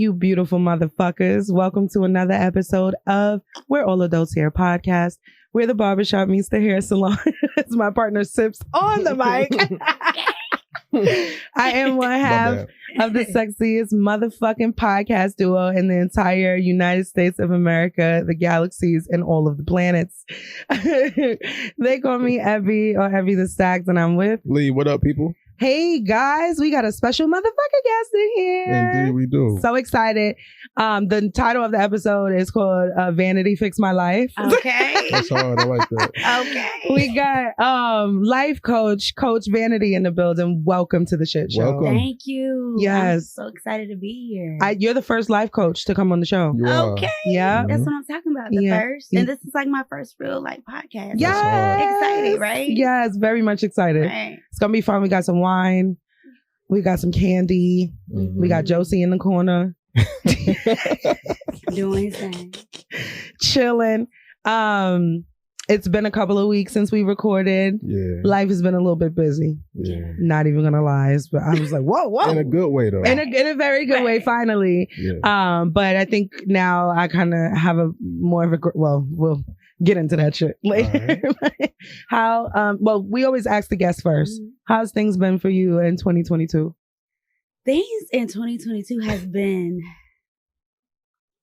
you beautiful motherfuckers. Welcome to another episode of We're All Adults Here podcast, where the barbershop meets the hair salon. As my partner sips on the mic. I am one half of the sexiest motherfucking podcast duo in the entire United States of America, the galaxies, and all of the planets. They call me Evie or Evie the Stacks, and I'm with Lee. What up, people? Hey guys, we got a special motherfucker guest in here. Indeed, we do. So excited. The title of the episode is called Vanity Fix My Life. Okay. That's hard. I like that. Okay. We got life coach Vanity in the building. Welcome to the shit show. Welcome. Thank you. Yes. I'm so excited to be here. You're the first life coach to come on the show. You are. Okay. Yeah. That's what I'm talking about. The Yeah. first. And this is like my first real podcast. Yes. Excited, right? Yes, very much excited. Right. It's gonna be fun. We got some wine. We got some candy. Mhm. We got Josie in the corner. Doing his thing. Chilling. It's been a couple of weeks since we recorded. Yeah. Life has been a little bit busy. Yeah. Not even gonna lie, but I was like, whoa. In a good way, though. In a very good way, finally. Yeah. But I think now I kind of have a more of a, we'll get into that shit later. Right. How, we always ask the guests first. How's things been for you in 2022? Things in 2022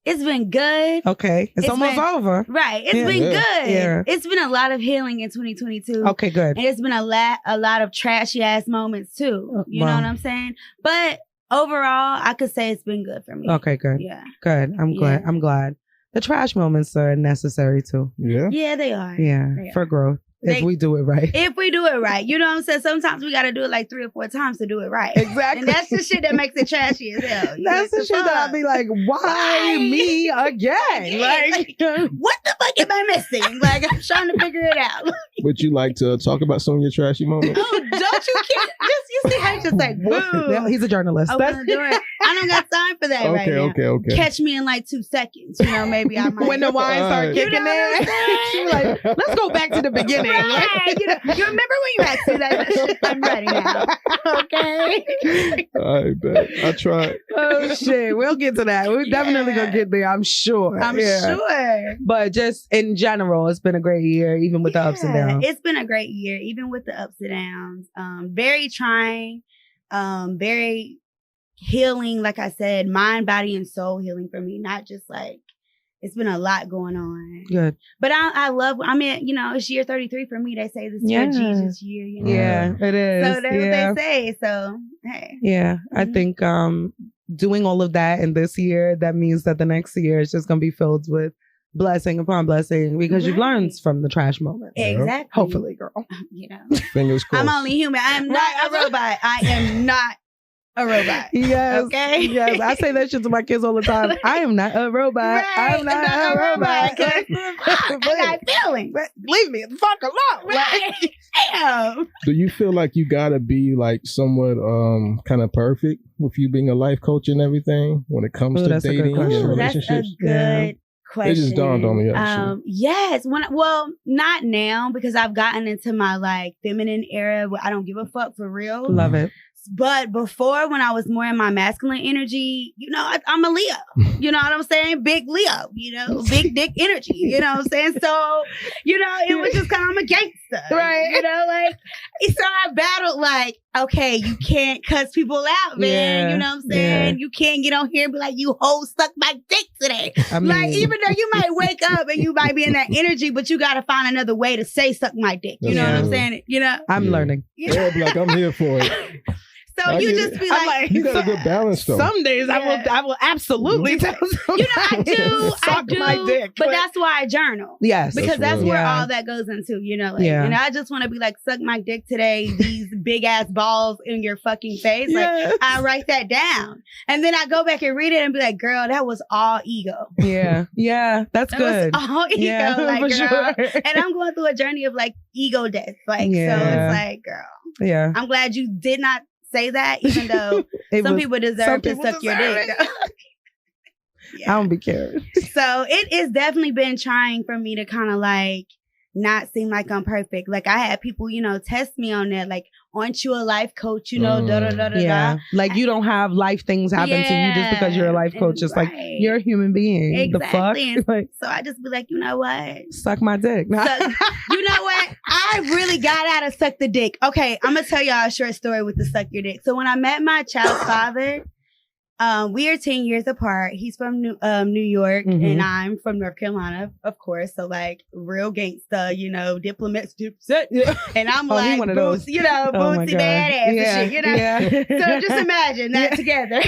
it's been good. Okay. It's almost over. Right. It's Yeah. been good. Yeah. It's been a lot of healing in 2022. Okay, good. And it's been a lot of trashy ass moments too. You know what I'm saying? But overall, I could say it's been good for me. Okay, good. Yeah. Good. I'm glad. Yeah. I'm glad. The trash moments are necessary too. Yeah. Yeah, they are. Yeah. They For are. growth. If we do it right. If we do it right. You know what I'm saying? Sometimes we got to do it like 3 or 4 times to do it right. Exactly. And that's the shit that makes it trashy as hell. You That's know, the shit that I'll be like, why me again? Like, what the fuck am I missing? Like, I'm trying to figure it out. Would you like to talk about some of your trashy moments? Oh, don't you care? You see how you just like, boo. Yeah, he's a journalist. Open the door. I don't got time for that right now. Okay. Catch me in like 2 seconds. You know, maybe I might. When the wine start Right. kicking You know what in, I'm she's like, let's go back to the beginning. Right. You remember when you asked me that? I'm ready now. Okay. I bet. I tried. Oh shit, we'll get to that. We're definitely gonna get there, I'm sure. I'm sure. But just in general, it's been a great year, even with the ups and downs. It's been a great year, even with the ups and downs. Very trying, very healing, like I said, mind, body, and soul healing for me. Not just like, it's been a lot going on. Good. But I love, it's year 33 for me. They say this year, Jesus year, you know. Yeah, it is. So that's what they say. So, hey. Yeah, I think doing all of that in this year, that means that the next year is just going to be filled with blessing upon blessing because you've learned from the trash moment. Exactly. Hopefully, girl. You know. Fingers crossed. I'm only human. I am not a robot. I am not a robot. Yes. Okay. Yes. I say that shit to my kids all the time. I am not a robot. Right. I'm not a robot. I got feelings. Leave me the fuck alone. Right. Damn. Do you feel like you gotta be like somewhat kind of perfect with you being a life coach and everything when it comes to that's a good dating and question. relationships? That's a good question. It just dawned on me, actually. Yes. Not now because I've gotten into my like feminine era where I don't give a fuck for real. Love it. But before, when I was more in my masculine energy, I'm a Leo. You know what I'm saying? Big Leo, big dick energy. You know what I'm saying? So, it was just kind of, I'm a gangster. Right. So I battled like, okay, you can't cuss people out, man. Yeah. You know what I'm saying? Yeah. You can't get on here and be like, you hoes suck my dick today. I mean, Like, even though you might wake up and you might be in that energy, but you got to find another way to say suck my dick. You know what I'm saying? I'm learning. Yeah, be like, I'm here for it. So I you get just it. be I'm like, You got a good balance, though. Some days I will absolutely tell somebody. I do. Suck my dick. But that's why I journal. Yes. Because that's real. where all that goes into, Yeah. And I just want to be like, suck my dick today, these big ass balls in your fucking face. Yes. Like, I write that down. And then I go back and read it and be like, girl, that was all ego. Yeah. Yeah. That's That good. was all ego. Yeah, like, for girl. sure. And I'm going through a journey of like ego death. Like, Yeah. so it's like, girl, Yeah. I'm glad you did not say that, even though some people deserve to suck your dick. I don't be caring. So it has definitely been trying for me to kind of like not seem like I'm perfect. Like I had people, test me on that. Like, aren't you a life coach? Da da da da. Yeah, like you don't have life things happen to you just because you're a life coach. It's like you're a human being. Exactly. The fuck? Like, so I just be like, you know what? Suck my dick. You know what? I really got out of suck the dick. Okay, I'm gonna tell y'all a short story with the suck your dick. So when I met my child's father, we are 10 years apart. He's from New York, and I'm from North Carolina, of course. So like real gangsta, diplomats, and I'm like, one of those. Bootsy badass and shit, Yeah. So just imagine that together.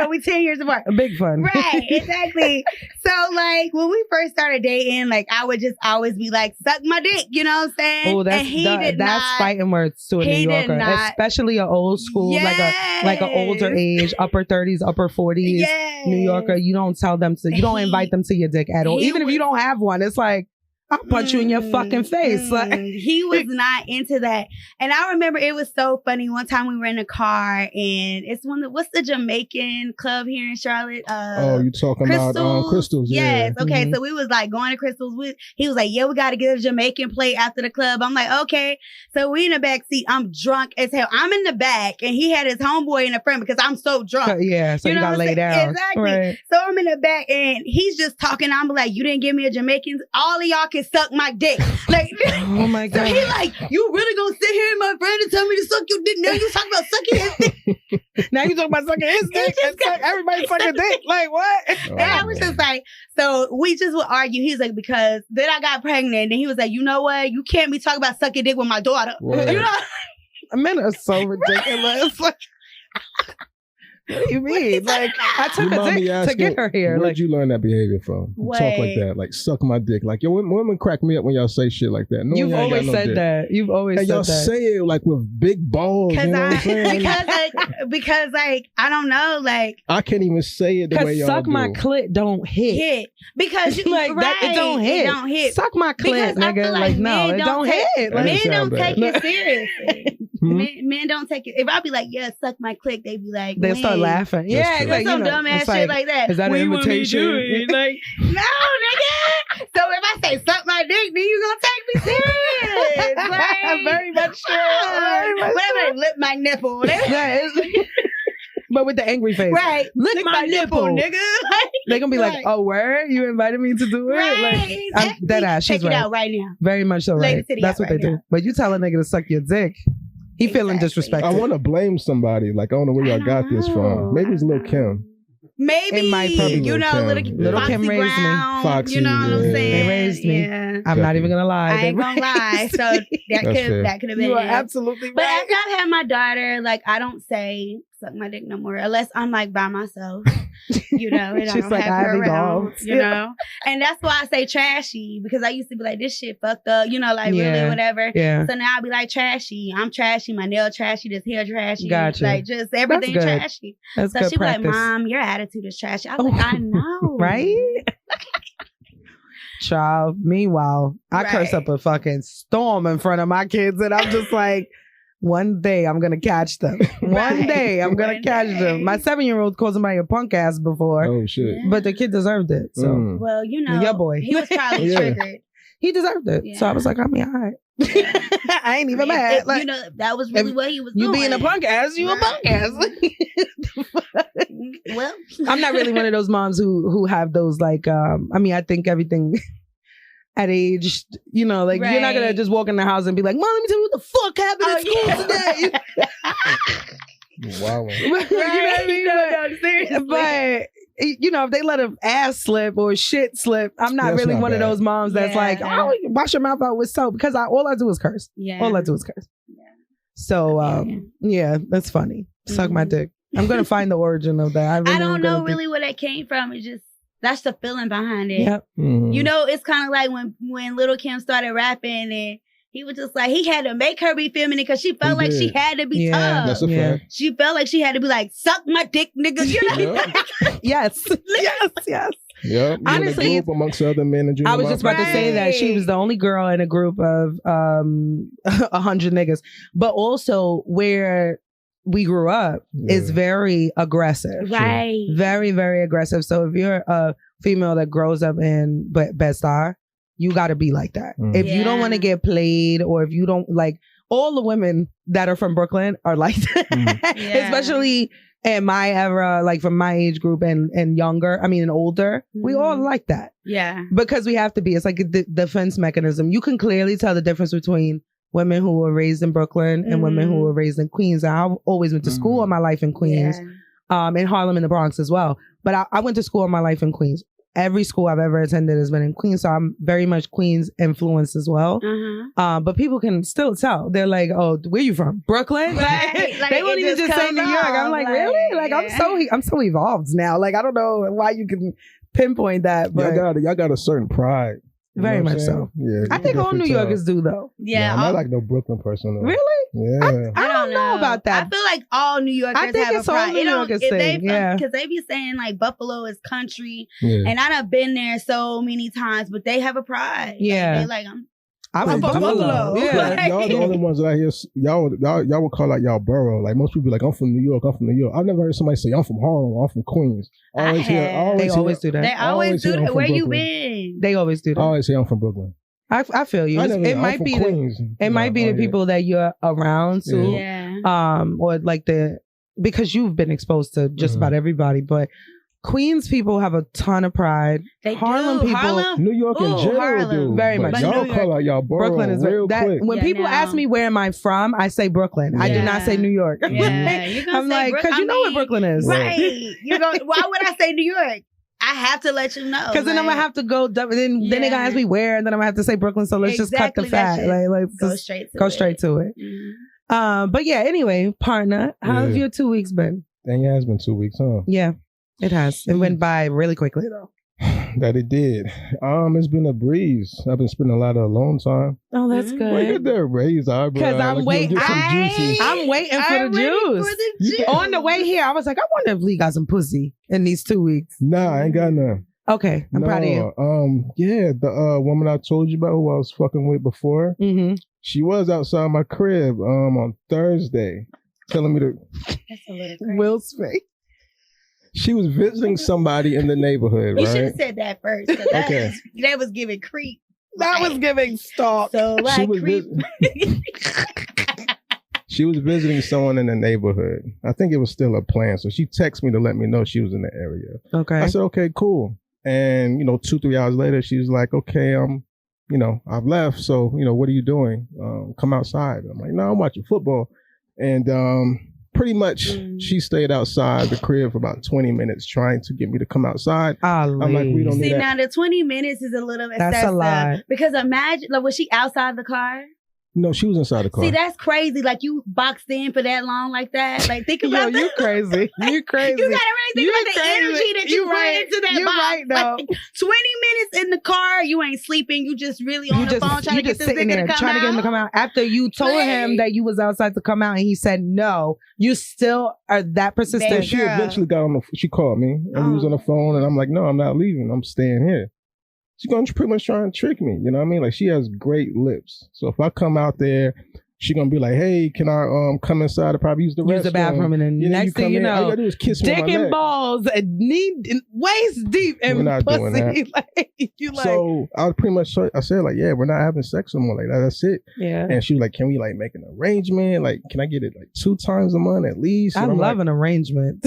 We 10 years apart. Big fun. Right, exactly. So like when we first started dating, like I would just always be like, suck my dick, you know what I'm saying? Oh, that's fighting words to a New Yorker, especially an old school, like an older age, upper 30s, upper 40s New Yorker. You don't tell them you don't invite them to your dick at all. Even if you don't have one, it's like, I'll punch you in your fucking face. Like he was not into that. And I remember it was so funny. One time we were in a car and it's what's the Jamaican club here in Charlotte? You talking about Crystals? Yes. Yeah. Okay. So we was like going to Crystals. He was like, yeah, we got to get a Jamaican plate after the club. I'm like, okay. So we in the back seat. I'm drunk as hell. I'm in the back and he had his homeboy in the front because I'm so drunk. Yeah. So you got to lay down. Exactly. Right. So I'm in the back and he's just talking. I'm like, you didn't give me a Jamaican. All of y'all can suck my dick. Like, oh my God. So he like, you really gonna sit here, my friend, and tell me to suck your dick? Now you talking about sucking his dick. Now you talking about sucking his dick. Everybody sucking dick. Like what? And I was just like, so we just would argue. He's like, because then I got pregnant, and he was like, you know what? You can't be talking about sucking dick with my daughter. Right. You know? Men are so ridiculous. Like, what do you mean? Like, I took a dick to get her here. Where'd you learn that behavior from? You talk like that, like suck my dick. Like, yo, women crack me up when y'all say shit like that. No, You've always said that. You've always said that. And y'all say it like with big balls. You know what I'm saying? Because I don't know, like I can't even say it the way y'all suck do. my clit don't hit. Because you like that, it don't hit. It don't hit. Suck my clit, nigga. Like no, it don't hit. Men don't take it seriously. Men don't take it. If I be like, yeah, suck my clit, they be like, they start laughing. Yeah, it's like some dumbass shit like that. Is that an invitation? Like, no, nigga. So if I say suck my dick, then you gonna take me serious. Like, very much sure. Whatever, lick my nipple. But with the angry face. Right. Lick my nipple, nigga. They're going to be like, oh, word? You invited me to do it? Right. Like, dead ass. She's Take it out right now. Very much so right. That's what they do. But you tell a nigga to suck your dick. He feeling disrespected. I want to blame somebody. Like, I don't know where y'all got this from. Maybe it's Lil' Kim. Maybe, it might probably Little Kim raised me. Foxy, you know what I'm saying? They raised me. Yeah. I'm not even gonna lie. I ain't gonna lie. So that could have been. You are it. absolutely right. But after I've had my daughter, like I don't say suck my dick no more unless I'm like by myself. You know, and She's I don't like, have her around. Evolved. You know, and that's why I say trashy because I used to be like this shit fucked up. You know, like really whatever. Yeah. So now I be like trashy. I'm trashy. My nail trashy. This hair trashy. Gotcha. Like just everything trashy. That's so good she be like, practice. Mom, your attitude is trashy. I was like, I know, right? Child. Meanwhile, I curse up a fucking storm in front of my kids, and I'm just like, one day I'm gonna catch them. One day I'm gonna catch them. My 7-year-old called somebody a punk ass before. Oh shit! But the kid deserved it. So well, you know, your boy, he was probably triggered. He deserved it. Yeah. So I was like, I mean, all right. I ain't even mad. Like, you know, that was really what he was doing. You being a punk ass, you a punk ass. Well, I'm not really one of those moms who have those like. I mean, I think everything. At age, you know, like you're not gonna just walk in the house and be like, Mom, let me tell you what the fuck happened at school today. Wow. You know what I mean? No, seriously. But you know, if they let an ass slip or shit slip, I'm not really one of those moms that's like, oh, wash your mouth out with soap because all I do is curse. Yeah. All I do is curse. Yeah. So yeah, that's funny. Suck my dick. I'm gonna find the origin of that. I don't know really where that came from. It's just that's the feeling behind it. Yep. Mm-hmm. You know, it's kind of like when Little Kim started rapping and he was just like, he had to make her be feminine because she felt like she had to be tough. That's a fact. She felt like she had to be like, suck my dick, nigga. You know? Yes. Yep. Honestly, amongst other men and I was just about to say that she was the only girl in a group of 100 niggas, but also where we grew up is very aggressive. Right. Very, very aggressive. So if you're a female that grows up in Bed-Stuy, you got to be like that. If you don't want to get played, or if you don't like, all the women that are from Brooklyn are like that. Especially in my era, like from my age group and younger, and older, we all like that. Yeah. Because we have to be. It's like a defense mechanism. You can clearly tell the difference between women who were raised in Brooklyn and women who were raised in Queens. I always went to school all my life in Queens, in Harlem and the Bronx as well. But I went to school all my life in Queens. Every school I've ever attended has been in Queens, so I'm very much Queens influenced as well. But people can still tell. They're like, "Oh, where you from? Brooklyn?" Like, they won't even just say New York. I'm like, really? Like, I'm so evolved now. Like, I don't know why you can pinpoint that, but y'all got a certain pride. Very much so. Yeah, I think all New Yorkers do, though. Yeah, I'm not like no Brooklyn person, though. Really? Yeah, I don't know about that. I feel like all New Yorkers I think have it's a pride. all New Yorkers thing. Because they be saying like Buffalo is country, and I done been there so many times, but they have a pride. Yeah, they like I'm from Buffalo. Yeah, y'all the only ones that I hear. Y'all would call out y'all borough. Like most people, like I'm from New York. I'm from New York. I've never heard somebody say I'm from Harlem. I'm from Queens. They always do that. They always do that. Where you been? They always do that. I always say I'm from Brooklyn. I feel you. It might be the people that you're around too, or like because you've been exposed to just about everybody. But Queens people have a ton of pride. Harlem people, New York in general, do very much. Y'all call out y'all borough. Brooklyn is real quick. When people ask me where am I from, I say Brooklyn. I do not say New York. I'm like, because you know what Brooklyn is, right? Why would I say New York? I have to let you know. Because then I'm going to have to go, then they're going to ask me where, and then I'm going to have to say Brooklyn, so let's just cut the fat. Like go straight to it. But yeah, anyway, partner, how have your 2 weeks been? Dang, it has been 2 weeks, huh? Yeah, it has. It went by really quickly, though. That it did. It's been a breeze. I've been spending a lot of alone time. Oh, that's good. Look at that raised eyebrow. Because I'm waiting for the juice. On the way here, I was like, I wonder if Lee got some pussy in these 2 weeks. Nah, I ain't got none. Okay, I'm proud of you. Yeah, the woman I told you about who I was fucking with before, she was outside my crib on Thursday, telling me to. That's a little crazy. Will's face. She was visiting somebody in the neighborhood, right? You should have said that first. Okay. That was giving creep. That was giving stalk. So like creep. She was visiting someone in the neighborhood. I think it was still a plan. So she texted me to let me know she was in the area. Okay. I said, okay, cool. And, 2-3 hours later, she was like, okay, I've left. So, what are you doing? Come outside. I'm like, no, I'm watching football. And, pretty much, she stayed outside the crib for about 20 minutes trying to get me to come outside. I'm like, we don't need that. Now the 20 minutes is a little excessive. That's a lot. Because imagine, was she outside the car? No, she was inside the car. See, that's crazy. Like, you boxed in for that long like that. Like, think about that. You crazy. You crazy. You gotta really think about the energy that you put into that box. Right, though. Like, 20 minutes in the car, you ain't sleeping. You just really on the phone trying to get this nigga to come out. Trying to get him to come out. After you told him that you was outside to come out and he said no, you still are that persistent. And she eventually got on she called me and we was on the phone and I'm like, no, I'm not leaving. I'm staying here. She's going to pretty much try and trick me. You know what I mean? Like, she has great lips. So if I come out there, she's going to be like, hey, can I come inside? I probably use the restroom. Use the bathroom. And then next thing you know, all you got to do is kiss me on my dick and neck. balls and waist deep and we're not pussy. Doing that. So I was pretty much, I said like, yeah, we're not having sex anymore. Like, that's it. Yeah. And she was like, can we like make an arrangement? Like, can I get it like 2 times a month at least? I love an arrangement.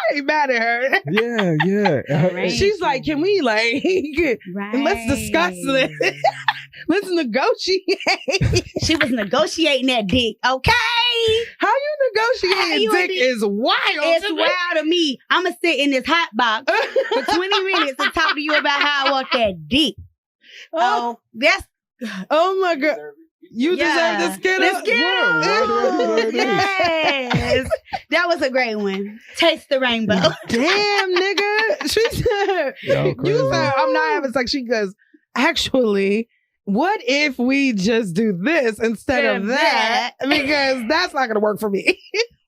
I ain't mad at her. Yeah. She's like, can we let's discuss this. Let's negotiate. She was negotiating that dick, okay? How you negotiating dick is wild. It's wild to me. I'm going to sit in this hot box for 20 minutes and talk to you about how I want that dick. Oh my God. You deserve the Skittles. Yes. That was a great one. Taste the rainbow. Damn, nigga. She said, you said, I'm not having sex. She goes, actually, what if we just do this instead of that? Because that's not going to work for me.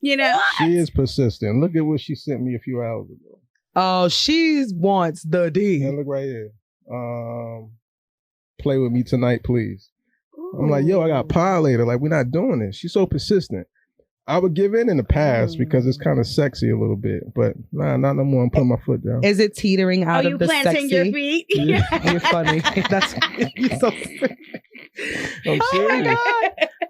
You know? She is persistent. Look at what she sent me a few hours ago. Oh, she wants the D. Yeah, look right here. Play with me tonight, please. I'm like, yo, I got pie later. Like, we're not doing this. She's so persistent. I would give in the past because it's kind of sexy a little bit, but nah, not no more. I'm putting my foot down. Is it teetering out of the sexy? Are you planting your feet? Yeah. You're funny. That's you're so sick. I'm serious.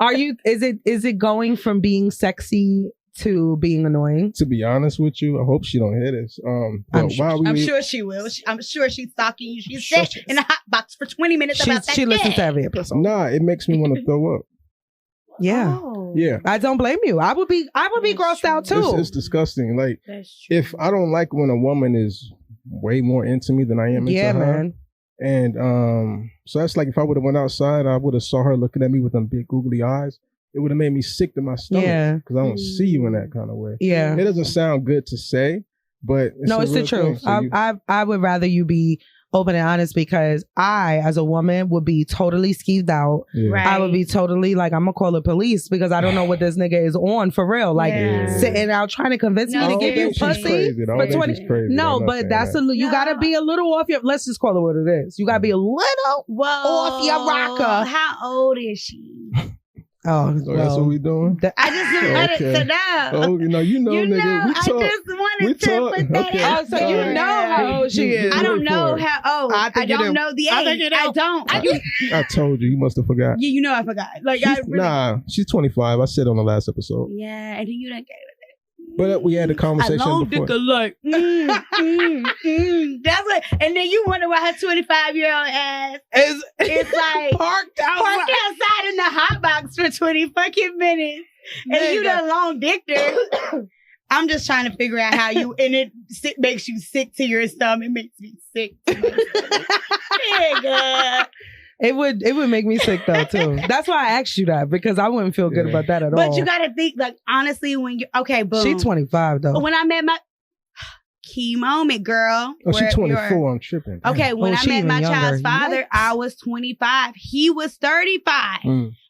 Are you? Is it going from being sexy to being annoying? To be honest with you, I hope she don't hear this. I'm sure she will. I'm sure she's stalking you. She sat in the hot box for 20 minutes about that. She listens to every episode. Nah, it makes me want to throw up. Yeah. Oh. Yeah. I don't blame you. I would be grossed out too. It's disgusting. Like, if I don't like when a woman is way more into me than I am into her. Man. And so that's like if I would have went outside, I would have saw her looking at me with them big googly eyes. It would have made me sick to my stomach. Yeah. Because I don't see you in that kind of way. Yeah. It doesn't sound good to say, but it's the truth. So I would rather you be open and honest, because I, as a woman, would be totally skeeved out. Yeah. Right. I would be totally like, I'm gonna call the police because I don't know what this nigga is on for real. Like sitting out trying to convince me to give you pussy for 20. No, but that's you gotta be a little off your. Let's just call it what it is. You gotta be a little off your rocker. How old is she? Oh, so that's what we doing. I just wanted to know. Oh, you know, nigga. We talk. I just wanted to put that out. Oh, so you know how old she is. I don't know how old. I don't know the age. I don't. I told you. You must have forgot. Yeah, you know I forgot. Like nah, she's 25. I said on the last episode. Yeah, and then you done gave it. But we had a conversation long before. Dick alike. That's what. And then you wonder why her 25-year-old ass is like parked outside in the hot box for 20 fucking minutes, and you done long dicked her. I'm just trying to figure out how you, and it makes you sick to your stomach. It makes me sick. Nigga. It would make me sick though too. That's why I asked you that, because I wouldn't feel good about that at all. But you gotta think, like, honestly, when you boom. She's 25 though. When I met my key moment, girl. Oh, she's 24. I'm tripping. Okay, when I met my child's father, I was 25. He was 35.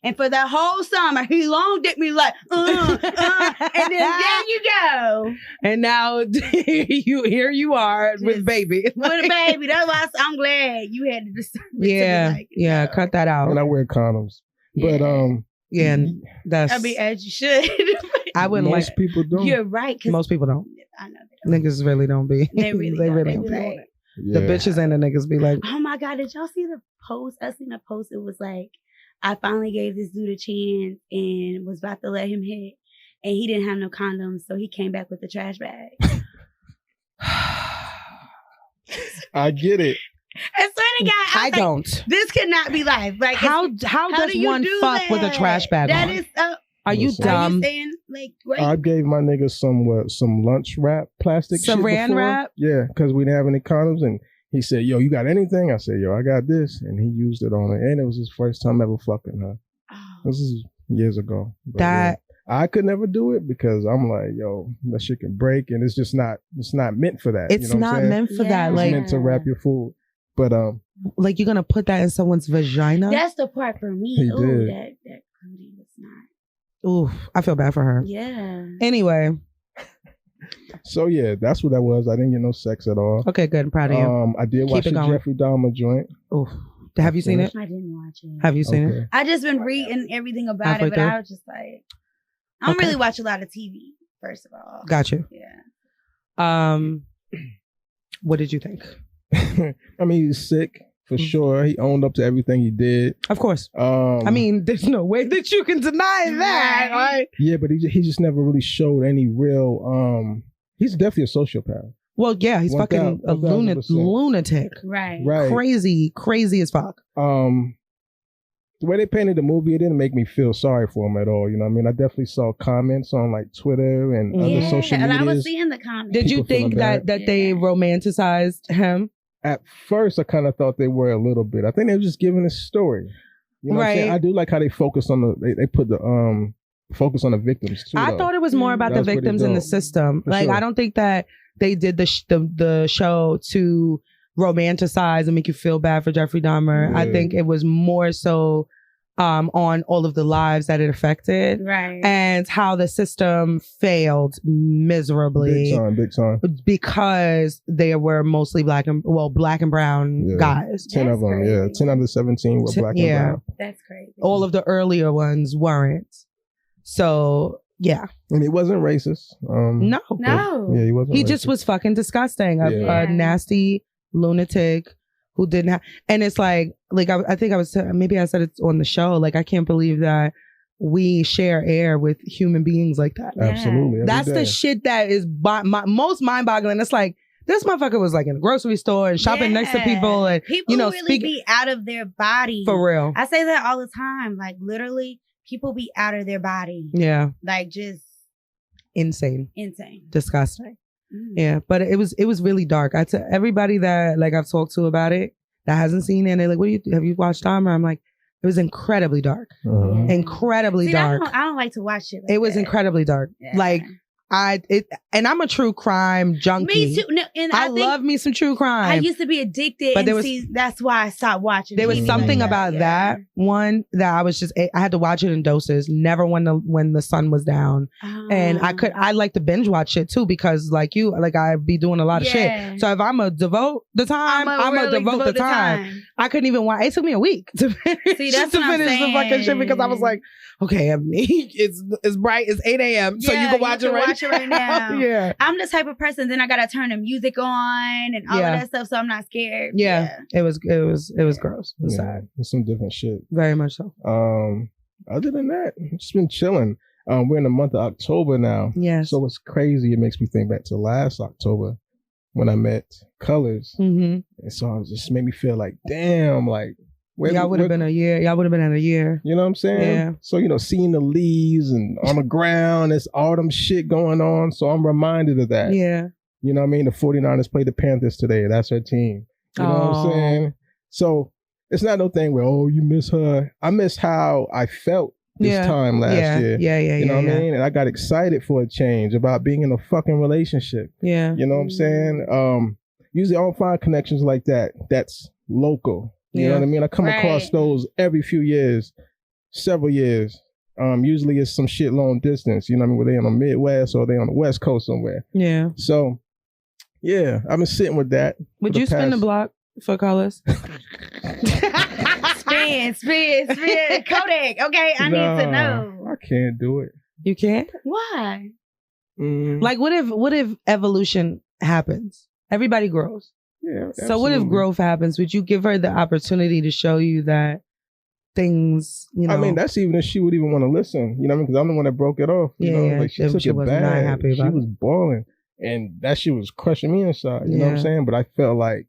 And for the whole summer, he long dipped me like, and then there you go. And now here you are with baby. With a baby. That's why I'm glad you had to decide. Yeah, cut that out. And I wear condoms. But yeah, that's. I mean, as you should. I wouldn't most people don't. You're right. Most people don't. I know. Niggas really don't be. They really don't be like, the bitches and the niggas be like, oh my God, did y'all see the post? I seen a post. It was like, I finally gave this dude a chance and was about to let him hit, and he didn't have no condoms, so he came back with the trash bag. I get it. I swear to God, I don't. This cannot be life. Like, how does one fuck with a trash bag? That is. Are you dumb? Are you saying, like, right? I gave my nigga some lunch wrap, plastic Saran shit wrap? Yeah, because we didn't have any condoms, and he said, yo, you got anything? I said, yo, I got this. And he used it on her, and it was his first time ever fucking her. This is years ago. But I could never do it because I'm like, yo, that shit can break, and it's not meant for that. It's not meant for that. Like, it's meant to wrap your food. But like, you're gonna put that in someone's vagina? That's the part for me. He Ooh, did. that cootie was not. Ooh, I feel bad for her. Yeah. Anyway. So yeah, that's what that was. I didn't get no sex at all. Okay, good. I'm proud of you. I did watch the Jeffrey Dahmer joint. Ooh. Have you seen it? I didn't watch it. Have you seen it? I just been reading everything about it, but I was just like, I don't really watch a lot of TV, first of all. Got you. Yeah. What did you think? I mean, he's sick. For sure. He owned up to everything he did. Of course. I mean, there's no way that you can deny that, right? Yeah, but he just never really showed any real... he's definitely a sociopath. Well, yeah, he's fucking a lunatic. Right. Crazy as fuck. The way they painted the movie, it didn't make me feel sorry for him at all. You know what I mean? I definitely saw comments on like Twitter and other social media. And I was seeing the comments. Did you think that they romanticized him? At first, I kind of thought they were a little bit. I think they were just giving a story. You know what I'm saying? I do like how they focus on they put the focus on the victims too. I thought it was more about the victims in the system. For like, sure. I don't think that they did the show to romanticize and make you feel bad for Jeffrey Dahmer. Yeah. I think it was more so on all of the lives that it affected, right? And how the system failed miserably, big time, because they were mostly black and brown guys. 10 of them, 10 out of the 17 were black and brown. That's crazy. All of the earlier ones weren't. So Yeah. And he wasn't racist. No. Yeah, he wasn't. He racist. just was fucking disgusting. Yeah. A nasty lunatic who didn't have. And it's like I think I was maybe I said it on the show. Like I can't believe that we share air with human beings like that. Yeah. Absolutely. That's the shit that is most mind-boggling. It's like this motherfucker was like in the grocery store and shopping next to people, and people really be out of their body. For real. I say that all the time. Like literally, people be out of their body. Yeah. Like just insane. Mm. Disgusting. Yeah. But it was really dark. I tell everybody that like I've talked to about it that hasn't seen it, and they're like, have you watched Dahmer? I'm like, it was incredibly dark. Incredibly dark. I don't like to watch it. It was incredibly dark. Yeah. Like and I'm a true crime junkie. Me too. No, and I love me some true crime. I used to be addicted, but that's why I stopped watching. There was something about that one that I was just I had to watch it in doses. Never when the sun was down, and I like to binge watch it too because like I be doing a lot of shit. So if I'm a devote the time, I'm a devote the time. I couldn't even watch. It took me a week to finish, finish the fucking shit because I was like, okay, it's bright. It's 8 a.m. So you can watch it right now. Yeah. I'm the type of person. Then I gotta turn the music on and all of that stuff, so I'm not scared. Yeah. It was gross. It was sad. It's some different shit. Very much so. Other than that, just been chilling. We're in the month of October now. Yeah. So it's crazy. It makes me think back to last October when I met Colors, and so it just made me feel like, damn, like. Y'all would have been a year. Y'all would have been at a year. You know what I'm saying? Yeah. So, seeing the leaves and on the ground, there's autumn shit going on. So I'm reminded of that. Yeah. You know what I mean? The 49ers played the Panthers today. That's her team. You know what I'm saying? So it's not no thing where, you miss her. I miss how I felt this time last year. Yeah. You know what I mean? And I got excited for a change about being in a fucking relationship. Yeah. You know what I'm saying? Usually I don't find connections like that. That's local. You know what I mean? I come across those every few years, several years. Usually it's some shit long distance. You know what I mean? Where they on the Midwest or they on the West Coast somewhere. Yeah. So, yeah, I've been sitting with that. Would you spin the block for Colors? spin. Kodak. Okay, I need to know. I can't do it. You can't? Why? Like, what if evolution happens? Everybody grows. Yeah. So what if growth happens? Would you give her the opportunity to show you that things, I mean, that's even if she would even want to listen, you know what I mean? Because I'm the one that broke it off. You know? Like she took it bad. Not happy about she was bawling. And that shit was crushing me inside. You know what I'm saying? But I felt like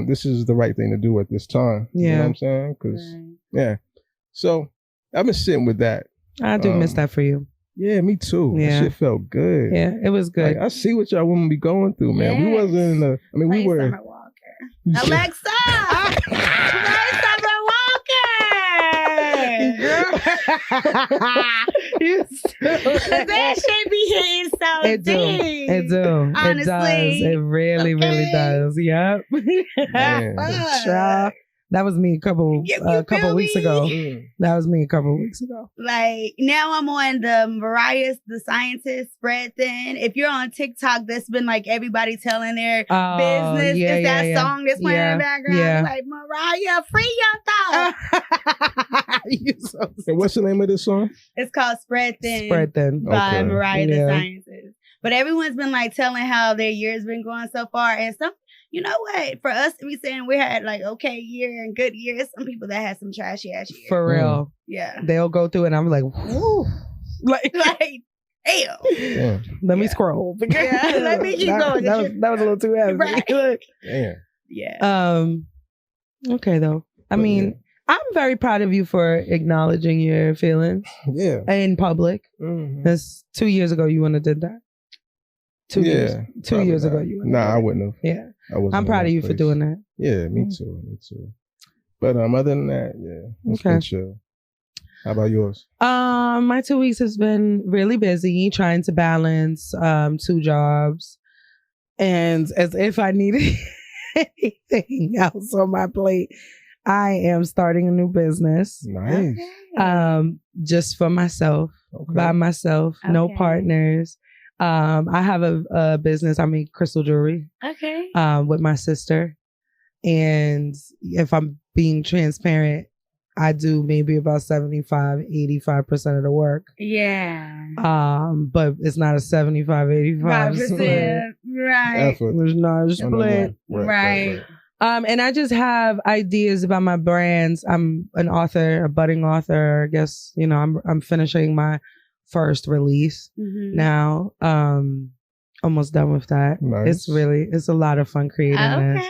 this is the right thing to do at this time. Yeah. You know what I'm saying? Because, So I've been sitting with that. I do miss that for you. Yeah, me too. Yeah. That shit felt good. Yeah, it was good. Like, I see what y'all women be going through, man. We wasn't in the. I mean, we were. Summer Walker. Alexa, play Summer Walker. That shit be hitting so deep. It do. Honestly. It does. It really, really does. Yep. That was me a couple weeks ago. That was me a couple weeks ago. Like now I'm on the Mariah the Scientist spread thing. If you're on TikTok, that's been like everybody telling their business. It's that song that's playing in the background. It's like, Mariah, free your thoughts. And what's the name of this song? It's called Spread Thin. Spread Thin. By Mariah the Scientist. But everyone's been like telling how their year's been going so far. And some, you know what? For us to be saying we had like okay year and good years, some people that had some trashy ass years. For real. Yeah. They'll go through it and I'm like, whoo. Like damn. Let me scroll. Let me keep going. That was a little too heavy. Right. Damn. Yeah. Okay though. I mean, I'm very proud of you for acknowledging your feelings. Yeah. In public. Mm-hmm. That's 2 years ago you wouldn't have did that. 2 years. 2 years ago you wouldn't. Nah, I wouldn't have. Yeah. I'm proud of you for doing that. Yeah, me too. But other than that, it's been chill. How about yours? My 2 weeks has been really busy trying to balance 2 jobs. And as if I needed anything else on my plate, I am starting a new business. Nice. Just for myself, by myself, no partners. I have a business. I make crystal jewelry. Okay. With my sister. And if I'm being transparent, I do maybe about 85% of the work. Yeah. But it's not a 75-85 split. Right. It's not a split. Right. And I just have ideas about my brands. I'm an author, a budding author. I guess, you know, I'm finishing my first release now. Almost done with that. Nice. It's a lot of fun creating this.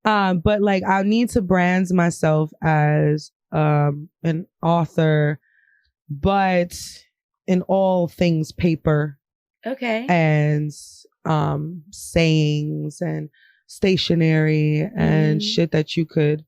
But like I need to brand myself as an author, but in all things paper. Okay. And sayings and stationery and shit that you could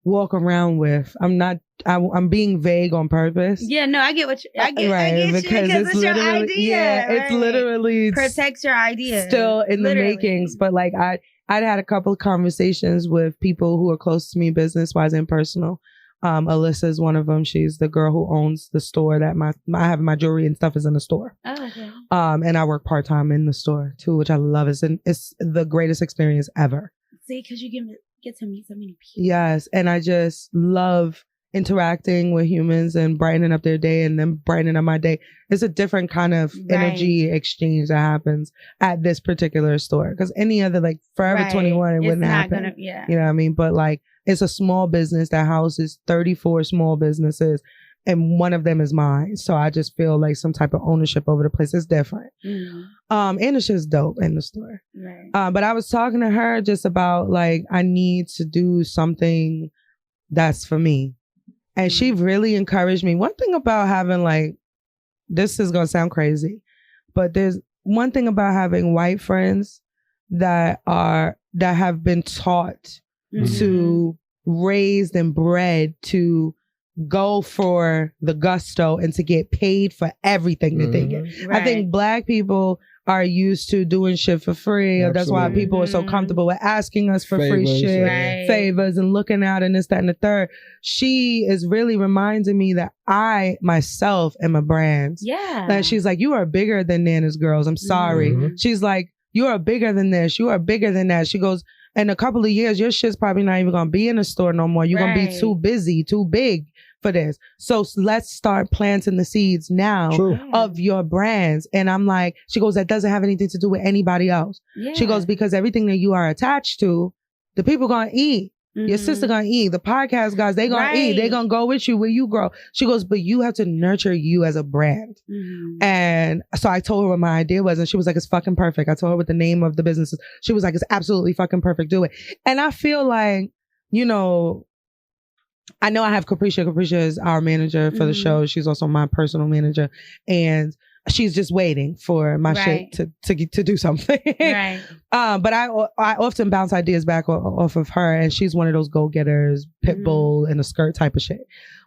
walk around with. I'm being vague on purpose. Yeah, no, I get what I get. Right, I get because it's your idea. Yeah, right? it's literally protects your idea. Still in the makings, but like I'd had a couple of conversations with people who are close to me, business wise and personal. Alyssa is one of them. She's the girl who owns the store that I have my jewelry and stuff is in the store. Oh, okay. And I work part-time in the store too, which I love. It's the greatest experience ever. See, because you get to meet so many people. Yes. And I just love interacting with humans and brightening up their day and then brightening up my day. It's a different kind of energy exchange that happens at this particular store. Because any other, like Forever 21, it wouldn't happen. You know what I mean? But like, it's a small business that houses 34 small businesses, and one of them is mine. So I just feel like some type of ownership over the place. It's different. And it's just dope in the store. Right. But I was talking to her just about like, I need to do something that's for me. And she really encouraged me. One thing about having like, this is going to sound crazy, but there's one thing about having white friends that have been taught to raised and bred to go for the gusto and to get paid for everything that they get. Right. I think Black people are used to doing shit for free. Absolutely. That's why people are so comfortable with asking us for free shit, favors and looking out and this, that, and the third. She is really reminding me that I myself am a brand. Yeah. That she's like, you are bigger than Nana's Girls. I'm sorry. She's like, you are bigger than this. You are bigger than that. She goes, in a couple of years, your shit's probably not even going to be in the store no more. You're going to be too busy, too big for this. So let's start planting the seeds now of your brands. And I'm like, she goes, that doesn't have anything to do with anybody else. Yeah. She goes, because everything that you are attached to, the people going to eat. Your sister gonna eat. The podcast guys, they gonna eat. They gonna go with you where you grow. She goes, but you have to nurture you as a brand. And so I told her what my idea was, and she was like, it's fucking perfect. I told her what the name of the business is. She was like, it's absolutely fucking perfect. Do it. And I feel like, you know, I know I have Capricia. Capricia is our manager for the show. She's also my personal manager. And she's just waiting for my shit to do something. But I often bounce ideas back off of her, and she's one of those go-getters, pit bull in a skirt type of shit.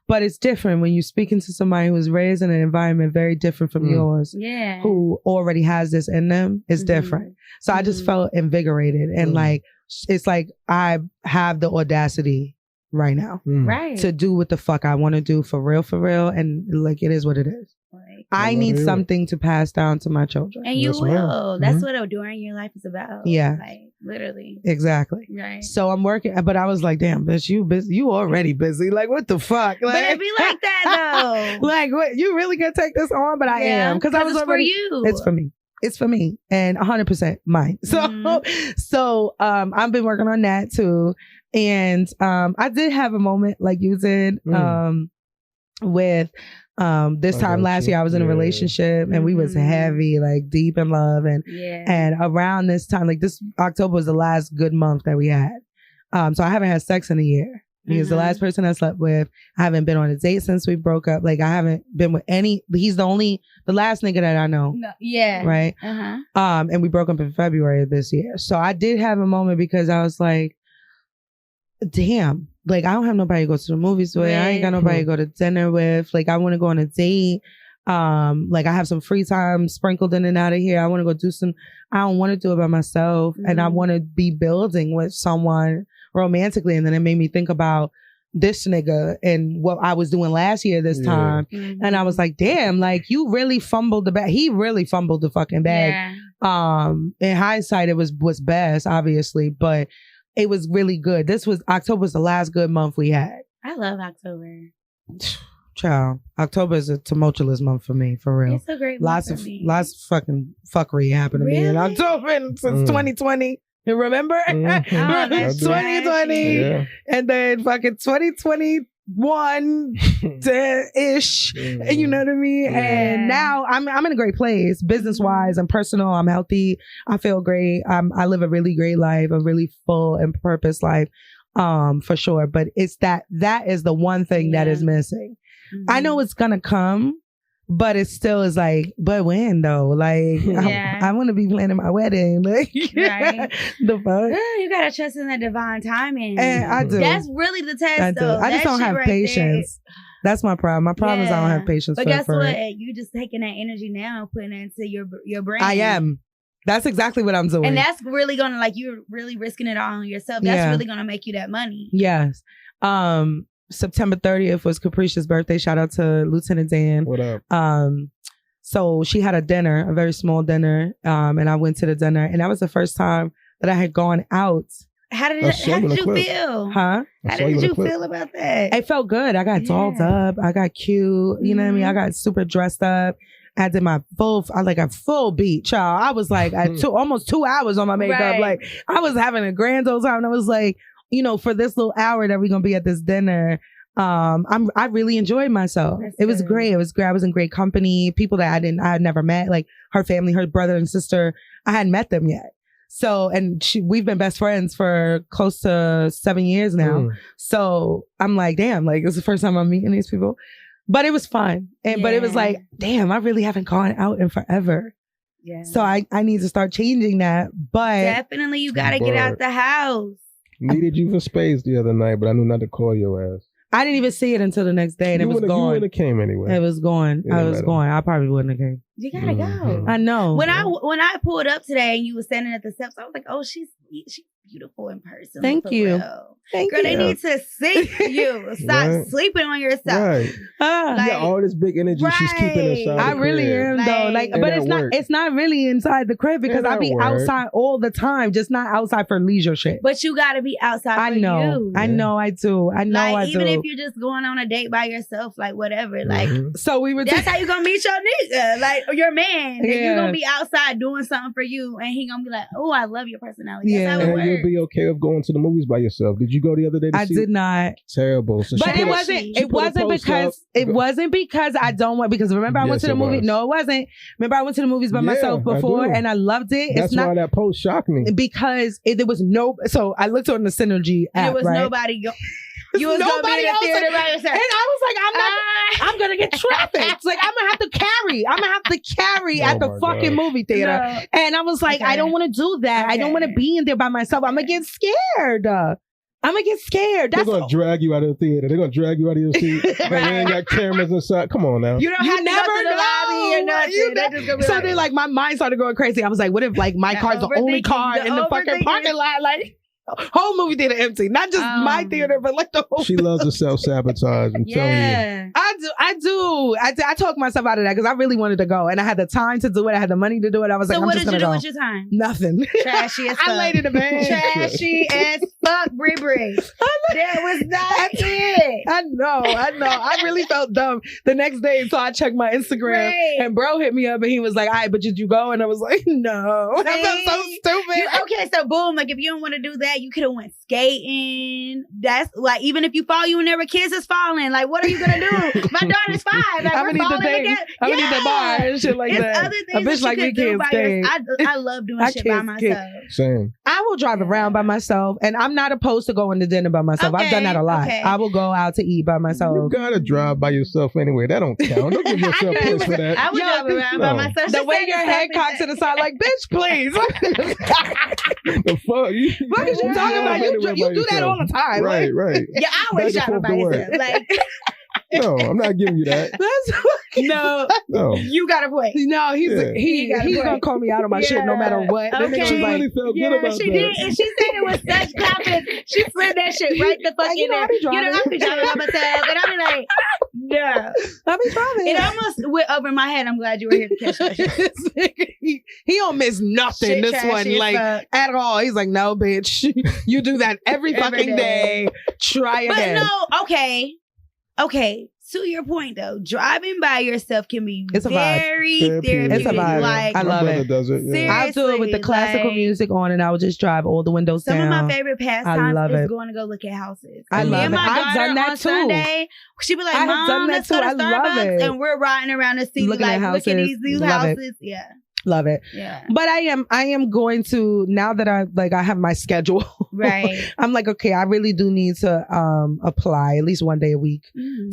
But it's different when you're speaking to somebody who was raised in an environment very different from yours, who already has this in them. It's different. So I just felt invigorated, and like, it's like I have the audacity right now to do what the fuck I want to do for real. And like, it is what it is. I need something to pass down to my children. And you will. That's what adoring your life is about. Yeah. Like, literally. Exactly. Right. So I'm working, but I was like, damn, bitch, you busy. You already busy. Like, what the fuck? Like, but it be like that, though. Like, what? You really gonna take this on? But I am. Because I was already, for you. It's for me. It's for me. And 100% mine. So I've been working on that too. And I did have a moment like you did with this time last year I was in a relationship and we was heavy, like deep in love, and around this time, like this October was the last good month that we had. So I haven't had sex in a year. He's the last person I slept with. I haven't been on a date since we broke up. Like I haven't been with he's the last nigga that I know. Right. And we broke up in February of this year. So I did have a moment because I was like, damn, like I don't have nobody to go to the movies with. I ain't got nobody to go to dinner with. Like I want to go on a date. Like I have some free time sprinkled in and out of here. I want to go do I don't want to do it by myself. And I want to be building with someone romantically. And then it made me think about this nigga and what I was doing last year this time. And I was like, damn, like you really fumbled the bag. He really fumbled the fucking bag. In hindsight, it was best, obviously, but it was really good. October was the last good month we had. I love October. Child, October is a tumultuous month for me, for real. It's a great Lots month of for me. fucking fuckery happened to me in Really? October since 2020. You remember? Mhm. Oh, that's 2020, Yeah. and then fucking 2021 ish. You know what I mean? Yeah. And now I'm in a great place, business wise and personal. I'm healthy. I feel great. I live a really great life, a really full and purpose life, for sure. But it's that is the one thing that is missing. I know it's gonna come, but it still is like, but when though? Like, I want to be planning my wedding. Like, Right. The fuck? You gotta trust in that divine timing. And I do. That's really the test, I do. though. I just That don't shit have right patience. That's my problem. My problem is I don't have patience. But for guess for what? it. You just taking that energy now and putting it into your brain. I am. That's exactly what I'm doing. And that's really gonna, like, you're really risking it all on yourself. That's really gonna make you that money. Yes. September 30th was Capricia's birthday. Shout out to Lieutenant Dan. What up? So she had a dinner, a very small dinner, and I went to the dinner, and that was the first time that I had gone out. How did That's you clip. feel? Huh? How did you feel about that? It felt good. I got dolled up. I got cute. You know what I mean? I got super dressed up. I did my a full beat, child. I was like at almost 2 hours on my makeup. Right. Like I was having a grand old time. And I was like, for this little hour that we're gonna be at this dinner, I really enjoyed myself. It was great. It was great. I was in great company. People that I had never met, like her family, her brother and sister. I hadn't met them yet. So, and we've been best friends for close to 7 years now. So I'm like, damn, like it's the first time I'm meeting these people. But it was fun. But it was like, damn, I really haven't gone out in forever. Yeah. So I need to start changing that. But definitely you gotta get out the house. Needed you for space the other night, but I knew not to call your ass. I didn't even see it until the next day, and it was gone. You wouldn't have came anyway. It was gone. I was gone. I probably wouldn't have came. You gotta go. I know. When I pulled up today and you were standing at the steps, I was like, oh, she's beautiful in person. Thank you. Thank Girl, you. they need to see you. Stop sleeping on yourself. Right. Like, yeah, all this big energy she's keeping inside. I really am though. Like, but it's not really inside the crib because I be outside all the time, just not outside for leisure shit. But you gotta be outside for you. I know I do. I know I do. Even if you're just going on a date by yourself, like whatever. Like so we were that's how you gonna meet your nigga, like your man. Yeah. You're gonna be outside doing something for you and he gonna be like, oh, I love your personality. That's how it works. You'll be okay with going to the movies by yourself. Did you go the other day to see? I did not. Terrible. So but it wasn't because I don't want, because remember I went to the movie. No, it wasn't. Remember I went to the movies by myself before and I loved it. That's why that post shocked me. Because there was no, so I looked on the Synergy app. There was nobody you was nobody else theater by yourself. And I was like, I'm gonna get trafficked. Like I'm gonna have to carry at the fucking movie theater. No. And I was like, I don't want to do that. I don't want to be in there by myself. I'm gonna get scared. They're gonna drag you out of the theater. They're gonna drag you out of your seat. Like they ain't got cameras inside. Come on now. You don't have to go to the lobby or nothing. So then like my mind started going crazy. I was like, what if like my car's the only car in the fucking parking lot? Like whole movie theater empty, not just my theater, but like the whole. She loves to self-sabotage. I'm telling you. I do. I talked myself out of that because I really wanted to go, and I had the time to do it. I had the money to do it. I was like, I'm just gonna go. So what did you do with your time? Nothing. Trashy as fuck. I laid in the bed. Trashy as fuck, Bri. That was not it. I know. I really felt dumb the next day, so I checked my Instagram, and bro hit me up, and he was like, "All right, but did you go?" And I was like, "No." I felt so stupid. Okay, so boom, like if you don't want to do that, you could have went skating. That's like, even if you fall, you and never kids is falling. Like, what are you gonna do? My daughter's 5. Like, I'm gonna need the thing. I'm gonna need the bar and shit like that. Other things a bitch like me can't skate. I love doing shit by myself. Same. I will drive around by myself, and I'm not opposed to going to dinner by myself. I've done that a lot. I will go out to eat by myself. You gotta drive by yourself anyway. That don't count. Don't give yourself points for that. I would drive around by myself. The way your head cocks to the side, like, bitch, please. The fuck? What is you talking about? You do that all the time. Right. Yeah, I always drive by yourself. Like. No, I'm not giving you that. No. You got a point. No, he's gonna call me out on my shit no matter what. Okay. She really felt good about she that. did, and she said it with such confidence. She slid that shit right the fuck in there. You know, I be driving by myself, and I be like, No. I be driving. It almost went over my head. I'm glad you were here to catch that shit. he don't miss nothing. Shit this trashy one, as like fuck. at all. He's like, no, bitch. You do that every fucking day. Try But again. no, okay. To your point though, driving by yourself can be It's a vibe. very Therapeutic. therapeutic. It's a vibe. Like I My love brother it. does it. Yeah. Seriously. I'll do it with the classical like- music on, and I will just drive all the windows some down. of my favorite pastimes love is it. going to go look at houses. I Me love and it. my I've daughter done that on too. Sunday, she be like, I have Mom, done that let's go to too. I love Starbucks, it. and we're riding around the city, Looking like at looking at houses. these new Love it. houses. Yeah, Love it. yeah, But I am going to, now that I have my schedule. right. I'm like, okay, I really do need to apply at least one day a week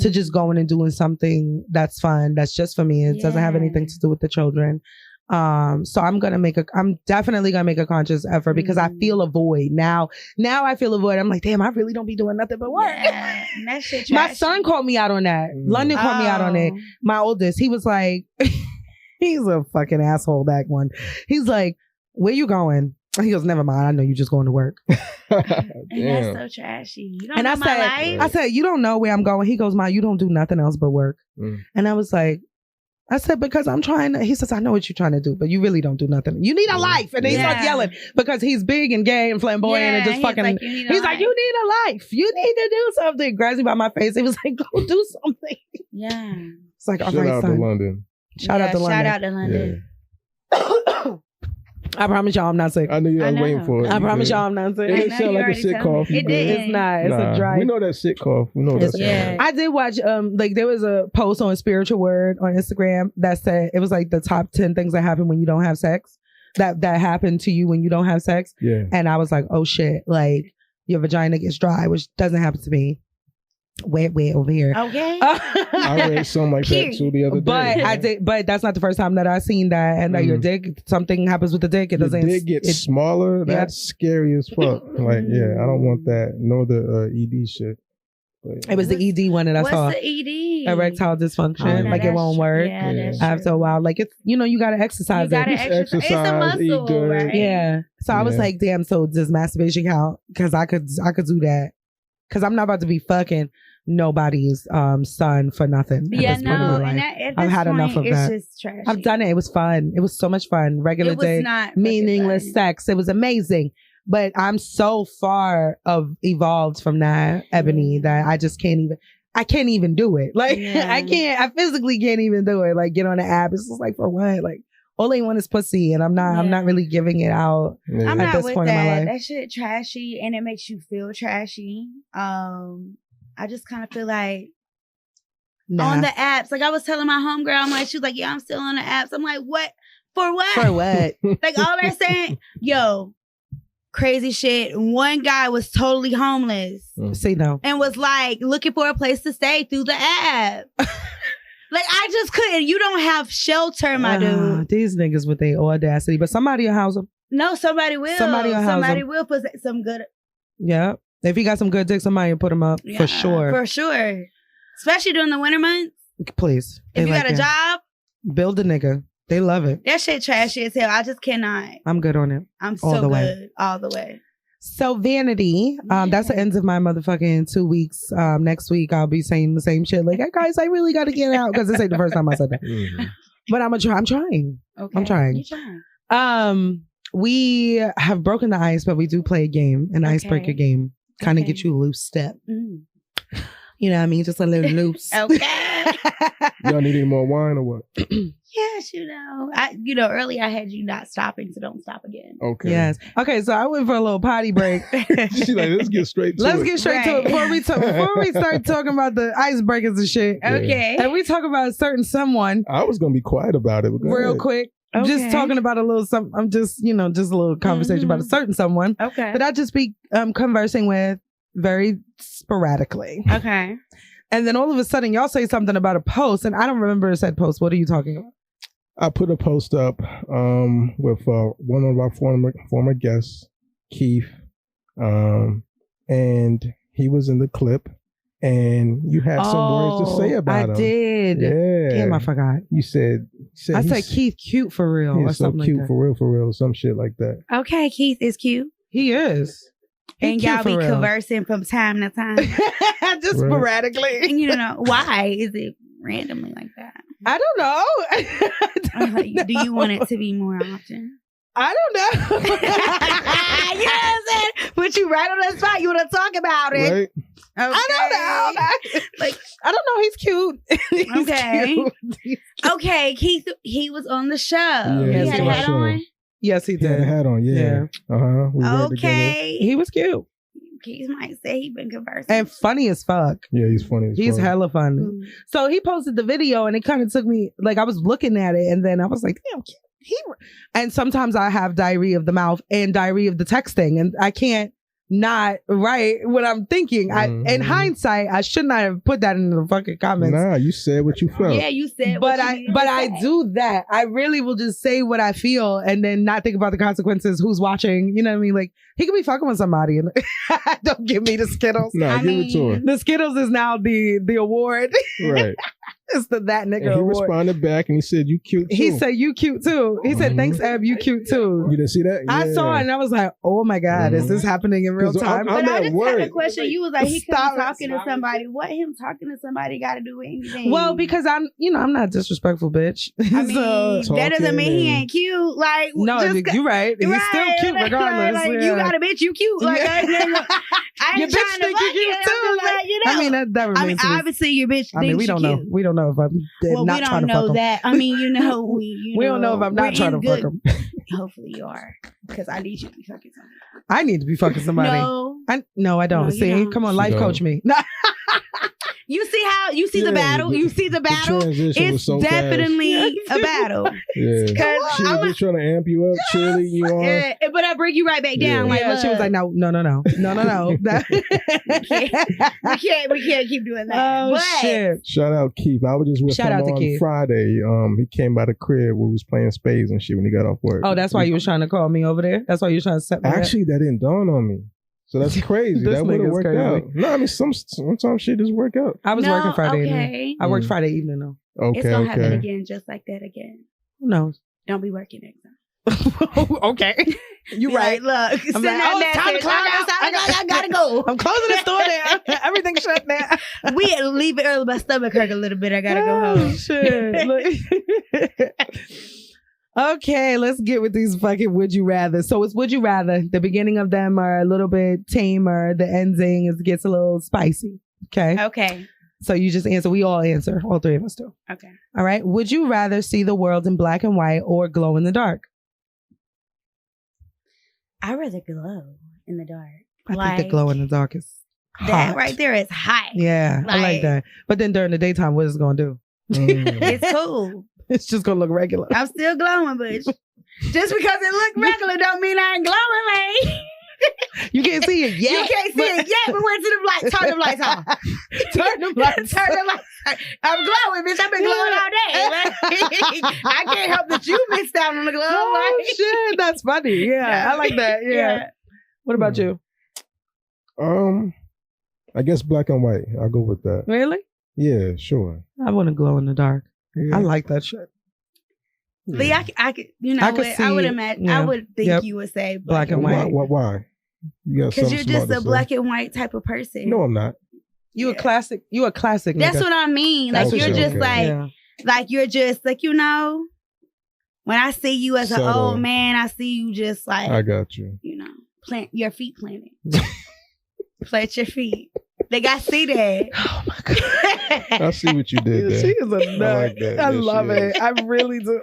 to just going and doing something that's fun, that's just for me. It doesn't have anything to do with the children. So I'm definitely gonna make a conscious effort because I feel a void now. Now I feel a void. I'm like, damn, I really don't be doing nothing but work. Yeah, and that shit My trashy. son called me out on that. London called me out on it. My oldest, he was like, he's a fucking asshole, that one. He's like, where you going? He goes, never mind. I know you just going to work. And Damn. that's so trashy. You don't And know I my said, life. you don't know where I'm going. He goes, Ma, you don't do nothing else but work. And I was like, I said, because I'm trying to, he says, I know what you're trying to do, but you really don't do nothing. You need a life. And then he starts yelling because he's big and gay and flamboyant and just he's fucking, like, you need a he's like, life. you need a life. You need to do something. Grabs me by my face. He was like, go do something. Yeah. It's like, all Shout right, out to son. London. Shout out to London. Shout out to London. I promise y'all I'm not sick. I knew you I was know. waiting for it. I You promise good. y'all I'm not It sick. didn't know, sound you like a already sick told cough. me. You It good. didn't. It's not. It's a dry. We know that sick cough. We know that's Yeah. I did watch like there was a post on Spiritual Word on Instagram that said it was like the top 10 things that happen when you don't have sex. That happen to you when you don't have sex. Yeah. And I was like, oh shit, like your vagina gets dry, which doesn't happen to me. Wet over here. Okay. I read something like that too the other day. But that's not the first time that I've seen that. And that your dick, something happens with the dick. It Your doesn't. dick gets smaller. That's scary as fuck. Like, yeah, I don't want that. Nor the ED shit. But, It was the ED one that I saw. What's the ED? Erectile dysfunction. no, Like it that's won't true. work. Yeah, that's After true. a while, like it's you gotta exercise You gotta it. exercise. It's a Exercise, eat muscle, good. right? Yeah. So I was Yeah. like, damn. So does masturbation count? Because I could do that. Because I'm not about to be fucking nobody's son for nothing. at Yeah, this point in my no, life. and at I've this had enough point, of that. It's just trash. I've done it. It was fun. It was so much fun. Regular It was day, not fucking meaningless fun. sex. It was amazing. But I'm so far evolved from that, Ebony, that I just can't even do it. Like Yeah. I physically can't even do it. Like get on the app. It's just like for what? Like all they want is pussy, and I'm not really giving it out. yeah. I'm at not this with point in my that. life. That shit trashy, and it makes you feel trashy. I just kind of feel like Nah. on the apps. Like I was telling my homegirl, I'm like, she was like, yeah, I'm still on the apps. I'm like, what? For what? For what? Like all they're saying, yo, crazy shit. One guy was totally homeless See, no. and was like looking for a place to stay through the app. Like I just couldn't. You don't have shelter, my dude. These niggas with their audacity. But somebody will house them. No, somebody will. Somebody will house Somebody him. will put some good. Yeah. If you got some good dick, somebody will put them up. Yeah, For sure. For sure. Especially during the winter months. Please. If They you like got a it. job, Build a nigga. They love it. that shit trashy as hell. I just cannot. I'm good on it. I'm All so the way. good. All the way. So Vanity, that's the end of my motherfucking 2 weeks. Next week I'll be saying the same shit. Like, hey guys, I really got to get out because this ain't the first time I said that. Mhm. But I'm trying. Okay. I'm trying. You're trying. We have broken the ice, but we do play a game, an Okay. icebreaker game, kind of Okay. get you a loose step. Mm. You know what I mean? Just a little loose. Okay. Y'all need any more wine or what? Yes, earlier I had you not stopping, so don't stop again. Okay. Yes. Okay, so I went for a little potty break. She like, let's get straight to Let's it. get straight to it Right. before we start talking about the icebreakers and shit. Yeah. Okay. And we talk about a certain someone I was gonna be quiet about it. But go real ahead. quick. Okay. Just talking about a little something. I'm just a little conversation about a certain someone Okay. that I just be conversing with very sporadically. Okay. And then all of a sudden y'all say something about a post and I don't remember said post. What are you talking about? I put a post up with one of our former guests, Keith, and he was in the clip, and you had some words to say about him. I did. Yeah. Damn, I forgot. You said I said he's- Keith cute for real or He's so something cute like that. for real, or some shit like that. Okay. Keith is cute. He is. And cute y'all for be real. conversing from time to time. Just Right. sporadically. And you know, why is it randomly like that? I don't know. I don't Like, do you know. want it to be more often? I don't know. You know what I'm saying? Put you right on that spot. You want to talk about it? Right? Okay. I don't know. Like, I don't know. He's cute. He's Okay. cute. okay, he was on the show. Yeah, he he had a was hat on the on. Yes, he He had a did. hat on, yeah. Uh-huh. We read together. Okay. He was cute Keith might say he been conversing. and funny as fuck. Yeah, he's funny as He's fuck. hella funny. Mm. So he posted the video and it kind of took me, like, I was looking at it and then I was like, damn, and sometimes I have diarrhea of the mouth and diarrhea of the texting and I can't not write what I'm thinking. In Mhm. hindsight, I should not have put that in the fucking comments. Nah, you said what you felt. Yeah, you said But what you I needed but to I say. do that. I really will just say what I feel and then not think about the consequences, who's watching. You know what I mean? Like he could be fucking with somebody and don't give me the Skittles. Nah, I give it to mean- her. The Skittles is now the award. Right. It's the that nigga And he award. responded back and he said, you cute too. He said you cute too. He said Mhm. thanks, Eb, you cute too. You didn't see that? I saw it and I was like, oh my God, is Mhm. this happening in real 'Cause time? I'm But I at just work. had a question. You was like, he could be Stop it. talking to somebody. What him talking to somebody got to do with anything? Well, because I'm not disrespectful, bitch. I mean, So- that doesn't mean he Talking ain't cute. Like, no, just you're right. He's right, still cute like, regardless. Like, yeah. you got a bitch, you cute. Like, Yeah. I Your ain't bitch trying to think you fuck cute you. too. Like, you know. I mean, that remains I mean, to be- obviously your bitch I mean, thinks we you don't know. cute. We don't know if I'm Well, not we trying don't to fuck know him. that. I mean, We don't know if I'm not trying to fuck him. Hopefully you are, because I need you to be fucking somebody. I need to be fucking somebody. No, No, I don't. No, you See, don't. come on, You life don't. coach me. you see how you see the Yeah, battle. You see the battle. transition was It's so fast. definitely a battle. Yeah. Because She was just trying to amp you up, cheerlead you on. yeah, but I bring you right back down. Yeah. Like, Yeah, she was look, like, no. we can't keep doing that. Oh but shit! Shout out Keith. I was just with Shout him out to on Keith. Friday. He came by the crib. We was playing spades and shit when he got off work. Oh, that's why you was trying to call me over there. That's why you was trying to set me up? Actually, that didn't dawn on me. So that's crazy. This That would have nigga's worked crazy. out. No, I mean sometimes shit just work out. I was no, working Friday evening. okay. I worked Mm. Friday evening though. Okay, It's gonna happen okay. again, just like that again. Who knows? Don't be working next time. Okay, you Be right. like, look, send like, that oh, it's time to message. clock out. I gotta go. I'm closing the store down. Everything's shut down. We leave it early. My stomach hurt a little bit. I gotta go Oh, home. shit. Look. Okay, let's get with these fucking would you rather. So it's would you rather. The beginning of them are a little bit tamer. The ending gets a little spicy. Okay. Okay. So you just answer. We all answer. All three of us do. Okay. All right. Would you rather see the world in black and white or glow in the dark? I'd rather glow in the dark. I think the glow in the dark is That hot. right there is hot. Yeah, I like Like- that. But then during the daytime, what is it going to do? Mm. It's cool. It's just going to look regular. I'm still glowing, but just because it look regular don't mean I ain't glowing, man. You can't see it yet. You can't see it yet, but went to the light. Turn the lights on. Turn them lights Turn the lights on. I'm glowing, bitch. I've been glowing all day. Like, I can't help that you missed out on the glow. Oh, Like, shit. That's funny. Yeah, I like that. Yeah. What about you? I guess black and white. I'll go with that. Really? Yeah, sure. I want to glow in the dark. Yeah. I like that shit. Lee, I could, you know, I could I would see- imagine, yeah. I would think Yep. you would say Black and white. Why? You got because something you're smart just to a say. black and white type of person. No, I'm not. You a Yeah. classic. You a classic. That's nigga. what I mean. Like That's what you're you- just okay. like, Yeah. like you're just like, you know, when I see you as an Subtle. old man, I see you just like, I got you. you know, plant your feet planted. Plant your feet. Like I see that. Oh my god. I see what you did there. She is a I nut. like that. I Yes, love she it. is. I really do.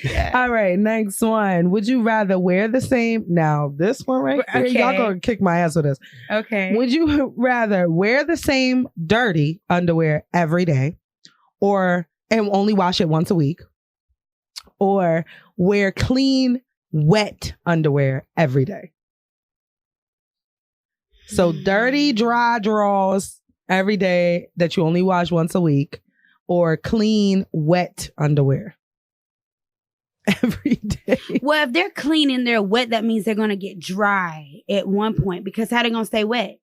Yeah. All right, next one. Would you rather wear the same? Now, this one right here, Okay. y'all gonna kick my ass with this. Okay. Would you rather wear the same dirty underwear every day, and only wash it once a week, or wear clean, wet underwear every day? So dirty, dry drawers every day that you only wash once a week, or clean, wet underwear every day. Well, if they're clean and they're wet, that means they're gonna get dry at one point because how they gonna stay wet?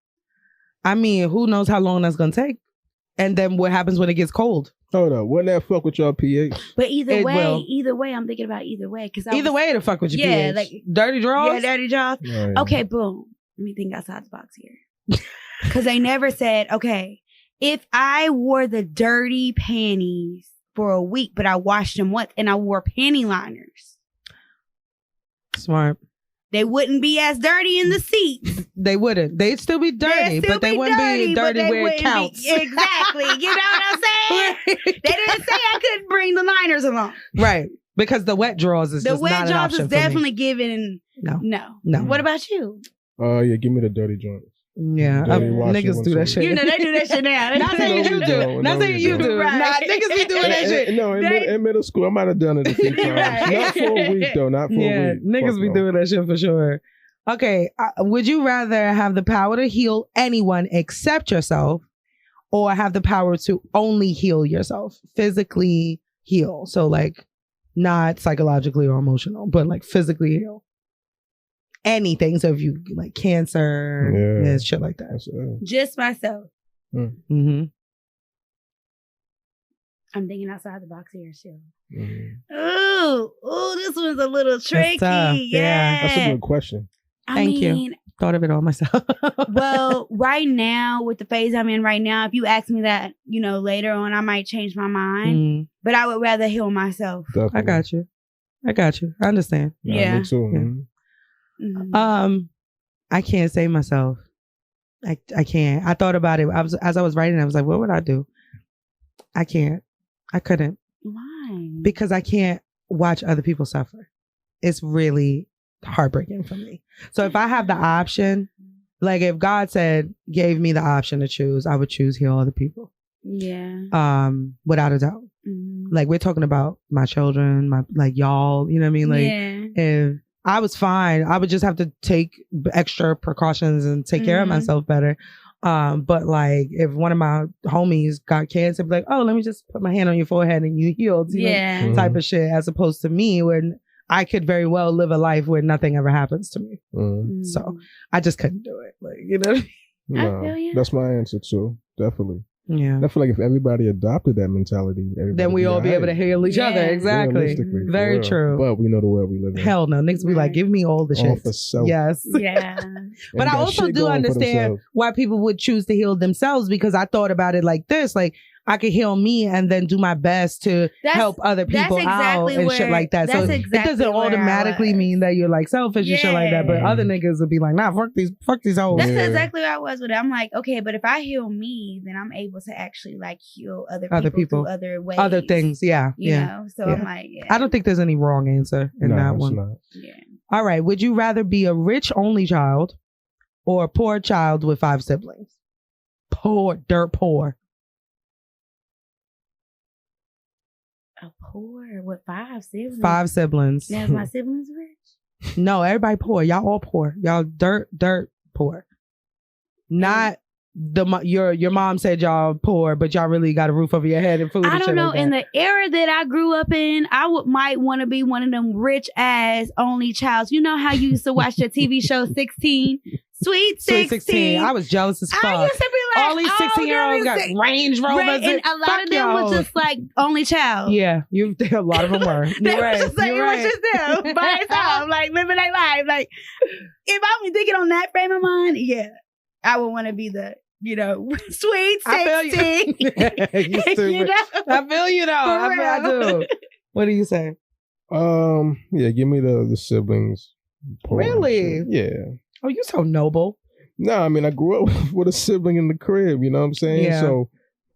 I mean, who knows how long that's gonna take? And then what happens when it gets cold? Hold up. Wouldn't that fuck with your pH? But either It way, will. I'm thinking about either way because Either way, it'll fuck with your Yeah, pH. like- Dirty drawers. yeah, dirty jaws. Right. Okay, boom. Let me think outside the box here. Because they never said, okay, if I wore the dirty panties for a week, but I washed them once and I wore panty liners. Smart. They wouldn't be as dirty in the seats. They wouldn't. They'd still be dirty, but they wouldn't be dirty where it counts. Exactly. You know what I'm saying? They didn't say I couldn't bring the liners along. Right. Because the wet drawers is just not an option. The wet drawers is definitely given. No. What about you? Yeah, give me the dirty joints. Yeah, niggas do that shit. You know they do that shit now. Not saying you do. Not saying you do. Nah, niggas be doing that shit. No, in middle school, I might have done it a few times. Not for a week though. Not for a week. Niggas be doing that shit for sure. Okay, would you rather have the power to heal anyone except yourself, or have the power to only heal yourself, physically heal? So like, not psychologically or emotional, but like physically heal. Anything. So if you like cancer and shit like that. Just myself. Mm-hmm. I'm thinking outside the box here, too. Mm-hmm. Oh, this one's a little tricky. Yeah. That's a good question. Thank you. Thought of it all myself. Well, right now, with the phase I'm in right now, if you ask me that, later on, I might change my mind. But I would rather heal myself. Definitely. I got you. I understand. Yeah. Me too. Yeah. Mm-hmm. I can't save myself. I can't. I thought about it. As I was writing, I was like, what would I do? I can't. I couldn't. Why? Because I can't watch other people suffer. It's really heartbreaking for me. So if I have the option, like if God gave me the option to choose, I would choose heal other people. Yeah. Without a doubt. Mm-hmm. Like we're talking about my children, y'all, you know what I mean? Like if I was fine, I would just have to take extra precautions and take care of myself better. But like if one of my homies got cancer, I'd be like, oh, let me just put my hand on your forehead and you healed, type of shit, as opposed to me where I could very well live a life where nothing ever happens to me. So I just couldn't do it. Like, you know? No, I feel you. that's my answer too. Definitely. Yeah. I feel like if everybody adopted that mentality, then we all be able to heal each other. Exactly. Very true. But we know the world we live in. Hell no. Niggas be like, give me all the shit. All for self. Yes. Yeah. But I also do understand why people would choose to heal themselves, because I thought about it like this. Like, I could heal me and then do my best to help other people out and shit like that. So it doesn't automatically mean that you're like selfish and shit like that. But other niggas would be like, nah, fuck these hoes. That's exactly where I was with it. I'm like, okay, but if I heal me, then I'm able to actually like heal other people through other ways. Other things, yeah. You know? So I'm like, I don't think there's any wrong answer in that one. Not. Yeah. All right. Would you rather be a rich only child or a poor child with 5 siblings? Poor, dirt poor. A poor with 5 siblings. 5 siblings. Now, is my siblings rich? No, everybody poor. Y'all all poor. Y'all dirt poor. Not your mom said y'all poor, but y'all really got a roof over your head and food. I don't know. Like in the era that I grew up in, I might want to be one of them rich ass only childs. You know how you used to watch the TV show 16? Sweet 16. I was jealous as fuck. I used to be like, all these 16-year-olds got Range Rovers. And a lot of them was just like only child. Yeah, a lot of them were. You're right. It was just them by itself, like living their life. Like if I'm thinking on that frame of mind, I would want to be the sweet 16. I feel you. You stupid. I feel you though. I do. What do you say? Yeah, give me the siblings. Really? Yeah. Oh, you're so noble. No, I mean, I grew up with a sibling in the crib, you know what I'm saying? Yeah. So,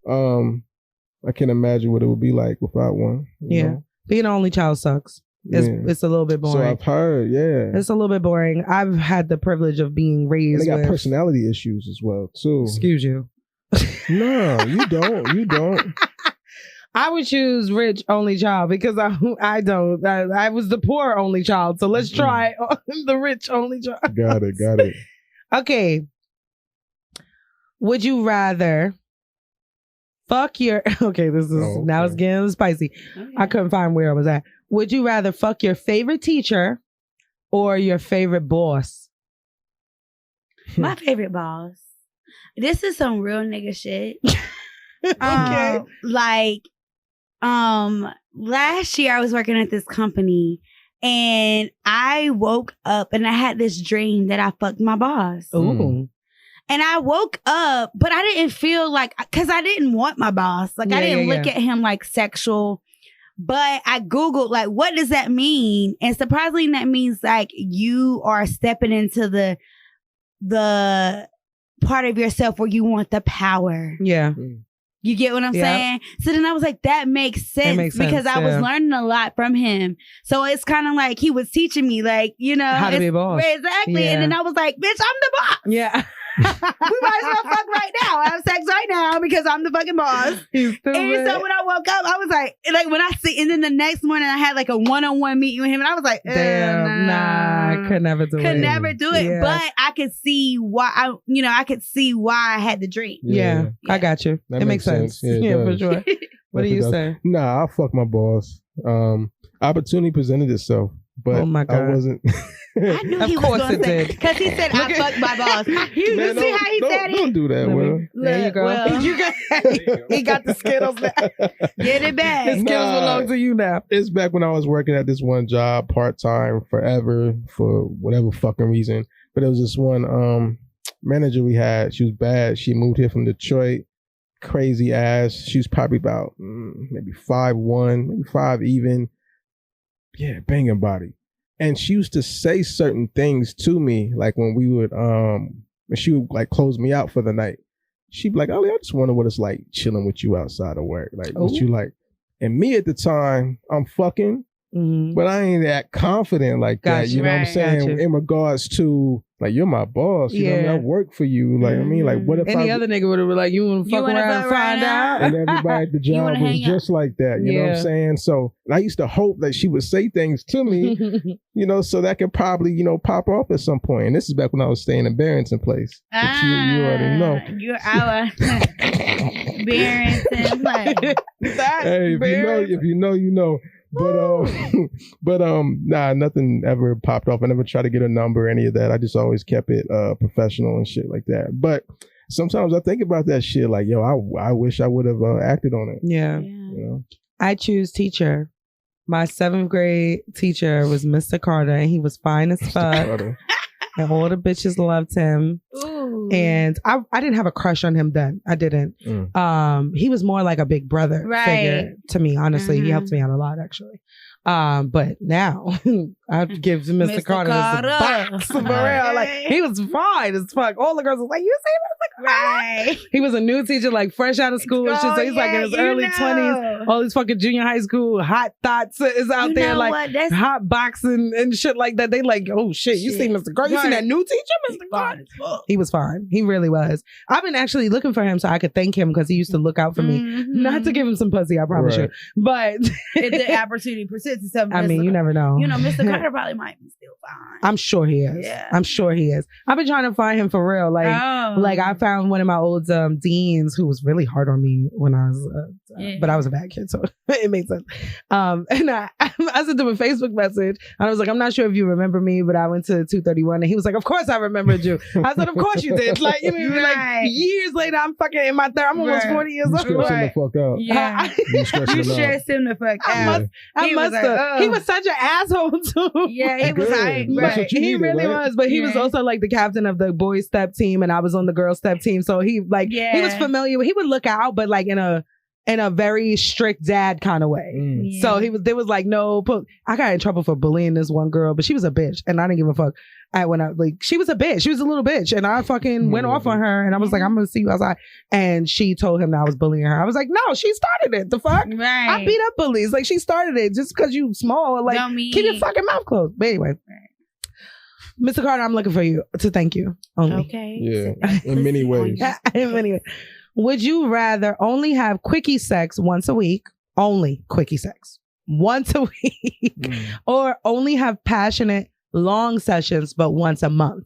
I can't imagine what it would be like without one. You know? Being an only child sucks. It's a little bit boring. So I've heard, It's a little bit boring. I've had the privilege of being raised and they got personality issues as well, too. Excuse you. No, you don't. You don't. I would choose rich only child because I don't. I was the poor only child. So let's try the rich only child. Got it. Okay. Would you rather fuck your... Okay, this is... Now it's getting spicy. Okay. I couldn't find where I was at. Would you rather fuck your favorite teacher or your favorite boss? My favorite boss. This is some real nigga shit. Okay. Last year I was working at this company And I woke up and I had this dream that I fucked my boss. Ooh. And I woke up, but I didn't feel like, because I didn't want my boss. Like, I didn't look at him like sexual. But I Googled, like, what does that mean? And surprisingly, that means, like, you are stepping into the part of yourself where you want the power. Yeah. You get what I'm saying? So then I was like, that makes sense, because I was learning a lot from him. So it's kind of like he was teaching me, like, you know, how to be a boss. Exactly. Yeah. And then I was like, bitch, I'm the boss. Yeah. We might as well fuck right now. Have sex right now because I'm the fucking boss. And so when I woke up, I was like when I see, and then the next morning I had like a one-on-one meeting with him, and I was like, damn, nah, could never do it. Could never do it. Yeah. But I could see why I could see why I had the dream. Yeah. I got you. It makes sense. Yeah, for sure. What do you say? Nah, I'll fuck my boss. Opportunity presented itself, but oh my God. I wasn't. I knew he was going to say, because he said, I fucked my boss. You see how he said it? Don't do that, Will. There you go. Well, he got the Skittles now. Get it back. The Skittles belong to you now. It's back when I was working at this one job, part-time, forever, for whatever fucking reason. But it was this one manager we had. She was bad. She moved here from Detroit. Crazy ass. She was probably about maybe 5'1", maybe 5 even. Yeah, banging body. And she used to say certain things to me, like when we would, when she would like close me out for the night. She'd be like, "Ollie, I just wonder what it's like chilling with you outside of work. Like, what you like?" And me at the time, I'm fucking, but I ain't that confident like that. You know what I'm saying? In regards to, like, you're my boss. You know what I mean? I work for you. Like, I mean, like, what if any other nigga would have been like, you want to fuck around and find out? And everybody at the job was just like that. You know what I'm saying? So I used to hope that she would say things to me, you know, so that could probably, you know, pop off at some point. And this is back when I was staying in Barrington Place. But you already know. You're our Barrington Place. Hey, if you know, you know. But nah, nothing ever popped off. I never tried to get a number or any of that. I just always kept it professional and shit like that. But sometimes I think about that shit like, yo, I wish I would have acted on it. Yeah. You know? I choose teacher. My 7th grade teacher was Mr. Carter, and he was fine as fuck. And all the bitches loved him. Ooh. And I didn't have a crush on him then. I didn't. He was more like a big brother figure to me, honestly. He helped me out a lot, actually. But now I'd give Mr. Carter the box for real. Like, he was fine as fuck. All the girls was like, "You see Mr. Carter?" He was a new teacher, like fresh out of school and shit. So he's like in his early 20s. All these fucking junior high school hot thoughts is out there, like hot boxing and shit like that. They like, oh shit, you see Mr. Carter? You see that new teacher, Mr. Carter? He was fine. He really was. I've been actually looking for him so I could thank him because he used to look out for me. Not to give him some pussy, I promise you. But if the opportunity persists, I mean, you never know. You know, Mr. Carter probably might be still fine. I'm sure he is. Yeah. I'm sure he is. I've been trying to find him for real. Like I found one of my old deans who was really hard on me when I was, but I was a bad kid, so it made sense. And I sent him a Facebook message, and I was like, "I'm not sure if you remember me, but I went to 231," and he was like, "Of course I remembered you." I said, "Of course you did." Like, you know, like years later, I'm fucking in my I'm almost 40 years old. You stressed him the fuck out. Yeah, you stressed him the fuck out. I must have. He was such an asshole too. Yeah, he was. He really was, but he was also like the captain of the boys step team, and I was on the girls step team. So he he was familiar. He would look out, but like in a very strict dad kind of way. So there was like no. I got in trouble for bullying this one girl, but she was a bitch, and I didn't give a fuck. She was a bitch. She was a little bitch, and I fucking went off on her, and I was like, "I'm gonna see you outside." And she told him that I was bullying her. I was like, "No, she started it. The fuck? Right. I beat up bullies. Like, she started it just because you small. Like, keep your fucking mouth closed." But anyway. Mr. Carter, I'm looking for you to thank you only. Okay. Yeah, in many ways. In many ways. Would you rather only have quickie sex once a week, only quickie sex once a week, or only have passionate long sessions but once a month?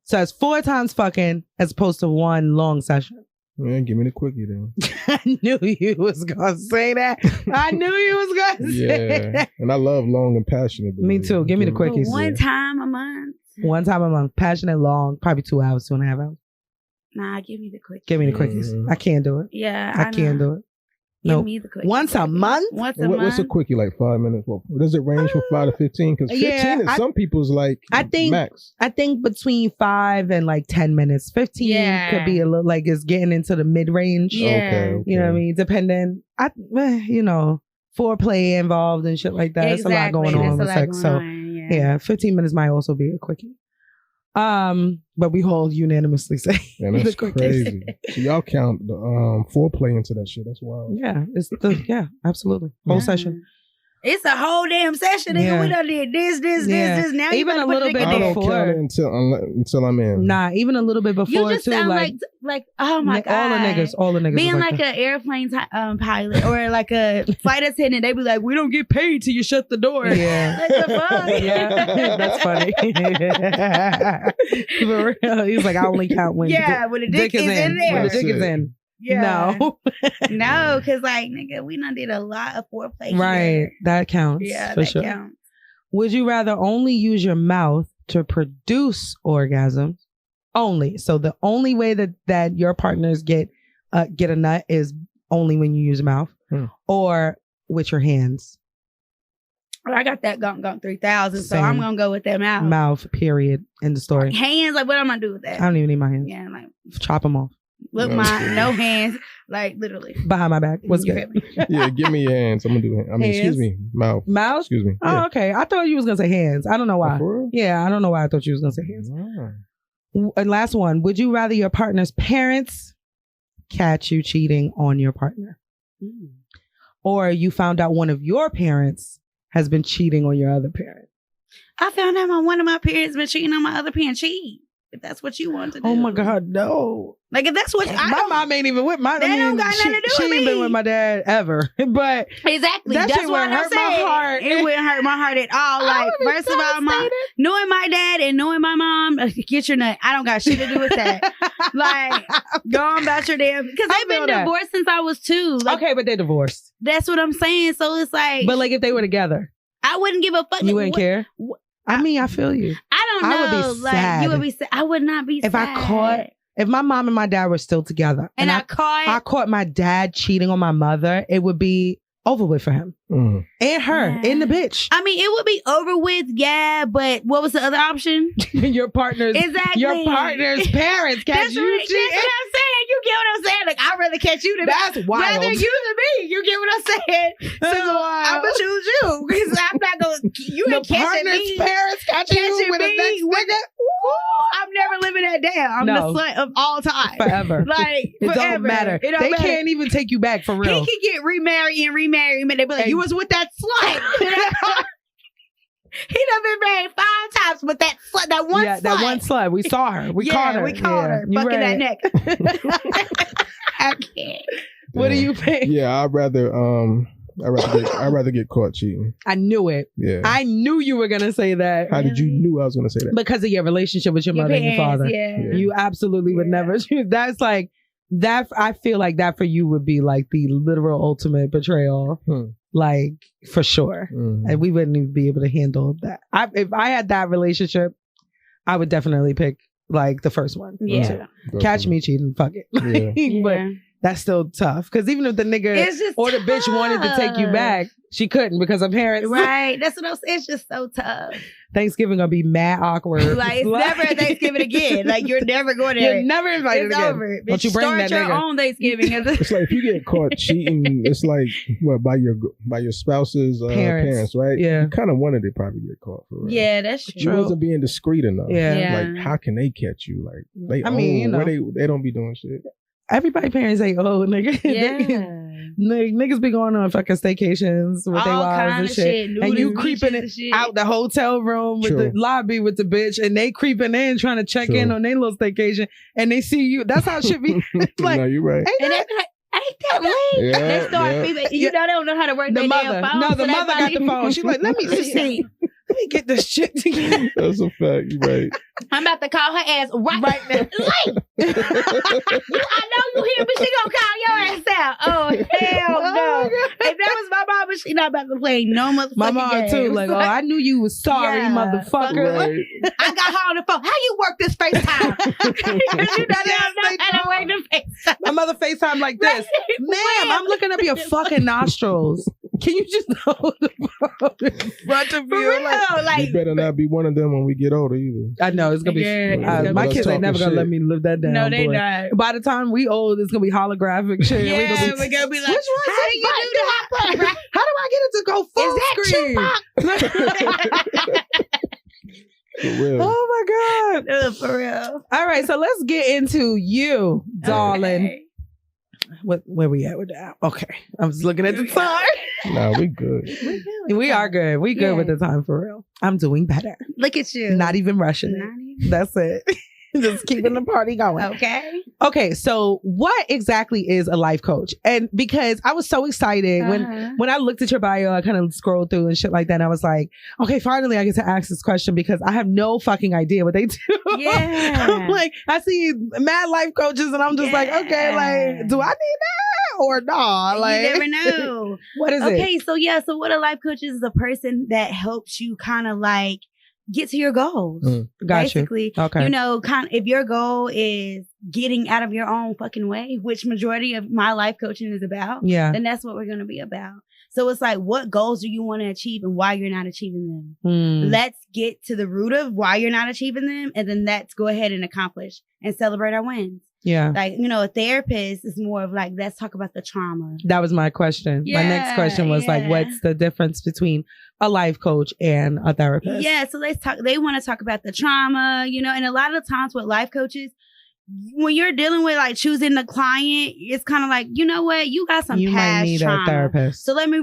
So it's 4 times fucking as opposed to 1 long session. Man, give me the quickie then. I knew you was gonna say that. I knew you was gonna say that. And I love long and passionate. Me too. Give me the quickies. 1 time a month. 1 time a month. Passionate, long, probably 2 hours, 2.5 hours. Nah, give me the quickies. Give me the quickies. I can't do it. Yeah, I can't do it. No. me the quickie. Once a month? Once a month. What's a quickie, like 5 minutes? Well, does it range from 5 to 15? Because 15 is some people's like max. I think between 5 and like 10 minutes. 15 could be a little like it's getting into the mid range. Yeah. Okay. You know what I mean? Depending, foreplay involved and shit like that. Exactly. It's a lot going on with sex. So yeah, 15 minutes might also be a quickie. But we all unanimously say that's crazy. So y'all count the foreplay into that shit. That's wild. Yeah, absolutely. Whole session. It's a whole damn session. Nigga. We done did this. Now even a little bit I don't before. count it until I'm in. Nah, even a little bit before you just too. sound like oh my god, all the niggas being like an airplane pilot or like a flight attendant. They be like, we don't get paid till you shut the door. Yeah, like the fuck. Yeah, that's funny. For real, he's like, I only count when when the dick is in there. When the dick is in. Yeah. No. No, because like nigga, we done did a lot of foreplay. Right. Here. That counts. Yeah, for that sure. counts. Would you rather only use your mouth to produce orgasms? Only. So the only way that your partners get a nut is only when you use your mouth or with your hands. Well, I got that gunk 3000, so I'm gonna go with that mouth. Mouth, period. End of story. Hands, like what am I gonna do with that? I don't even need my hands. Yeah, like chop them off. Look, no hands, like literally behind my back. What's good? Yeah, give me your hands. I'm gonna do it. I mean, excuse me, mouth. Mouth. Excuse me. Oh, yeah. Okay. I thought you was gonna say hands. I don't know why. Oh, yeah, I don't know why I thought you was gonna say hands. And last one. Would you rather your partner's parents catch you cheating on your partner, or you found out one of your parents has been cheating on your other parent? I found out one of my parents been cheating on my other parent. Cheat. If that's what you want to do. Oh my God, no. Like if that's what my mom ain't even with my That don't got nothing to do she with ain't me. been with my dad ever. But exactly. That That's shit what would I'm hurt my saying. heart. It wouldn't hurt my heart at all. Like first of all, knowing my dad and knowing my mom, get your nut. I don't got shit to do with that. Like go on about your damn because they've been divorced since I was 2. Like, okay, but they're divorced. That's what I'm saying. So it's like, but like if they were together, I wouldn't give a fuck. You wouldn't care. I mean, I feel you. I don't know. I would be sad. You would be sad. I would not be sad. If my mom and my dad were still together and I caught my dad cheating on my mother, it would be over with for him. And her, and the bitch. I mean, it would be over with, but what was the other option? Your partner's exactly. Your partner's parents catch you cheating. That's what I'm saying. You get what I'm saying? Like, I'd rather catch you than that's wild. Rather you than me. You get what I'm saying? That's so I'm gonna choose you because I'm not gonna. You ain't catching me. The partner's parents catching you with the next nigga. I'm never living that down. I'm the slut of all time. Forever. Like, it forever. Don't matter. It don't they matter. Can't even take you back for real. He could get remarried. They be like, you was with that slut. He done been married 5 times with that slut, that one slut. That one slut. We saw her. We caught her. We caught her. Fucking that neck. I can't. What do you think? Yeah, I'd rather get caught cheating. I knew it. Yeah. I knew you were gonna say that. How did you knew I was gonna say that? Because of your relationship with your mother and your father. Yeah. You absolutely would never choose. That's like that. I feel like that for you would be like the literal ultimate betrayal. Like for sure. And we wouldn't even be able to handle that. If I had that relationship, I would definitely pick like the first one. Yeah. Catch me cheating, fuck it. Yeah. But that's still tough. Because even if the nigga or the bitch wanted to take you back, she couldn't because her parents. Right. That's what I'm saying. It's just so tough. Thanksgiving gonna be mad awkward. Like it's never a Thanksgiving again. Like you're never going there. You're never invited it's again. Over. Don't you bring that Start your nigga. own Thanksgiving. It's like if you get caught cheating, it's like by your spouse's parents, right? Yeah. You kind of wanted to probably get caught for real. Yeah, that's true. You wasn't being discreet enough. Yeah. Like how can they catch you? Like they they don't be doing shit. Everybody parents say, "Oh, nigga." Yeah. Niggas be going on fucking staycations with their wives and shit. And you creeping out the hotel room with the lobby with the bitch, and they creeping in trying to check in on their little staycation, and they see you. That's how it should be. Like, no, you're right. And they be like, ain't that late? Yeah, they start you know they don't know how to work their damn phone. No, the mother got the phone. She's like, let me see. Let me get this shit together. That's a fact. You're right. I'm about to call her ass right now. Late. I know you here, but she gonna call your ass out. Oh hell no! If that was my mama, she not about to play no motherfucking My mom games. too. Like, oh, I knew you was sorry, Yeah, motherfucker. Right. I got her on the phone. How you work this FaceTime? You know, way to FaceTime. My mother FaceTime like this. Ma'am, I'm looking up your fucking nostrils. Can you just hold the phone in front of For you? real, like, You better not be one of them when we get older either. I know it's gonna be. Yeah, it's gonna my be- kids ain't never gonna Talking let shit. me live that down. no, they boy. not. By the time we old, it's gonna be holographic shit. Yeah, we we're gonna be like, which one's how do you do that? How do I get it to go full Is screen? For real. Oh my god! For real. All right, so let's get into you, darling. Okay. Where we at with that? Okay, I'm just looking at the time. Nah, we good. We are good. We good with the time for real. I'm doing better. Look at you. Not even rushing it. Not even. That's it. Just keeping the party going. Okay. Okay, so what exactly is a life coach? And because I was so excited when I looked at your bio, I kind of scrolled through and shit like that. And I was like, okay, finally I get to ask this question because I have no fucking idea what they do. Yeah. I'm like, I see mad life coaches and I'm just like, okay, like, do I need that or nah? Like, you never know. What is it? Okay, so what a life coach is a person that helps you kind of like get to your goals. Got Basically, you. Okay. you know, kind of, if your goal is getting out of your own fucking way, which majority of my life coaching is about, Yeah. then that's what we're going to be about. So it's like, what goals do you want to achieve and why you're not achieving them? Let's get to the root of why you're not achieving them. And then let's go ahead and accomplish and celebrate our wins. Yeah. Like, you know, a therapist is more of like, let's talk about the trauma. That was my question. My next question was like, what's the difference between a life coach and a therapist? Yeah, so let's talk. They want to talk about the trauma, you know, and a lot of times with life coaches, when you're dealing with like choosing the client, it's kind of like, you know what, you got some You might past need trauma. a therapist. So let me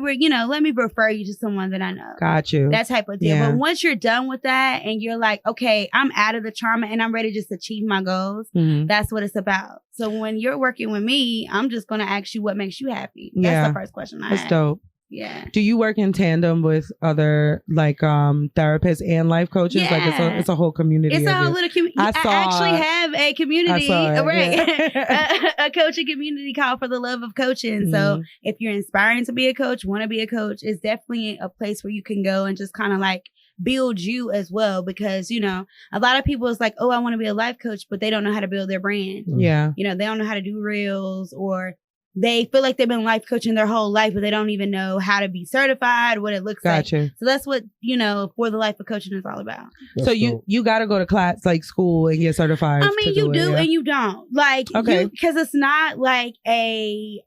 refer you to someone that I know. Got you. That type of deal. Yeah. But once you're done with that and you're like, okay, I'm out of the trauma and I'm ready to just achieve my goals, Mhm. that's what it's about. So when you're working with me, I'm just going to ask you what makes you happy. Yeah. That's the first question I That's ask. dope. Yeah. Do you work in tandem with other like therapists and life coaches? Like Yeah. it's a whole community. It's a of whole it. little community. I I saw actually it. have a community, I saw it, right? yeah. a coaching community called For the Love of Coaching. Mhm. So if you're inspiring to be a coach, want to be a coach, it's definitely a place where you can go and just kind of like build you as well. Because, you know, a lot of people is like, oh, I want to be a life coach, but they don't know how to build their brand. Yeah. You know, they don't know how to do reels, or they feel like they've been life coaching their whole life, but they don't even know how to be certified, what it looks like. Gotcha. So that's what, you know, For the Life of Coaching is all about. That's So dope. you got to go to class like school and get certified. I mean, to you do it, yeah? and you don't. Like, Okay. because it's not like a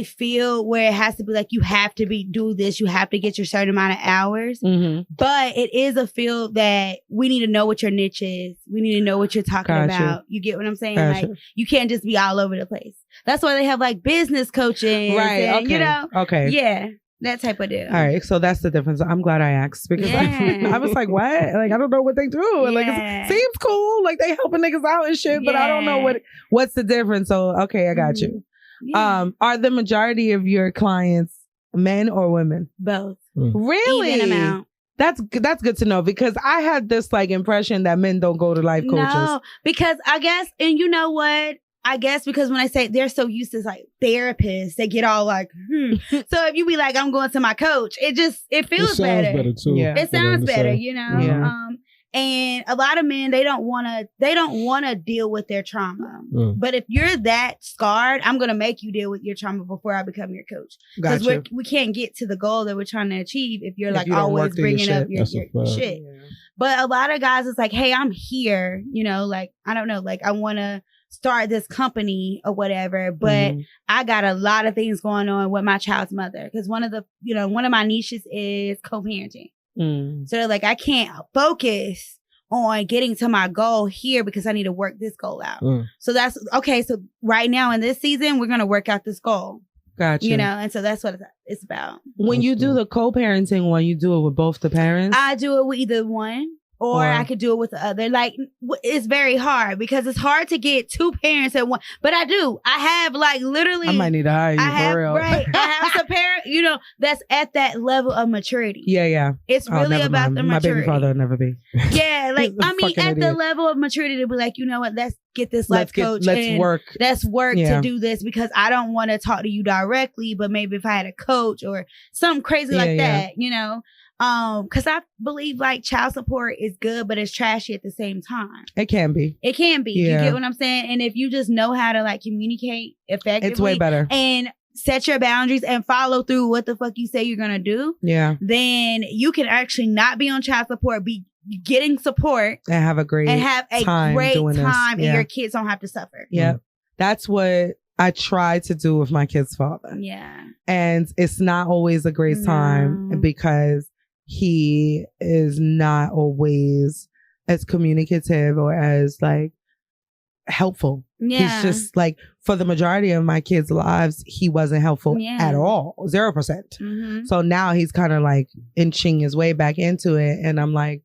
field where it has to be like, you have to do this, you have to get your certain amount of hours. Mhm. But it is a field that we need to know what your niche is. We need to know what you're talking Gotcha. about. You get what I'm saying? Gotcha. Like, you can't just be all over the place. That's why they have like business coaching. Right. And, Okay. you know, Okay. yeah, that type of deal. All right, so that's the difference. I'm glad I asked because Yeah. I was like, what? Like, I don't know what they do. And, like, Yeah. it seems cool. Like, they helping niggas out and shit, but I don't know Yeah. what's the difference. So, okay, I got you. Yeah. Are the majority of your clients men or women? Both. Really? Even amount. That's good to know because I had this like impression that men don't go to life coaches. No, because I guess, and you know what? I guess because when I say they're so used to like therapists, they get all like, So if you be like, I'm going to my coach, it feels It sounds better too. Yeah. It sounds better, Say. you know? Yeah. And a lot of men, they don't want to deal with their trauma. But if you're that scarred, I'm going to make you deal with your trauma before I become your coach. Because Gotcha. we can't get to the goal that we're trying to achieve if you're If like you don't always work through your bringing up shit. your That's a fact. shit. But a lot of guys, it's like, hey, I'm here, you know, like, I don't know, like I want to start this company or whatever, but Mhm. I got a lot of things going on with my child's mother. Because one of my niches is co-parenting. Mm. So like, I can't focus on getting to my goal here because I need to work this goal out. So that's okay. So right now in this season, we're going to work out this goal, Gotcha. you know? And so that's what it's about. When you do the co-parenting one, you do it with both the parents? I do it with either one. Or I could do it with the other. Like, it's very hard because it's hard to get two parents at one. But I do. I have like literally. I might need to hire you for real. Right. I have some parent, that's at that level of maturity. Yeah. It's really about the maturity. My baby father would never be. Yeah. Like, I mean, at the level of maturity to be like, you know what? Let's get this life coach. Let's work. Let's work to do this because I don't want to talk to you directly. But maybe if I had a coach or something crazy like that, because I believe like child support is good, but it's trashy at the same time. It can be. Yeah. You get what I'm saying? And if you just know how to like communicate effectively, it's way better. And set your boundaries and follow through what the fuck you say you're gonna do. Yeah. Then you can actually not be on child support, be getting support, and have a great time, and your kids don't have to suffer. Yeah. That's what I try to do with my kid's father. Yeah. And it's not always a great time because he is not always as communicative or as like helpful. Yeah. He's just like, for the majority of my kids' lives, he wasn't helpful at all. 0%. Mm-hmm. So now he's kind of like inching his way back into it. And I'm like,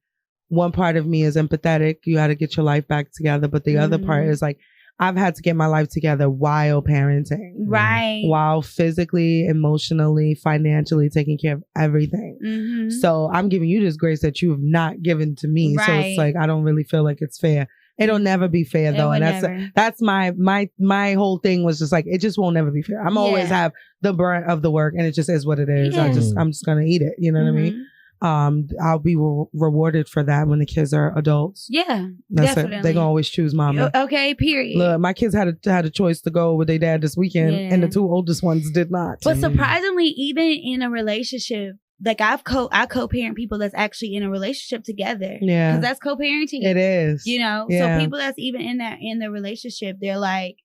one part of me is empathetic. You got to get your life back together. But the other part is like, I've had to get my life together while parenting. Right. While physically, emotionally, financially taking care of everything. Mm-hmm. So I'm giving you this grace that you have not given to me. Right. So it's like, I don't really feel like it's fair. It'll never be fair though. And that's my whole thing was just like, it just won't never be fair. I'm always have the brunt of the work and it just is what it is. Yeah. I'm just going to eat it. You know what I mean? I'll be rewarded for that when the kids are adults. Yeah, that's definitely. It. They're gonna always choose mama. Okay, period. Look, my kids had a choice to go with their dad this weekend, and the two oldest ones did not. But surprisingly, even in a relationship, like I co-parent people that's actually in a relationship together. Yeah, because that's co-parenting. It is. So people that's even in the relationship, they're like,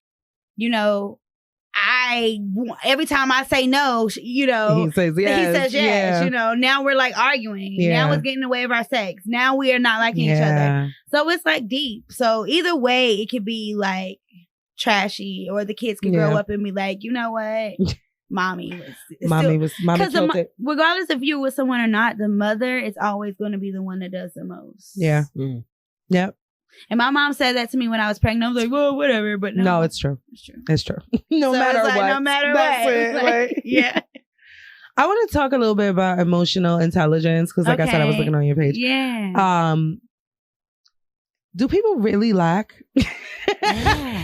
every time I say no, he says yes. Yeah. Now we're like arguing. Yeah. Now it's getting in the way of our sex. Now we are not liking each other. So it's like deep. So either way, it could be like trashy, or the kids can grow up and be like, you know what, mommy killed it. Regardless if you're with someone or not, the mother is always going to be the one that does the most. Yeah. Yep. And my mom said that to me when I was pregnant. I was like, well, whatever. But no, it's true. It's true. No matter what. No matter what. It, right? Yeah. I want to talk a little bit about emotional intelligence because, like I said, I was looking on your page. Yeah. Do people really lack?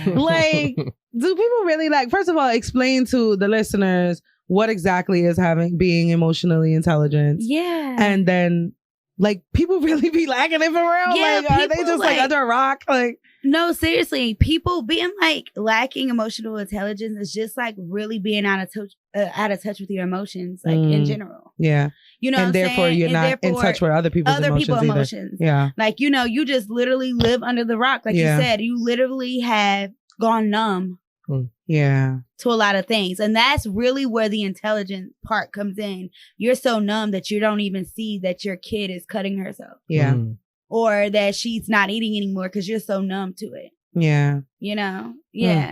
Like, do people really lack? First of all, explain to the listeners what exactly is being emotionally intelligent. Yeah. And then, like, people really be lacking it for real? Yeah, like, are they just like under a rock? Like, no, seriously, people being like lacking emotional intelligence is just like really being out of touch with your emotions, like in general. Yeah. And therefore you're not in touch with other people's emotions. Yeah. Like, you just literally live under the rock. Like you said, you literally have gone numb. Yeah. To a lot of things. And that's really where the intelligent part comes in. You're so numb that you don't even see that your kid is cutting herself. Yeah. Or that she's not eating anymore because you're so numb to it. Yeah. Yeah.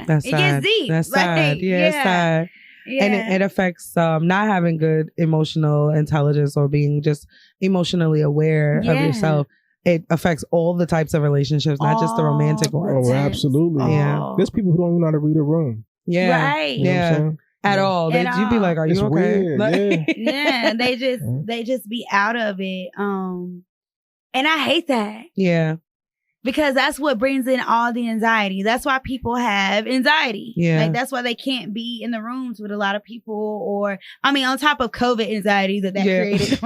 That's sad. It gets deep. That's sad. It's sad. Yeah. And it affects not having good emotional intelligence or being just emotionally aware of yourself. It affects all the types of relationships, not just the romantic ones. Oh, absolutely. Yeah. There's people who don't even know how to read a room. Yeah. Right. Yeah. At all. You'd be like, are you okay? Weird. Like, yeah. They just be out of it. And I hate that. Yeah. Because that's what brings in all the anxiety. That's why people have anxiety. Yeah. Like, that's why they can't be in the rooms with a lot of people, on top of COVID anxiety that created.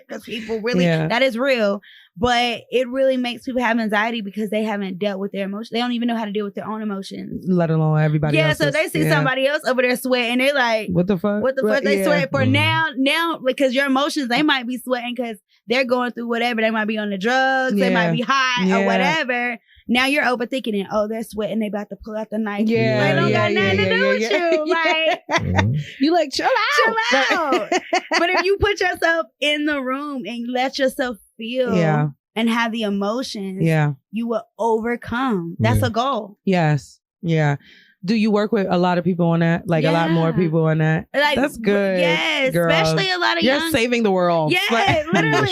Because people really, that is real. But it really makes people have anxiety because they haven't dealt with their emotions. They don't even know how to deal with their own emotions. Let alone everybody else. Yeah, so they see somebody else over there sweating. They're like, what the fuck? What the fuck they sweat for now, because your emotions, they might be sweating because they're going through whatever. They might be on the drugs. They might be high or whatever. Now you're overthinking it. Oh, they're sweating. They about to pull out the knife. Yeah. Like, don't got nothing to do with you. Like, you like, chill out. But if you put yourself in the room and let yourself feel and have the emotions, you will overcome. That's a goal. Yes. Yeah. Do you work with a lot of people on that? Like a lot more people on that? Like, that's good. Yes, girl. Especially a lot of You're saving the world. Yeah, literally.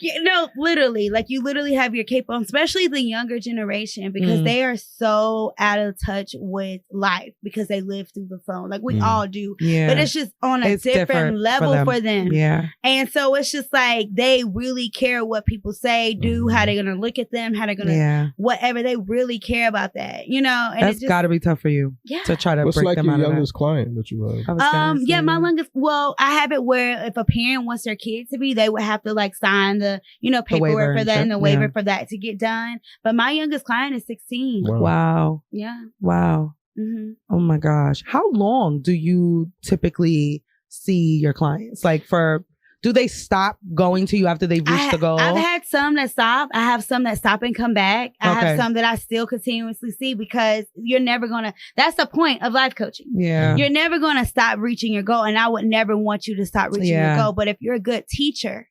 She No, literally. Like you literally have your cape on, especially the younger generation, because they are so out of touch with life because they live through the phone. Like we all do. Yeah. But it's just on a different level for them. Yeah. And so it's just like they really care what people say, do, how they're gonna look at them, how they're gonna whatever. They really care about that, you know. And that's gotta be tough for you. Yeah. To try to What's break like them your out of youngest client that you have? Yeah, my youngest. Well, I have it where if a parent wants their kid to be, they would have to like sign the paperwork for that and the waiver for that to get done. But my youngest client is 16. Wow. Yeah. Wow. Mm-hmm. Oh my gosh. How long do you typically see your clients? Like do they stop going to you after they've reached the goal? I've had some that stop. I have some that stop and come back. I have some that I still continuously see because you're never that's the point of life coaching. Yeah. You're never going to stop reaching your goal. And I would never want you to stop reaching your goal. But if you're a good teacher,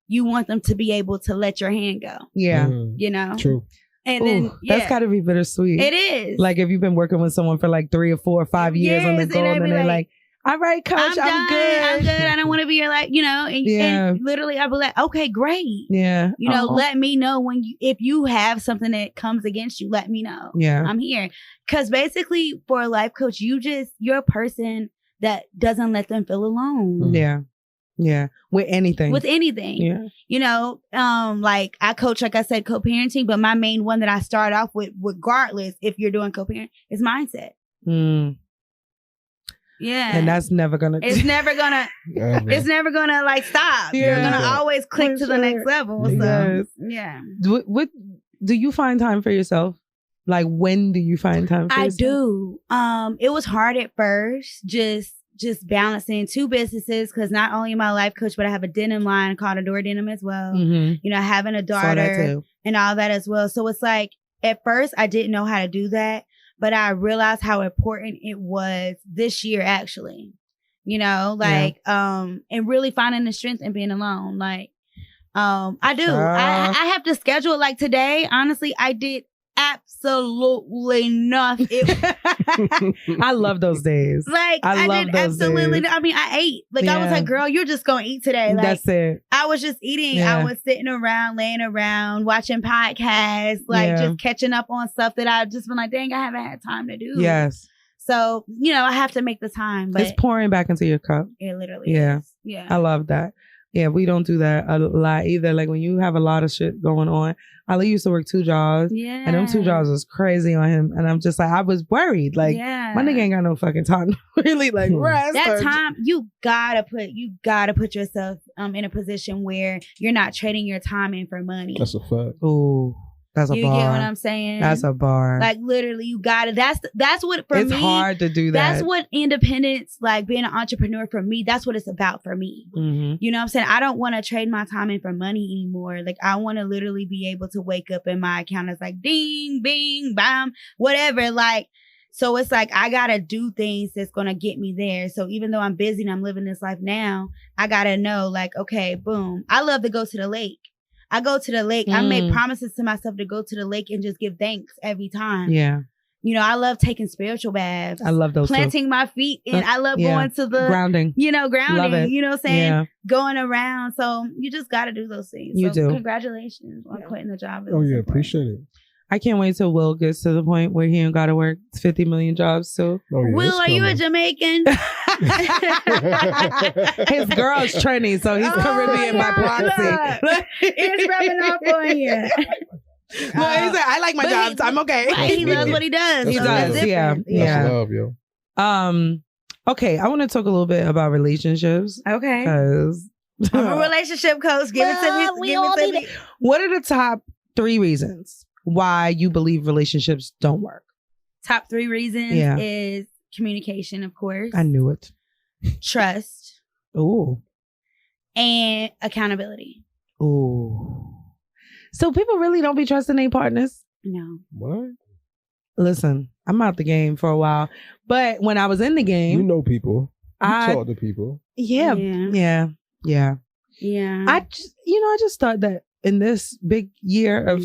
you want them to be able to let your hand go. Yeah. You know? True. And then that's gotta be bittersweet. It is. Like if you've been working with someone for like 3 or 4 or 5 years on the goal and they're like, all right, coach, I'm good. I'm good. I don't want to be your and literally I'll be like, okay, great. Yeah. Let me know if you have something that comes against you, let me know. Yeah. I'm here. Cause basically for a life coach, you're a person that doesn't let them feel alone. Yeah. Yeah. With anything. Yeah. Like I coach, like I said, co-parenting, but my main one that I start off with, regardless if you're doing co-parent, is mindset. Yeah. And that's never gonna it's never gonna like stop. Yeah. You're gonna always click to the next level. So yeah. What do you find time for yourself? Like when do you find time for yourself? I do. It was hard at first, just balancing 2 businesses, because not only am I a life coach, but I have a denim line called Adore Denim as well. Mm-hmm. Having a daughter and all that as well. So it's like at first I didn't know how to do that. But I realized how important it was this year, actually, and really finding the strength in being alone. Like, I do. I have to schedule. Like today, honestly, I did absolutely nothing. I love those days. Like I love did those absolutely. Days. I mean, I ate. Like I was like, "Girl, you're just gonna eat today." Like, that's it. I was just eating. I was sitting around, laying around, watching podcasts, just catching up on stuff that I've just been like, "Dang, I haven't had time to do." Yes. So I have to make the time. But it's pouring back into your cup. It literally is. Yeah. I love that. Yeah, we don't do that a lot either. Like when you have a lot of shit going on. Ali used to work 2 jobs. Yeah. And them 2 jobs was crazy on him. And I'm just like, I was worried. Like, my nigga ain't got no fucking time to really like rest. That time, you gotta put yourself in a position where you're not trading your time in for money. That's a fact. Ooh. That's a bar. You get what I'm saying? That's a bar. Like literally, you got it. That's what for me. It's hard to do that. That's what independence, like being an entrepreneur for me. That's what it's about for me. Mm-hmm. You know what I'm saying? I don't want to trade my time in for money anymore. Like I want to literally be able to wake up and my account is like ding, bing, bam, whatever. Like so, it's like I gotta do things that's gonna get me there. So even though I'm busy and I'm living this life now, I gotta know like, okay, boom. I love to go to the lake. I go to the lake. I make promises to myself to go to the lake and just give thanks every time. Yeah. I love taking spiritual baths. I love those planting my feet in. I love going to the grounding. Grounding. Love it. You know what I'm saying? Yeah. Going around. So you just got to do those things. You do. Congratulations on quitting the job. Oh yeah, appreciate it. I can't wait till Will gets to the point where he ain't got to work 50 million jobs. So, Will, are you a Jamaican? His girl's trendy, so he's Caribbean by proxy. It's rubbing off on you. No, he's like, I like my jobs. I'm okay. Right, he loves what he does. He does. Yeah. That's love, yo. Okay, I want to talk a little bit about relationships. Okay. Because I'm a relationship coach. Give it to me. What are the top 3 reasons why you believe relationships don't work? Top 3 reasons is communication, of course. I knew it. Trust. Ooh. And accountability. Ooh. So people really don't be trusting their partners? No. What? Listen, I'm out the game for a while. But when I was in the game... You know people. You talk to people. Yeah. Yeah. I just thought that in this big year of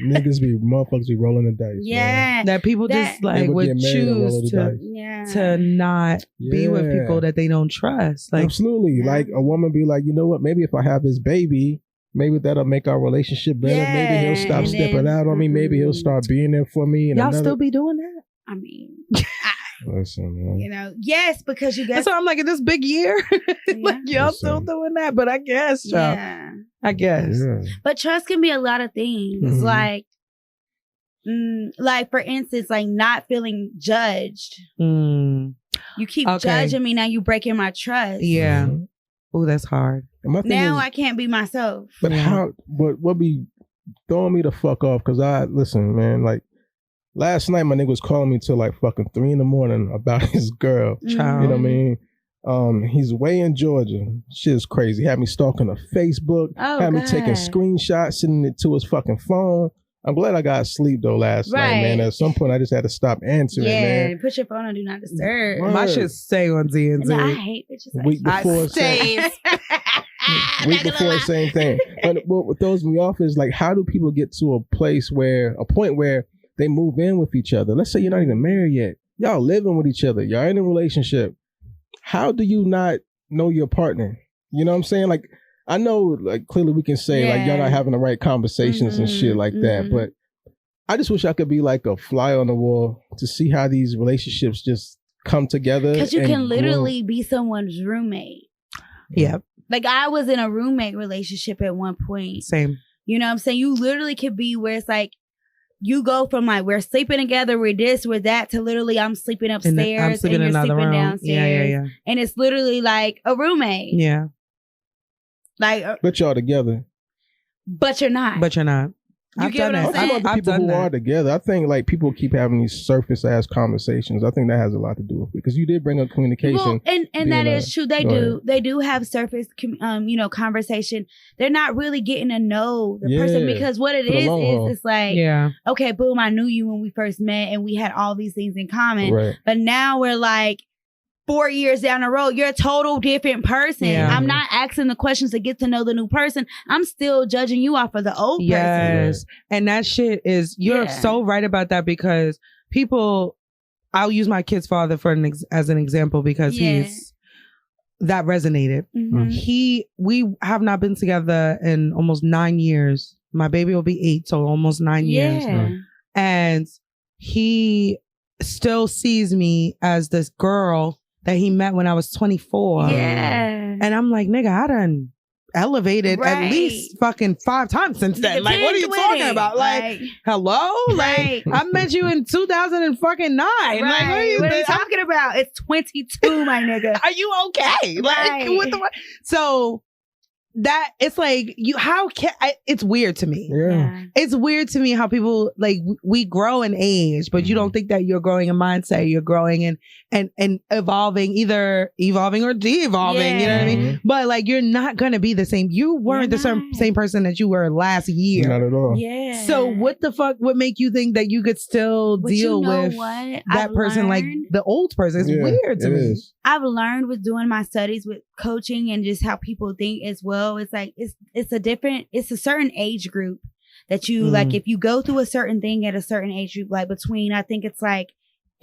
Motherfuckers be rolling the dice. Yeah. Man. That people just like would choose to not be with people that they don't trust. Like, absolutely. Like a woman be like, you know what? Maybe if I have this baby, maybe that'll make our relationship better. Yeah. Maybe he'll stop stepping out on me. Maybe he'll start being there for me. And y'all still be doing that? I mean, listen, man. you know, yes, because you guys. So I'm like, in this big year, like y'all still doing that. But I guess, child. Yeah. I guess. Yeah. But trust can be a lot of things. Mhm. Like for instance, like not feeling judged. Mm. You keep Okay. judging me, now you breaking my trust. Yeah. Mhm. Oh, that's hard. And my thing Now is, I can't be myself. but what be throwing me the fuck off? Because listen, man, like last night my nigga was calling me till like fucking 3 a.m. about his girl. Child. You know what I mean? He's way in Georgia. Shit's crazy. Had me stalking her Facebook. Oh, had me God. taking screenshots, sending it to his fucking phone. I'm glad I got sleep though last night, man. At some point I just had to stop answering, man. Put your phone on Do Not Disturb. Word. My shit stay on DNZ. No, I hate bitches like Week before, week before, same thing. But what throws me off is like, how do people get to a point where they move in with each other? Let's say you're not even married yet. Y'all living with each other. Y'all in a relationship. How do you not know your partner? You know what I'm saying? Like, I know, like, clearly we can say, like, y'all not having the right conversations and shit like that. But I just wish I could be like a fly on the wall to see how these relationships just come together. Because you can literally be someone's roommate. Yeah. Like, I was in a roommate relationship at one point. Same. You know what I'm saying? You literally could be where it's like, you go from like, we're sleeping together, we're this, we're that, to literally I'm sleeping upstairs I'm sleeping and in you're another sleeping room. downstairs. Yeah. And it's literally like a roommate. Yeah. Like, but y'all together. but you're not. But you're not. You I've get done what I'm that. saying? I know the people who are together. I think like people keep having these surface ass conversations. I think that has a lot to do with it because you did bring up communication. Well, and that is true. They do. They do have surface, conversation. They're not really getting to know the person because what it is it's like, okay, boom, I knew you when we first met and we had all these things in common. Right. But now we're like 4 years down the road, you're a total different person. Yeah. I'm not asking the questions to get to know the new person. I'm still judging you off of the old person. Yes. And that shit is, you're so right about that because people, I'll use my kid's father as an example because that resonated. Mm-hmm. We have not been together in almost 9 years. My baby will be 8, so almost 9 years. And he still sees me as this girl that he met when I was 24. Yeah. And I'm like, nigga, I done elevated at least fucking 5 times since then. Like, what are you talking about? Like, hello? Like, I met you in 2009. Like, what are you talking about? It's 22, my nigga. Are you okay? Like, what the? So that it's like it's weird to me. Yeah. It's weird to me how people like we grow in age, but you don't think that you're growing in mindset. You're growing and evolving, either evolving or de-evolving. You know what I mean? But like you're not gonna be the same. You weren't the same person that you were last year. Not at all. Yeah. So what the fuck would make you think that you could still deal with that person like the old person? It's weird to me. I've learned with doing my studies with coaching and just how people think as well. It's like it's a certain age group that you like. If you go through a certain thing at a certain age group, like between I think it's like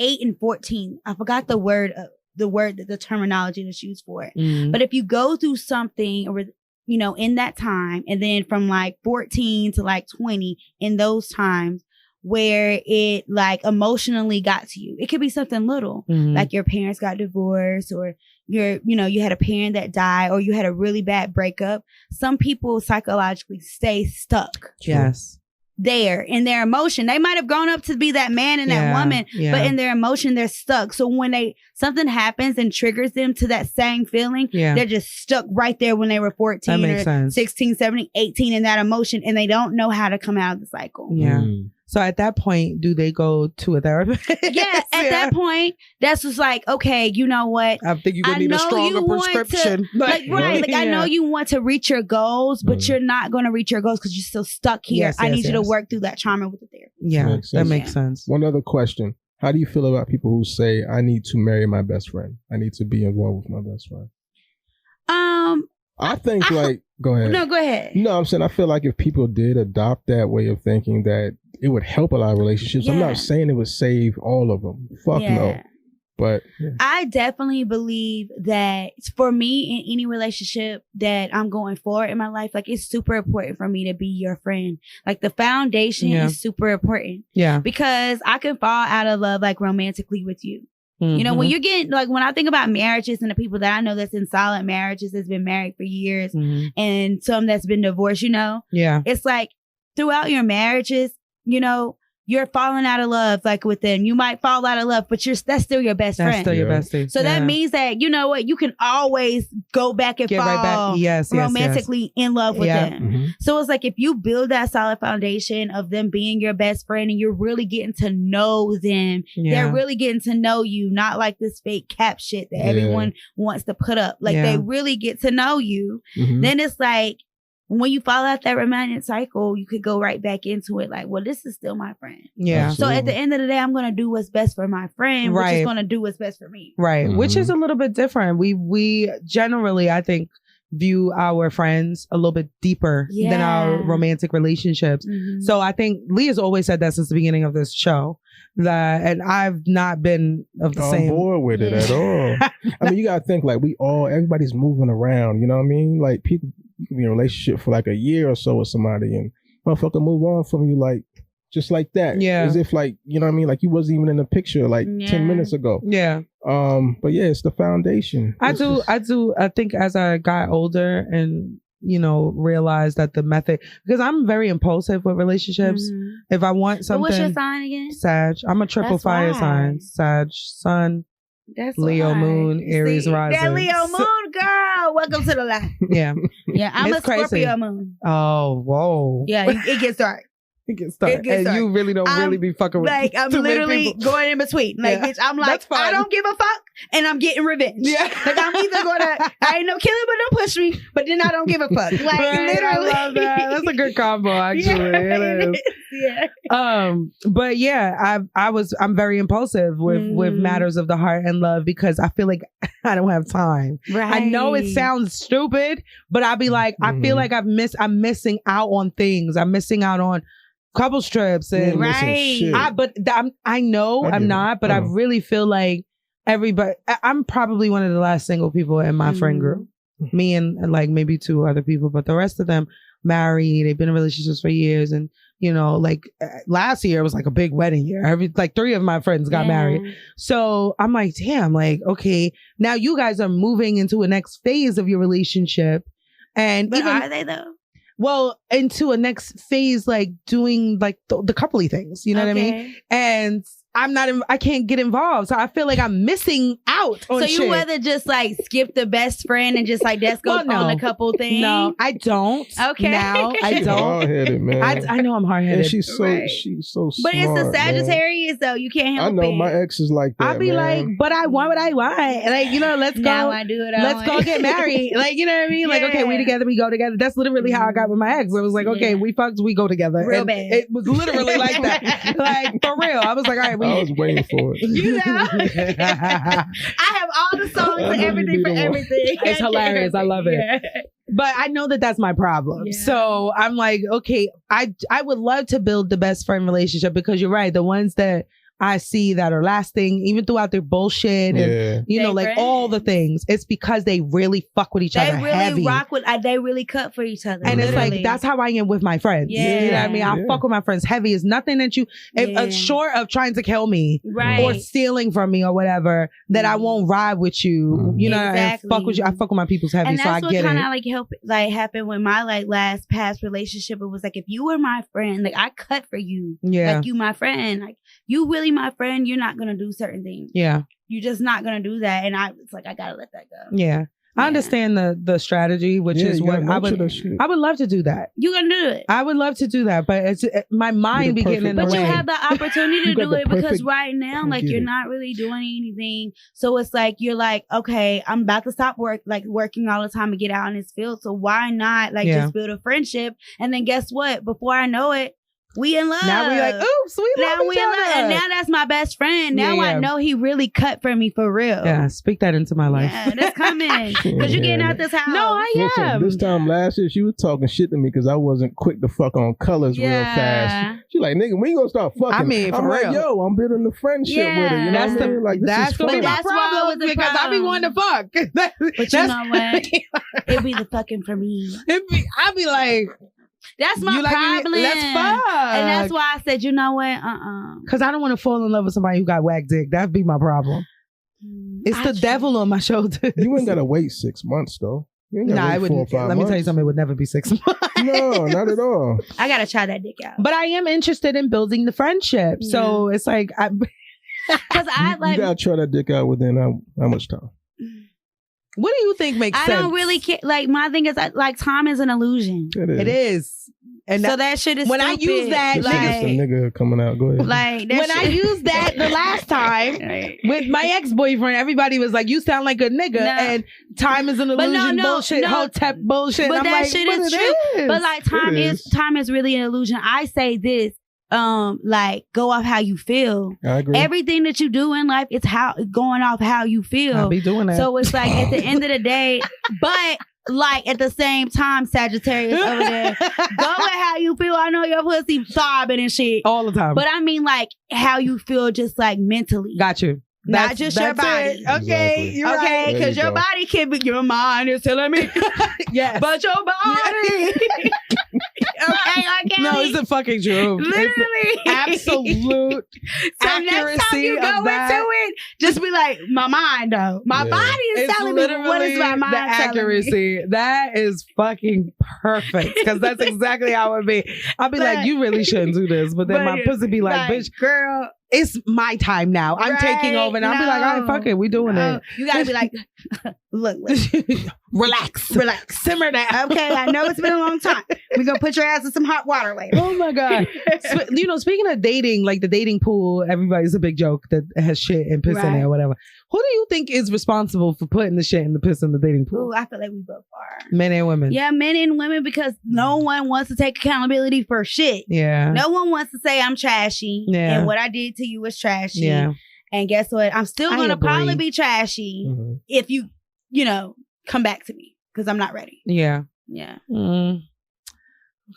8 and 14. I forgot the terminology that's used for it. But if you go through something or in that time, and then from like 14 to like 20 in those times where it like emotionally got to you, it could be something little, like your parents got divorced or you had a parent that died or you had a really bad breakup. Some people psychologically stay stuck. Yes. There in their emotion. They might have grown up to be that man and that woman, but in their emotion, they're stuck. So when something happens and triggers them to that same feeling, they're just stuck right there when they were 14 or 16, 17, 18 in that emotion, and they don't know how to come out of the cycle. Yeah. So at that point, do they go to a therapist? Yeah, at that point, that's just like, okay, you know what? I think you're going to need a stronger prescription. I know you want to reach your goals, but you're not going to reach your goals because you're still stuck here. I need you to work through that trauma with the therapist. Yeah, that makes sense. One other question. How do you feel about people who say, I need to marry my best friend? I need to be involved with my best friend? I think like, go ahead. No, go ahead. No, I'm saying I feel like if people did adopt that way of thinking, that it would help a lot of relationships. Yeah. I'm not saying it would save all of them. Fuck no. But I definitely believe that for me in any relationship that I'm going for in my life, like it's super important for me to be your friend. Like the foundation is super important. Yeah. Because I can fall out of love like romantically with you. You know, when you're getting, like, when I think about marriages and the people that I know that's in solid marriages, that's been married for years and some that's been divorced, you know? Yeah. It's like throughout your marriages, you know, you're falling out of love, like with them. You might fall out of love, but that's still your best friend. That's still your bestie. So that means that, you know what, you can always go back and get fall right back. romantically in love with them. Mm-hmm. So it's like if you build that solid foundation of them being your best friend and you're really getting to know them, they're really getting to know you, not like this fake cap shit that everyone wants to put up. Like they really get to know you. Then it's like, when you fall out that romantic cycle, you could go right back into it like, well, this is still my friend. Yeah. So at the end of the day, I'm going to do what's best for my friend, which is going to do what's best for me. Right. Which is a little bit different. We generally, I think, view our friends a little bit deeper than our romantic relationships. So I think Lee has always said that since the beginning of this show. And I've not been of the same. On board with it at all. I mean, you got to think like everybody's moving around, you know what I mean? Like people, you can be in a relationship for like a year or so with somebody and motherfucker move on from you like, just like that. Yeah. As if like, you know what I mean? Like you wasn't even in the picture like 10 minutes ago. Yeah. But yeah, it's the foundation. I think as I got older and, you know, realized that the method, because I'm very impulsive with relationships. If I want something. But what's your sign again? Sag. I'm a triple fire sign. Sag, sun, Leo moon, Aries rising. That Leo moon, girl. Welcome to the life. Yeah. Yeah, I'm it's a Scorpio crazy. Moon. Oh, whoa. Yeah, it gets dark. It gets started. It gets And you started. really don't really be fucking with like I'm too many literally people. going in between. Like bitch, I'm like That's fine. I don't give a fuck and I'm getting revenge. Yeah. Like I'm either gonna I ain't no killer but don't push me, but then I don't give a fuck. Like Right, literally. I love that. That's a good combo, actually. It is. Yeah. But yeah, I'm very impulsive with matters of the heart and love because I feel like I don't have time. Right. I know it sounds stupid, but I'll be like, I feel like I'm missing out on things. I'm missing out on couple trips and I know I'm not, but I really feel like everybody. I'm probably one of the last single people in my friend group. Me and like maybe two other people, but the rest of them married. They've been in relationships for years, and you know, like last year was like a big wedding year. Like 3 of my friends got married, so I'm like, damn, like okay, now you guys are moving into a next phase of your relationship, and But are they though? Well, into a next phase, like doing like the coupley things, you know what I mean? And I can't get involved. So I feel like I'm missing out on shit. So you rather just like skip the best friend and just like let's go on a couple things? No, I don't. Okay. Now I don't. Hard-headed, man. I know I'm hard-headed. And she's so smart. But it's the man. Sagittarius though. You can't help it. I know my ex is like that. I'll be like, but I want what I want. Like, you know, let's go. Now I do it. Let's go get married. Like, you know what I mean? Like, okay, we together, we go together. That's literally how I got with my ex. It was like, okay, we fucked, we go together. Real and bad. It was literally like that. Like, for real. I was like, all right, I was waiting for it. You know, I have all the songs and everything for everything. It's hilarious. I love it. Yeah. But I know that that's my problem. Yeah. So I'm like, okay, I would love to build the best friend relationship because you're right. The ones that I see that are lasting, even throughout their bullshit and, you know, like all the things, it's because they really fuck with each other They really heavy. rock with, they really cut for each other. And literally. it's like, that's how I am with my friends. Yeah. You know what I mean? I fuck with my friends heavy. It's nothing that short of trying to kill me or stealing from me or whatever, that I won't ride with you. You know, and fuck with you. I fuck with my people's heavy, and so I that's get what kind it. of happened with my last past relationship. It was like, if you were my friend, like I cut for you. Yeah. Like you my friend. Like you really my friend, you're not gonna do certain things. Yeah. You're just not gonna do that. And it's like I gotta let that go. Yeah. I understand the strategy, which is what I would love to do that. You're gonna do it. I would love to do that, but it's my mind be getting in the way. But you have the opportunity to do it because right now, like you're it. not really doing anything. So it's like you're like, okay, I'm about to stop working all the time and get out in this field. So why not just build a friendship? And then guess what? Before I know it, We in love. Now we like, oops, we love each other. And now that's my best friend. Now I know he really cut for me for real. Yeah, speak that into my life. Yeah, that's coming. Because you're getting out this house. No, I am. This time last year, she was talking shit to me because I wasn't quick to fuck on colors real fast. She like, nigga, we ain't gonna start fucking. I mean, for I'm real. Like, yo, I'm building the friendship with her. You know what I mean? Like, that's gonna be my problem because I be wanting to fuck. But you know what? It be the fucking for me. I be like, that's my problem. Let's fuck. And that's why I said, you know what? Because I don't want to fall in love with somebody who got whack dick. That'd be my problem. It's the devil on my shoulders. You ain't gotta wait 6 months though. Nah, it wouldn't. Let me tell you something. It would never be 6 months. No, not at all. I gotta try that dick out. But I am interested in building the friendship. Yeah. So it's like, because I like. You gotta try that dick out within how much time? What do you think makes sense? I don't really care. Like, my thing is, like, time is an illusion. It is. And so that shit is when stupid. I use that, like a nigga coming out. Go ahead. Like when I used that the last time with my ex-boyfriend, everybody was like, "You sound like a nigga," and time is an illusion. Bullshit, hotep bullshit. But I'm that like, shit is true. But like, time is really an illusion. I say this. Like, go off how you feel. I agree. Everything that you do in life, it's going off how you feel. I'll be doing that. So it's like at the end of the day, but like at the same time, Sagittarius over there, go with how you feel. I know your pussy sobbing and shit all the time, but I mean like how you feel, just like mentally. Got you. Not just your body. Okay, exactly. You're right. Because your body can be, your mind is telling me. Yes. But your body. Okay, no, it's the fucking truth. Literally. Absolute so accuracy next time you go into it, just be like, my mind though. My body is telling me what is my mind the accuracy. That is fucking perfect. Because that's exactly how it be. I'll be like, you really shouldn't do this. But then my pussy be like, bitch, girl, it's my time now. I'm taking over. And I'll be like, all right, fuck it. We doing it. You gotta be like, look. Relax. Simmer down. Okay, I know it's been a long time. We're gonna put your ass in some hot water later. Oh my God. You know, speaking of dating, like the dating pool, everybody's a big joke that has shit and piss in it or whatever. Who do you think is responsible for putting the shit and the piss in the dating pool? Ooh, I feel like we both are. Men and women. Yeah, men and women, because no one wants to take accountability for shit. Yeah. No one wants to say I'm trashy and what I did to you was trashy. Yeah. And guess what? I'm still going to probably be trashy if you come back to me because I'm not ready. Yeah. Yeah.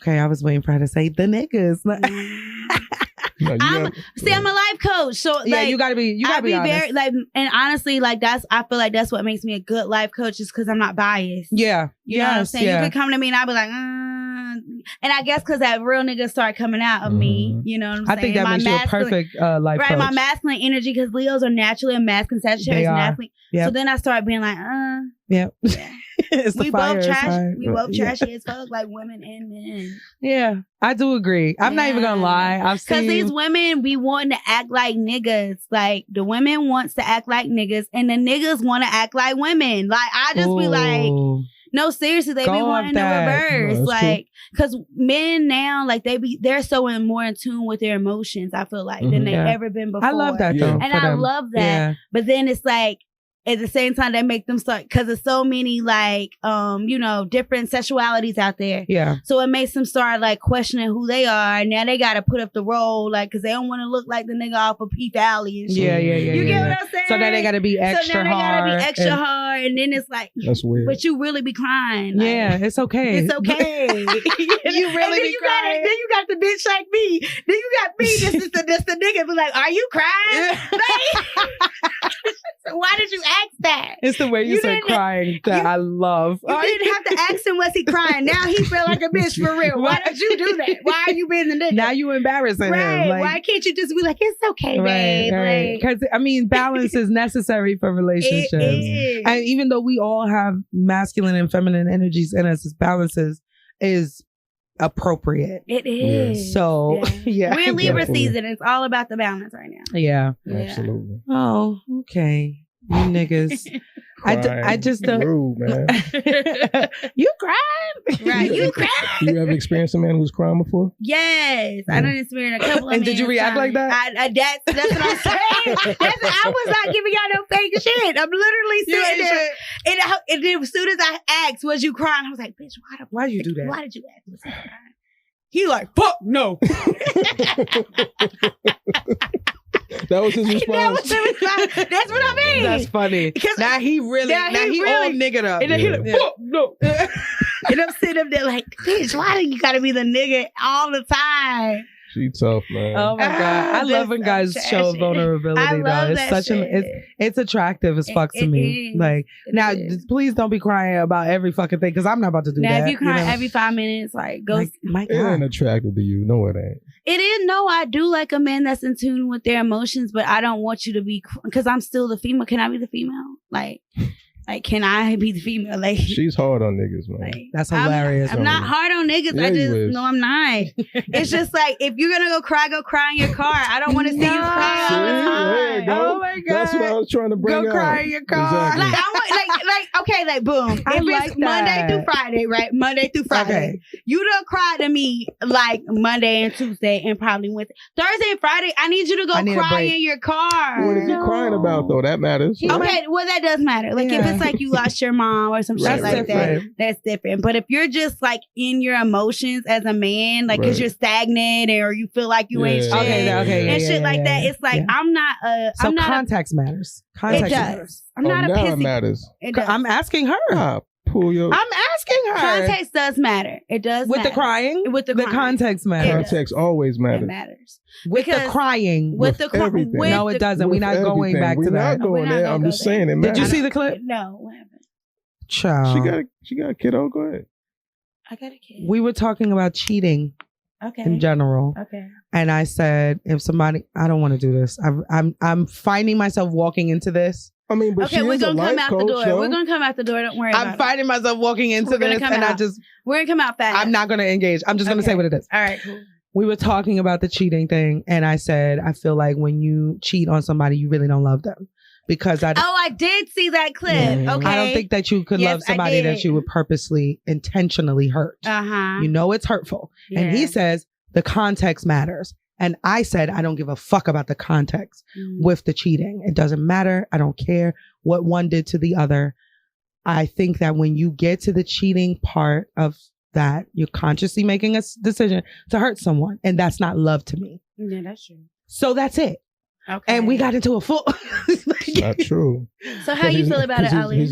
Okay, I was waiting for her to say the niggas. No, I'm a life coach, so like you gotta be honest. Very like, and honestly, like I feel like that's what makes me a good life coach, is because I'm not biased. Yeah, you know what I'm saying. You could come to me and I'll be like, and I guess because that real nigga started coming out of me, you know what I'm saying. I think that makes you a perfect life coach. Right, my masculine energy, because Leos are naturally a masculine, Sagittarius naturally. Yep. So then I started being like, yeah. We both trashy. We both trashy as fuck, like women and men. Yeah, I do agree. I'm not even gonna lie. Because these women be wanting to act like niggas. Like the women wants to act like niggas, and the niggas want to act like women. Like I just be like, no, seriously, they be wanting to reverse. No, like, because men now, like they're so more in tune with their emotions, I feel like, than they've ever been before. I love that though. And I love that. Yeah. But then it's like, at the same time, they make them start, because there's so many like different sexualities out there. Yeah. So it makes them start like questioning who they are, and now they got to put up the role, like, because they don't want to look like the nigga off of P Valley and shit. Yeah. You get what I'm saying? So now they got to be extra hard. And then it's like, that's weird. But you really be crying. Like, yeah, it's okay. It's okay. You really be crying. Then you got the bitch like me. Then you got me. This is the nigga be like, are you crying? So why did you ask that? It's the way you said crying that I love. You didn't have to ask him, was he crying? Now he feel like a bitch for real. Why did you do that? Why are you being the nigga? Now you embarrassing him. Like, why can't you just be like, it's okay, babe? Because I mean, balance is necessary for relationships. It is. And even though we all have masculine and feminine energies in us, balance is appropriate. It is. So yeah. We're in Libra season. It's all about the balance right now. Yeah. Absolutely. Oh, okay. You niggas. I just don't. Rude, man. You cried? Right. You cried? You ever experienced a man who's crying before? Yes. I done experienced a couple of And did you react like that? That's what I'm saying. I was not giving y'all no fake shit. I'm literally sitting there. And then as soon as I asked, was you crying? I was like, bitch, why you do that? Why did you ask? Was I crying? He like, fuck no. That was his response. That's what I mean. That's funny. Now he really all niggered up. And then he like, fuck no. And I'm sitting up there like, bitch, why do you gotta be the nigga all the time? She tough, man. Oh my God. I love when guys show vulnerability though. It's such it's attractive as fuck to me. Like now please don't be crying about every fucking thing because I'm not about to do that. Now if you cry every 5 minutes, like go my God. It ain't attractive to you. No, it ain't. It is. No, I do like a man that's in tune with their emotions, but I don't want you to be because I'm still the female. Can I be the female? Like can I be the female? Like she's hard on niggas, man. Like, that's hilarious. I'm not hard on niggas. Yeah, I just no, I'm not. It's just like if you're gonna go cry in your car. I don't want to see you cry all the time. Oh my God, that's what I was trying to bring up. Go cry in your car. Exactly. Like I want, okay, like boom. If it's Monday through Friday, right? Monday through Friday. Okay. You don't cry to me like Monday and Tuesday and probably Wednesday. Thursday and Friday, I need you to go cry in your car. What is he crying about though? That matters. Okay, well that does matter. Like if it's like you lost your mom or some shit like that, that's different. But if you're just like in your emotions as a man, like because you're stagnant or you feel like you ain't shit and shit like that, it's like I'm not so I'm not context matters. Context matters. I'm not a pissy. Matters. I'm asking her. Pull your. I'm asking her. Context does matter. It does with matter. the crying. With the context matters. Context always matters. It matters. With the crying. With the everything. No, it doesn't. We're not going back to that. We're not going there. I'm just saying it matters. Did you see the clip? No. What happened? Child. She got a kiddo. Go ahead. I got a kid. We were talking about cheating. Okay. In general. Okay. And I said, if somebody, I don't want to do this. I'm finding myself walking into this. I mean, but okay, we're gonna come out the door. We're gonna come out the door. Don't worry. I'm finding myself walking into this, and we're gonna come out fast. I'm not gonna engage. I'm just gonna say what it is. All right, cool. We were talking about the cheating thing, and I said, I feel like when you cheat on somebody, you really don't love them. Because I did see that clip. Yeah. Okay. I don't think that you could love somebody that you would purposely, intentionally hurt. You know it's hurtful. Yeah. And he says the context matters. And I said, I don't give a fuck about the context with the cheating. It doesn't matter. I don't care what one did to the other. I think that when you get to the cheating part of that, you're consciously making a decision to hurt someone. And that's not love to me. Yeah, that's true. So that's it. Okay. And we got into a full. It's not true. So how you feel about it, Ali?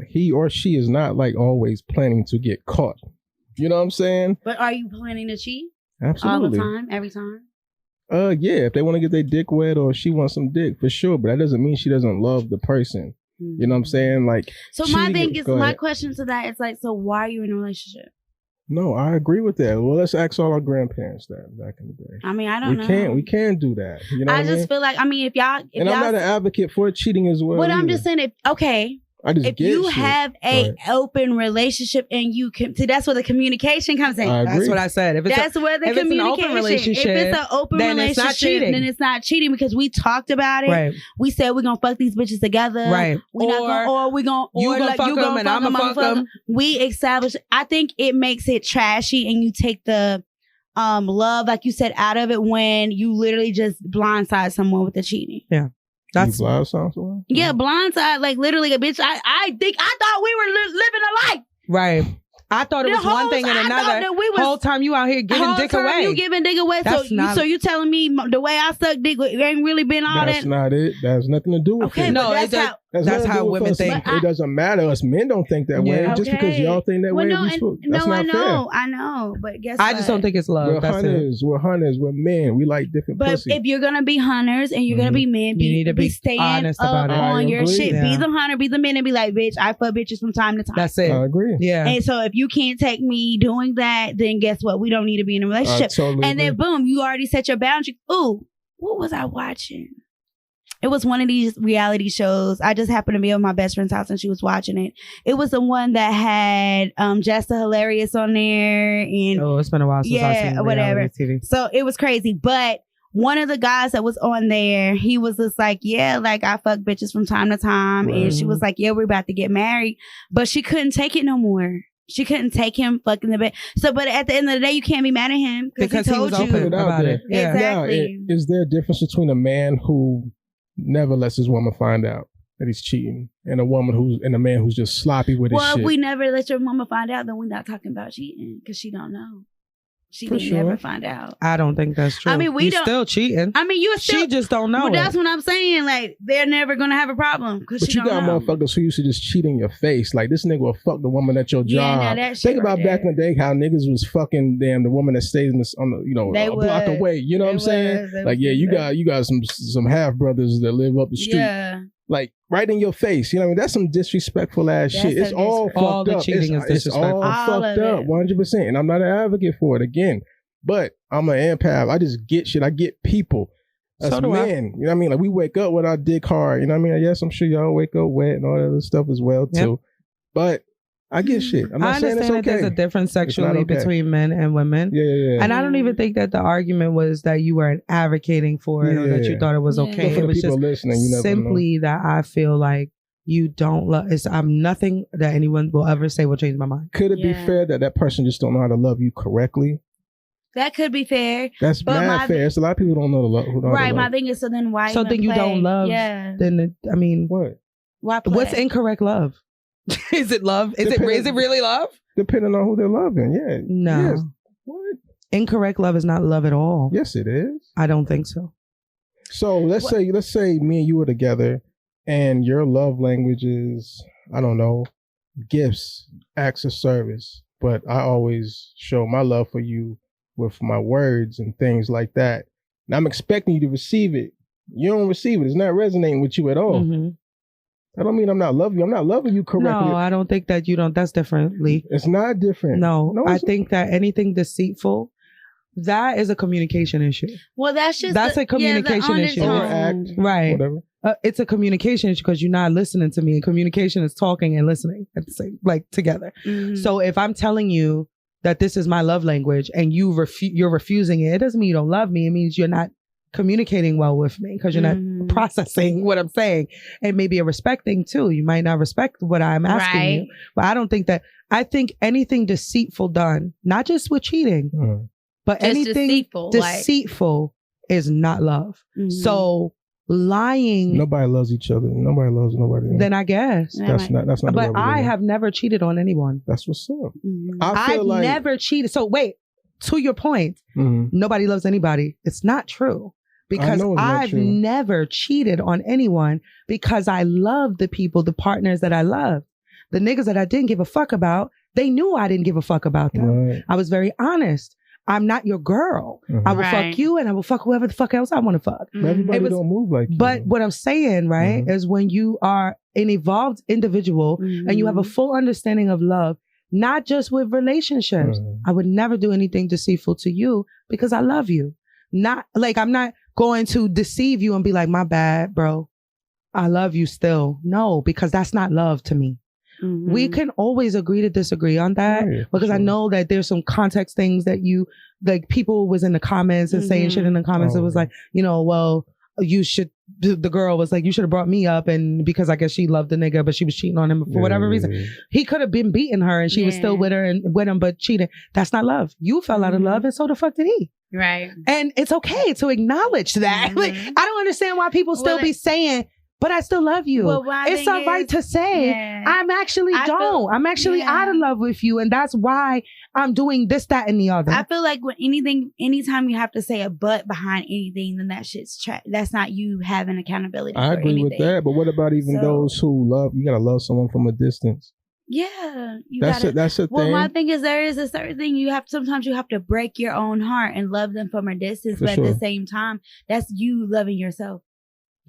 He or she is not like always planning to get caught. You know what I'm saying? But are you planning to cheat? Absolutely. All the time? Every time? Yeah. If they want to get their dick wet or she wants some dick, for sure. But that doesn't mean she doesn't love the person. Mm-hmm. You know what I'm saying? Like. So my thing is, my question to that is like, so why are you in a relationship? No, I agree with that. Well, let's ask all our grandparents that back in the day. I mean, I don't know. We can't do that. You know I just feel like, I mean, if y'all... I'm not an advocate for cheating as well. But I'm just saying, if you have a open relationship and you can, see, that's where the communication comes in. That's what I said. That's where the communication. It's an open relationship, if it's an open relationship, then it's not cheating because we talked about it. Right. We said we're gonna fuck these bitches together. Right. We're not gonna, or we gonna, you gonna fuck them and I'm gonna fuck them. We established. I think it makes it trashy, and you take the love, like you said, out of it when you literally just blindside someone with the cheating. Yeah. That's blindside. Yeah, blindside, like literally a bitch. I thought we were living a life. Right. I thought it was one thing and another. The whole time you out here giving dick away. You giving dick away. So you telling me the way I suck dick ain't really been all that? That's not it. That has nothing to do with it. No, that's how women think. It doesn't matter. Us men don't think that way. Just because y'all think that way, that's not fair. I know. But guess what? I just don't think it's love. We're hunters. We're men. We like different pussy. But if you're gonna be hunters and you're gonna be men, you need to be honest about it. On your shit. Be the hunter. Be the man and be like, bitch, I fuck bitches from time to time. That's it. I agree. Yeah. And so if you can't take me doing that, then guess what? We don't need to be in a relationship. And then boom, you already set your boundary. Ooh, what was I watching? It was one of these reality shows. I just happened to be at my best friend's house and she was watching it. It was the one that had Just the Hilarious on there. And it's been a while since I've seen whatever. TV. So it was crazy. But one of the guys that was on there, he was just like, yeah, like I fuck bitches from time to time. Right. And she was like, yeah, we're about to get married. But she couldn't take it no more. She couldn't take him fucking the bed. So, but at the end of the day, you can't be mad at him because he told was open about it. Yeah. Exactly. Now, is there a difference between a man who never lets his woman find out that he's cheating and a man who's just sloppy with his shit? Well, if we never let your mama find out, then we're not talking about cheating because she don't know. she didn't never find out. I don't think that's true. I mean, You're still cheating. I mean, she just don't know. Well, that's what I'm saying. Like, they're never gonna have a problem. But you got motherfuckers who used to just cheat in your face. Like, this nigga will fuck the woman at your job. Think about back in the day how niggas was fucking the woman that stays on the a block away. You know what I'm saying? Like, yeah, you got some half brothers that live up the street. Yeah. Like, right in your face. You know what I mean? That's some disrespectful ass shit. It's all fucked up. All the cheating is disrespectful. It's all fucked up, 100%. And I'm not an advocate for it again. But I'm an empath. I just get shit. I get people. As men. You know what I mean? Like, we wake up with our dick hard. You know what I mean? Yes, I'm sure y'all wake up wet and all that other stuff as well, too. But I get shit. I'm not saying it's okay. That there's a difference sexually between men and women. Yeah. And I don't even think that the argument was that you weren't advocating for it or that you thought it was okay. It was just simply that I feel like you don't love. I'm nothing that anyone will ever say will change my mind. Could it be fair that person just don't know how to love you correctly? That could be fair. That's mad fair. It's a lot of people don't know the love. Right. My thing is, so then why? So then you don't love. Yeah. Then I mean, what? Why play? What's incorrect love? Is it love? Is it really love? Depending on who they're loving, yeah. No. Yes. What? Incorrect love is not love at all. Yes, it is. I don't think so. So let's say me and you were together, and your love language is, I don't know, gifts, acts of service. But I always show my love for you with my words and things like that. And I'm expecting you to receive it. You don't receive it. It's not resonating with you at all. Mm-hmm. I don't mean I'm not loving you. I'm not loving you correctly. No, I don't think that you don't. That's differently. It's not different. No, I think that anything deceitful, that is a communication issue. Well, that's a communication issue. Overact, right. Whatever. It's a communication issue because you're not listening to me. And communication is talking and listening at the same, like together. Mm-hmm. So if I'm telling you that this is my love language and you're refusing it, it doesn't mean you don't love me. It means you're not communicating well with me because you're not processing what I'm saying. And maybe a respect thing too. You might not respect what I'm asking you. But I think anything deceitful done, not just with cheating, but just anything deceitful is not love. Mm-hmm. So lying. Nobody loves each other. Nobody loves nobody else. Then I guess. That's not But I have never cheated on anyone. That's what's up. Mm-hmm. I've never cheated. So wait, to your point, nobody loves anybody. It's not true. Because I've never cheated on anyone because I love the people, the partners that I love. The niggas that I didn't give a fuck about, they knew I didn't give a fuck about them. Right. I was very honest. I'm not your girl. Mm-hmm. I will fuck you and I will fuck whoever the fuck else I want to fuck. Mm-hmm. Everybody don't move like you. But what I'm saying, right, is when you are an evolved individual and you have a full understanding of love, not just with relationships. I would never do anything deceitful to you because I love you. Not like I'm not going to deceive you and be like, my bad, bro. I love you still. No, because that's not love to me. Mm-hmm. We can always agree to disagree on that because I know that there's some context things that like people was in the comments and saying shit in the comments. It was like, well, the girl was like, you should have brought me up, and because I guess she loved the nigga, but she was cheating on him for whatever reason. He could have been beating her and she was still with her and with him, but cheating. That's not love. You fell out of love and so the fuck did he. Right. And it's okay to acknowledge that. Like, I don't understand why people still be saying, but I still love you. Well, it's all right to say, I'm actually out of love with you. And that's why I'm doing this, that, and the other. I feel like anytime you have to say a but behind anything, then that shit's that's not you having accountability. I agree with that. But what about those who love, you gotta love someone from a distance. Yeah. That's a thing. Well, my thing is there is a certain thing sometimes you have to break your own heart and love them from a distance. But at the same time, that's you loving yourself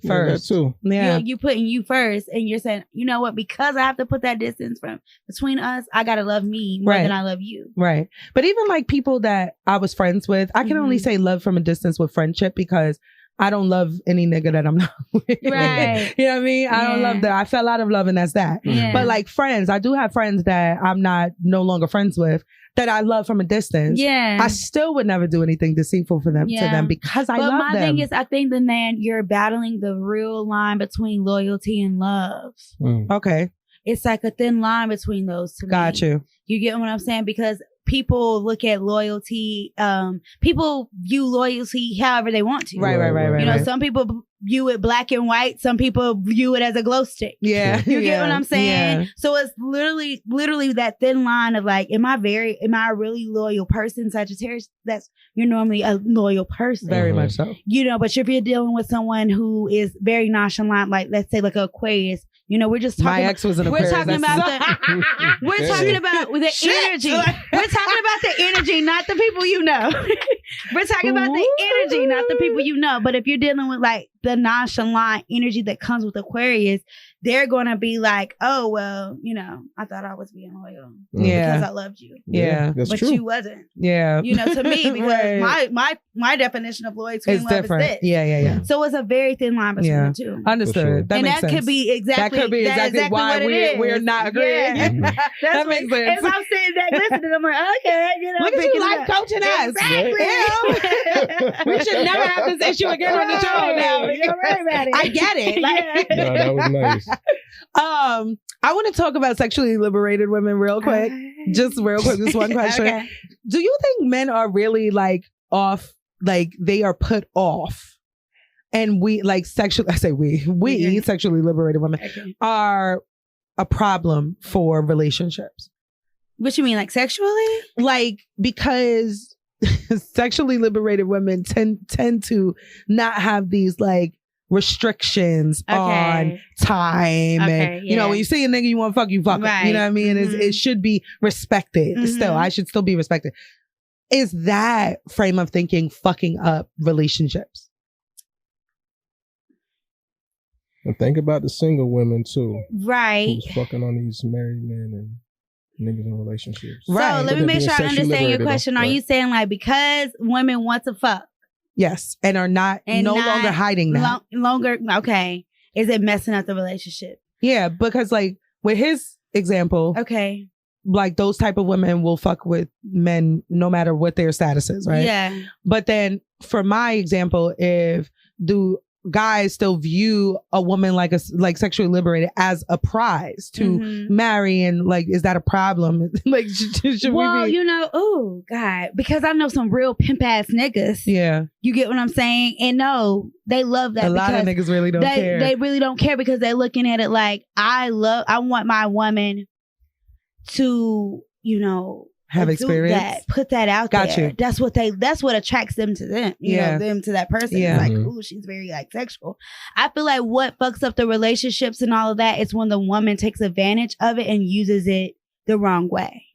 first. Yeah, too. Yeah. You putting you first and you're saying, you know what, because I have to put that distance between us, I gotta love me more than I love you. Right. But even like people that I was friends with, I can only say love from a distance with friendship because I don't love any nigga that I'm not with. Right. You know what I mean? I don't love that. I fell out of love and that's that. Yeah. But like friends, I do have friends that I'm no longer friends with that I love from a distance. Yeah. I still would never do anything deceitful for them to them because I love them. But my thing is, I think you're battling the real line between loyalty and love. Okay. It's like a thin line between those two. Got you. You get what I'm saying? Because people look at loyalty, people view loyalty however they want to. Right. Some people view it black and white. Some people view it as a glow stick. Yeah. You get what I'm saying? Yeah. So it's literally that thin line of like, am I a really loyal person? Sagittarius, you're normally a loyal person. Very much so. You know, but if you're dealing with someone who is very nonchalant, like let's say like an Aquarius, you know, we're just talking. My ex was an Aquarius. We're talking about we're talking about the energy. We're talking about the energy, not the people you know. We're talking about the energy, not the people you know. But if you're dealing with like the nonchalant energy that comes with Aquarius, they're gonna be like, oh well, you know, I thought I was being loyal because I loved you. Yeah, that's but true. you wasn't. Yeah, you know, to me, because right. my definition of loyalty it's and love different. is this. Yeah. So it's a very thin line between the two. Understood. Sure. That and makes that sense. could be exactly why what it is. we're not agreeing. Yeah. That makes sense. As I'm sitting back listening, I'm like, okay, you know, look at you life coaching us. Exactly. We should never have this issue again on the show now. Don't worry about it. I get it. Like, No, that was nice. I want to talk about sexually liberated women real quick. Just real quick, this one question. Okay. Do you think men are really like off, like they are put off? And we like sexually, I say we sexually liberated women are a problem for relationships. What you mean, like sexually? Like, because sexually liberated women tend to not have these like restrictions on time. And you know, when you see a nigga you want to fuck, you fuck him. You know what I mean? It should be respected. Still, I should still be respected. Is that frame of thinking fucking up relationships? And think about the single women too. Right. Who's fucking on these married men and niggas in relationships. Right. So let me make sure I understand your question. Are you saying like because women want to fuck? Yes. And are not longer hiding that. Okay. Is it messing up the relationship? Yeah, because like with his example, okay, like those type of women will fuck with men no matter what their status is, right? Yeah. But then for my example, if guys still view a woman like sexually liberated as a prize to marry, and like, is that a problem? Like, should we be? You know, oh God, because I know some real pimp ass niggas. Yeah, you get what I'm saying, and no, they love that. A lot of niggas really don't care. They really don't care because they're looking at it like I want my woman to, you know, have experience, put that out there. You. That's what attracts them to them. You know, them to that person. Yeah. It's like, ooh, she's very like sexual. I feel like what fucks up the relationships and all of that is when the woman takes advantage of it and uses it the wrong way.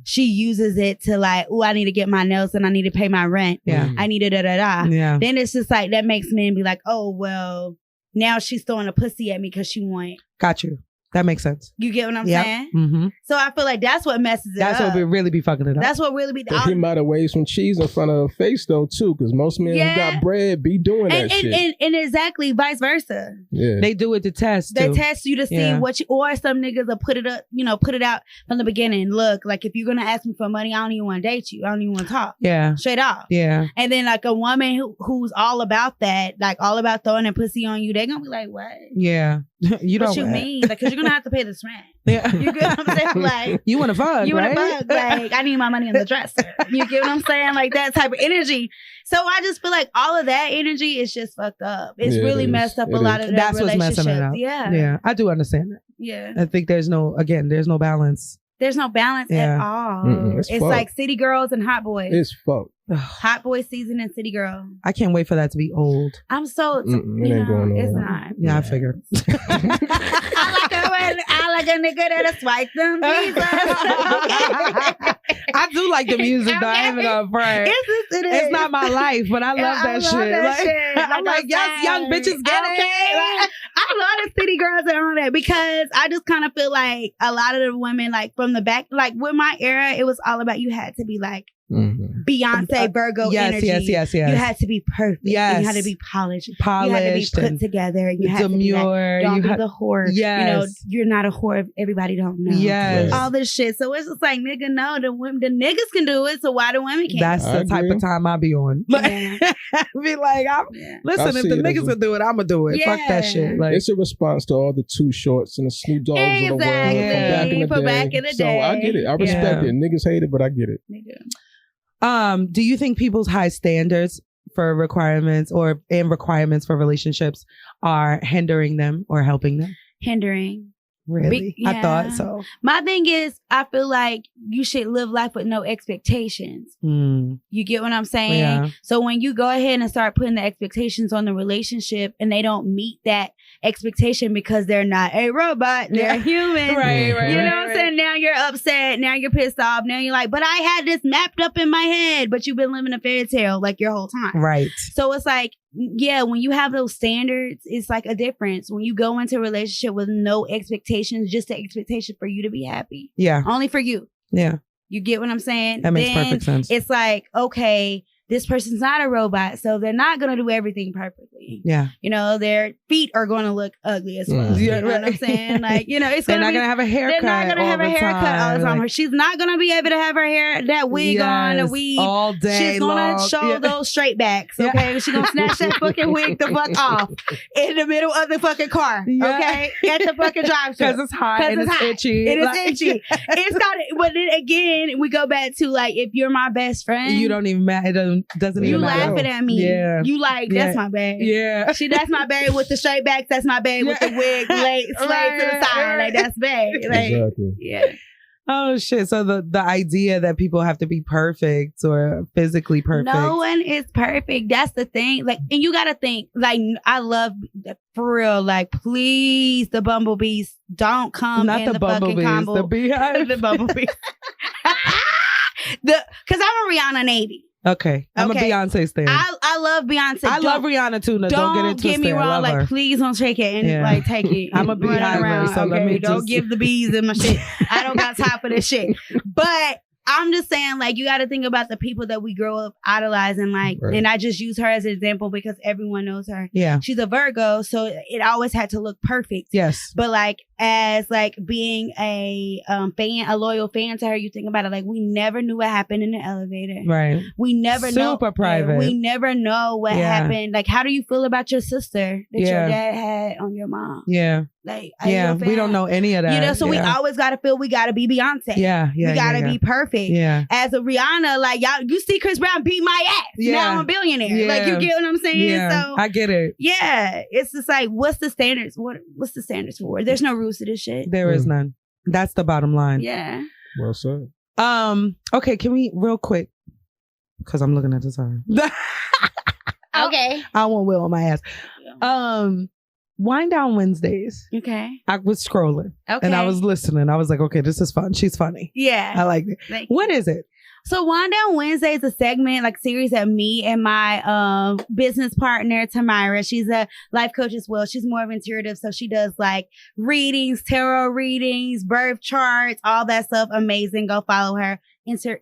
She uses it to like, ooh, I need to get my nails and I need to pay my rent. Yeah. I need to da-da-da. Yeah. Then it's just like, that makes men be like, oh, well, now she's throwing a pussy at me because she want. Got you. That makes sense. You get what I'm saying? Mm-hmm. So I feel like that's what messes it up. That's what we really be fucking it up. That's what really be. But he might have waved some cheese in front of her face though too, because most men who got bread be doing that shit. And exactly vice versa. Yeah, they do it to test. They test you to see what you. Or some niggas will put it up, you know, put it out from the beginning. Look, like if you're gonna ask me for money, I don't even want to date you. I don't even want to talk. Yeah, straight off. Yeah. And then like a woman who's all about that, like all about throwing a pussy on you, they gonna be like, what? Yeah. What you mean? Like, because you're gonna have to pay this rent. Yeah, you get what I'm saying? Like, you want to fuck? You right? want to fuck? Like, I need my money in the dresser. You get what I'm saying? Like that type of energy. So I just feel like all of that energy is just fucked up. It's really messed up a lot of the That's what's messing it up. Yeah, I do understand that. Yeah, I think there's no balance. There's no balance at all. It's like city girls and hot boys. It's fucked. Hot boy season and city girl. I can't wait for that to be old. I'm so it ain't going on. It's not. Yeah, I figured. I like a nigga that'll swipe them visas. I do like the music though. I ain't even gonna front. It's not my life, but I love that shit. I'm like, yes, young bitches get it. I love the city girls and all that because I just kind of feel like a lot of the women, like from the back, like with my era, it was all about you had to be like Beyonce, Virgo energy. Yes. You had to be perfect. Yes. You had to be polished. You had to be put together. You had demure. To be like, don't be the whore. Yes. You know, you're not a whore if everybody don't know. Yes. All this shit. So it's just like, nigga, no, the niggas can do it, so why the women can't? That's the type of time I be on. Be like, listen, if the niggas will do it, I'm gonna do it. Fuck that shit. Like, it's a response to all the Too Shorts and the Snoop Dogs of the world from back in the day. So I get it. I respect it. Niggas hate it, but I get it. Do you think people's high standards for requirements and requirements for relationships are hindering them or helping them? Hindering. Really? Yeah. I thought so. My thing is, I feel like you should live life with no expectations. You get what I'm saying? Yeah. So when you go ahead and start putting the expectations on the relationship and they don't meet that expectation because they're not a robot, they're human. Right. You know what I'm saying? Now you're upset. Now you're pissed off. Now you're like, but I had this mapped up in my head, but you've been living a fairy tale like your whole time. Right. So it's like, yeah, when you have those standards, it's like a difference. When you go into a relationship with no expectations, just the expectation for you to be happy. Yeah. Only for you. Yeah. You get what I'm saying? That makes Then perfect sense. It's like, okay, this person's not a robot, so they're not going to do everything perfectly. Yeah. You know, their feet are going to look ugly as well. Yeah, You know what I'm saying? Like, you know, it's they're going not to going to have a haircut. They're not going to have a haircut all the time. Like, She's not going to be able to have her hair, that wig on, a weave. all day She's going to show those straight backs, okay? She's going to snatch that fucking wig the fuck off in the middle of the fucking car, okay? At the fucking drive-thru. Because it's hot and it's itchy. It is itchy. It's got it. But then again, we go back to like, if you're my best friend. You don't even matter. It doesn't even matter. You laughing at me. Yeah. You like, that's my babe. Yeah. That's my babe with the straight backs. That's my babe with the wig slayed to the side. Like, that's babe. Like, Exactly. yeah. Oh shit. So the idea that people have to be perfect or physically perfect. No one is perfect. That's the thing. Like, and you gotta think, like, I love, for real, like, please, the bumblebees don't come Not in the fucking bumblebees, combo. the beehive. The bumblebees. Cause I'm a Rihanna Navy. Okay. I'm a Beyonce stan. I love Beyonce. I love Rihanna too. No, don't get it twisted. Get me wrong. Like, please don't take it and like take it. I'm a beehive, so let me don't give the bees in my shit. I don't got time for this shit. But I'm just saying, like, you got to think about the people that we grow up idolizing, like, and I just use her as an example because everyone knows her. Yeah. She's a Virgo, so it always had to look perfect. Yes. But like, as like being a fan, a loyal fan to her, you think about it, like, we never knew what happened in the elevator. Right. We never know. Super private. We never know what happened. Like, how do you feel about your sister that your dad had on your mom? Yeah. Like, we don't know any of that. You know, so we always got to feel we got to be Beyonce. Yeah. We got to be perfect. Yeah. As a Rihanna, like, y'all, you see Chris Brown beat my ass. Yeah. Now I'm a billionaire. Yeah. Like, you get what I'm saying? Yeah. So I get it. yeah, it's just like, what's the standards? What's the standards for? There's no rules to this shit. There is none. That's the bottom line. Yeah. Well said. Okay, can we real quick? Because I'm looking at the time. Okay. I want Will on my ass. Wind Down Wednesdays. Okay. I was scrolling. Okay. And I was listening. I was like, okay, this is fun. She's funny. Yeah. I like it. What is it? So Wind Down Wednesday is a segment, like series that me and my business partner, Tamira, she's a life coach as well. She's more of intuitive. So she does like readings, tarot readings, birth charts, all that stuff. Amazing. Go follow her.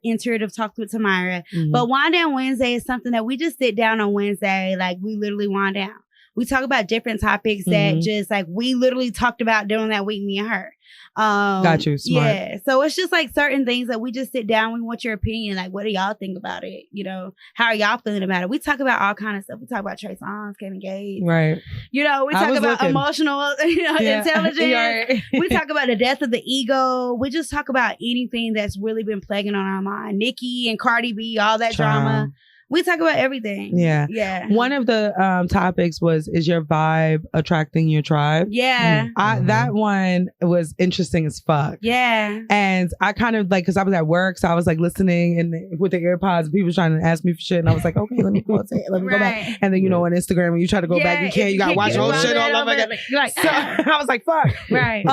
Intuitive Talks with Tamira. Mm-hmm. But Wind Down Wednesday is something that we just sit down on Wednesday. Like, we literally wind down. We talk about different topics that just like we literally talked about during that week, me and her. Got you. Smart. Yeah. So it's just like certain things that we just sit down. We want your opinion. Like, what do y'all think about it? You know, how are y'all feeling about it? We talk about all kind of stuff. We talk about Trey Songz, Kevin Gates. Right. You know, we talk about emotional, intelligence. Right. We talk about the death of the ego. We just talk about anything that's really been plaguing on our mind. Nicki and Cardi B, all that drama. We talk about everything. Yeah. Yeah. One of the topics was, is your vibe attracting your tribe? Yeah. That one was interesting as fuck. Yeah. And I kind of like, because I was at work, so I was like listening and with the AirPods, and people were trying to ask me for shit. And I was like, okay, let me go back. And then, you know, on Instagram, when you try to go back, you can't. You got to watch all shit all over again. Like, so I was like, fuck. Right.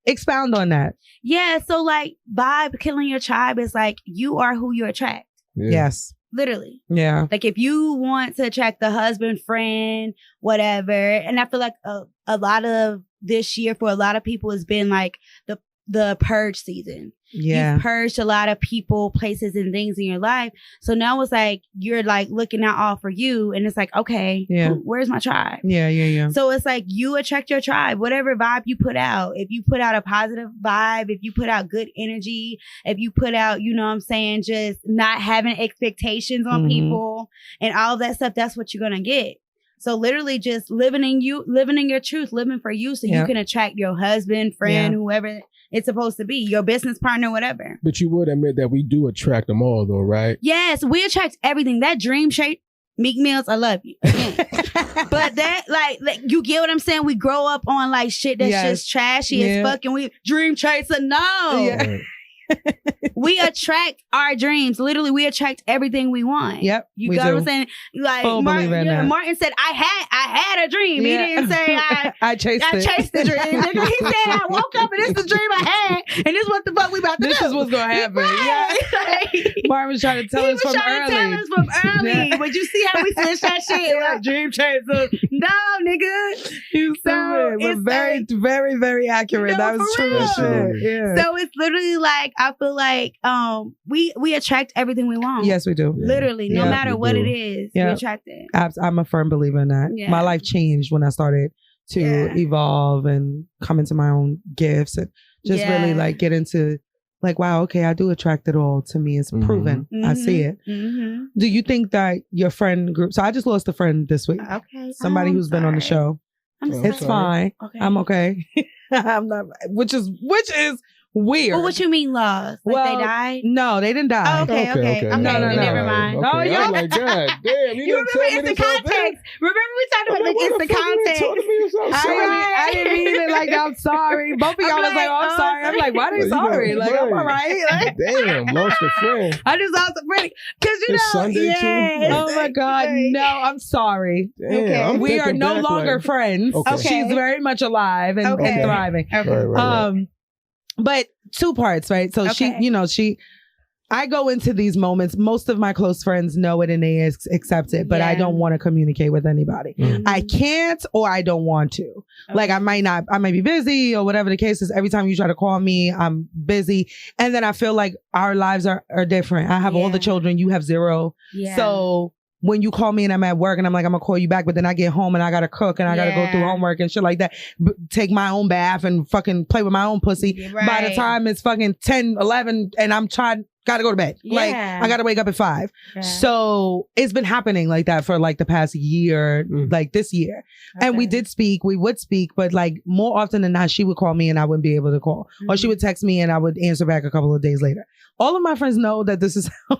Expound on that. Yeah. So like, vibe killing your tribe is like, you are who you attract. Yeah. Yes. Literally. Yeah. Like, if you want to attract the husband, friend, whatever. And I feel like a lot of this year for a lot of people has been like the purge season. Yeah. You've purged a lot of people, places, and things in your life. So now it's like you're like looking out all for you. And it's like, okay, where's my tribe? Yeah. So it's like you attract your tribe, whatever vibe you put out. If you put out a positive vibe, if you put out good energy, if you put out, you know what I'm saying, just not having expectations on people and all that stuff, that's what you're going to get. So literally just living in your truth, living for you so you can attract your husband, friend, whoever it's supposed to be, your business partner, whatever. But you would admit that we do attract them all though, right? Yes, we attract everything. That dream shape Meek Mills, I love you. Again. But that, like, you get what I'm saying? We grow up on, like, shit that's just trashy as fucking. We dream chaser. No. Yeah. We attract our dreams. Literally, we attract everything we want. Yep. You got what I'm saying? Like, Martin said, I had a dream. Yeah. He didn't say I chased the dream. Nigga, he said I woke up and this is the dream I had, and this is what the fuck we about to do. This is what's gonna happen. Right. Yeah. Martin was trying to tell us from early. But you see how we switched that shit? Like, dream chaser. No, nigga. So it's very, very, very accurate. That was true as shit. Yeah. So it's literally like, I feel like we attract everything we want. Yes, we do. Literally, no matter what it is, we attract it. I'm a firm believer in that. Yeah. My life changed when I started to evolve and come into my own gifts and just really like get into like, wow, okay, I do attract it all to me. It's proven. I see it. Do you think that your friend group, so I just lost a friend this week. Okay. Somebody who's been on the show. It's fine. Okay. I'm okay. I'm not, which is weird. Well, what you mean lost? Like they died? No, they didn't die. Oh, okay. No. Never mind. Okay. Oh, yeah. I'm like, God damn. You remember it's the context. Remember we talked about it's the context. I didn't mean it like I'm sorry. Both of y'all was like, oh, I'm sorry. I'm like, why they sorry? Like, I'm all right. Like, damn, lost a friend. I just lost a friend. Because it's Sunday too. Oh my God. No, I'm sorry. Damn, we are no longer friends. Okay. She's very much alive and thriving. Okay. Right. But two parts, right? So I go into these moments. Most of my close friends know it and they accept it, but I don't want to communicate with anybody. I can't, or I don't want to. Okay. Like I might be busy or whatever the case is. Every time you try to call me, I'm busy. And then I feel like our lives are different. I have all the children. You have 0. Yeah. So when you call me and I'm at work and I'm like, I'm gonna call you back, but then I get home and I gotta cook and I gotta go through homework and shit like that, take my own bath and fucking play with my own pussy. Right. By the time it's fucking 10, 11 and gotta go to bed. Yeah. Like I gotta wake up at 5. Yeah. So it's been happening like that for like the past year, like this year. Okay. And we would speak, but like more often than not, she would call me and I wouldn't be able to call. Or she would text me and I would answer back a couple of days later. All of my friends know that this is how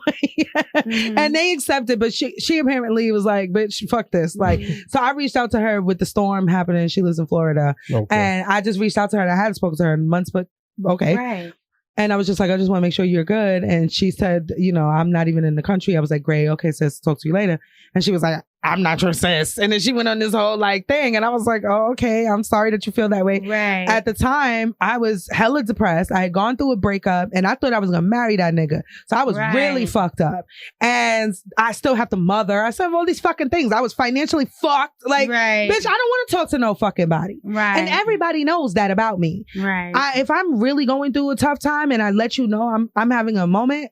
and they accept it, but she apparently was like, bitch, fuck this. Like, so I reached out to her with the storm happening. She lives in Florida. Okay. And I just reached out to her and I hadn't spoken to her in months, but okay. Right. And I was just like, I just want to make sure you're good. And she said, I'm not even in the country. I was like, great. Okay, sis, talk to you later. And she was like, I'm not your sis. And then she went on this whole like thing. And I was like, oh, okay. I'm sorry that you feel that way. Right. At the time, I was hella depressed. I had gone through a breakup and I thought I was going to marry that nigga. So I was really fucked up. And I still have to mother. I said all these fucking things. I was financially fucked. Like, bitch, I don't want to talk to no fucking body. Right. And everybody knows that about me. Right. If I'm really going through a tough time and I let you know I'm having a moment,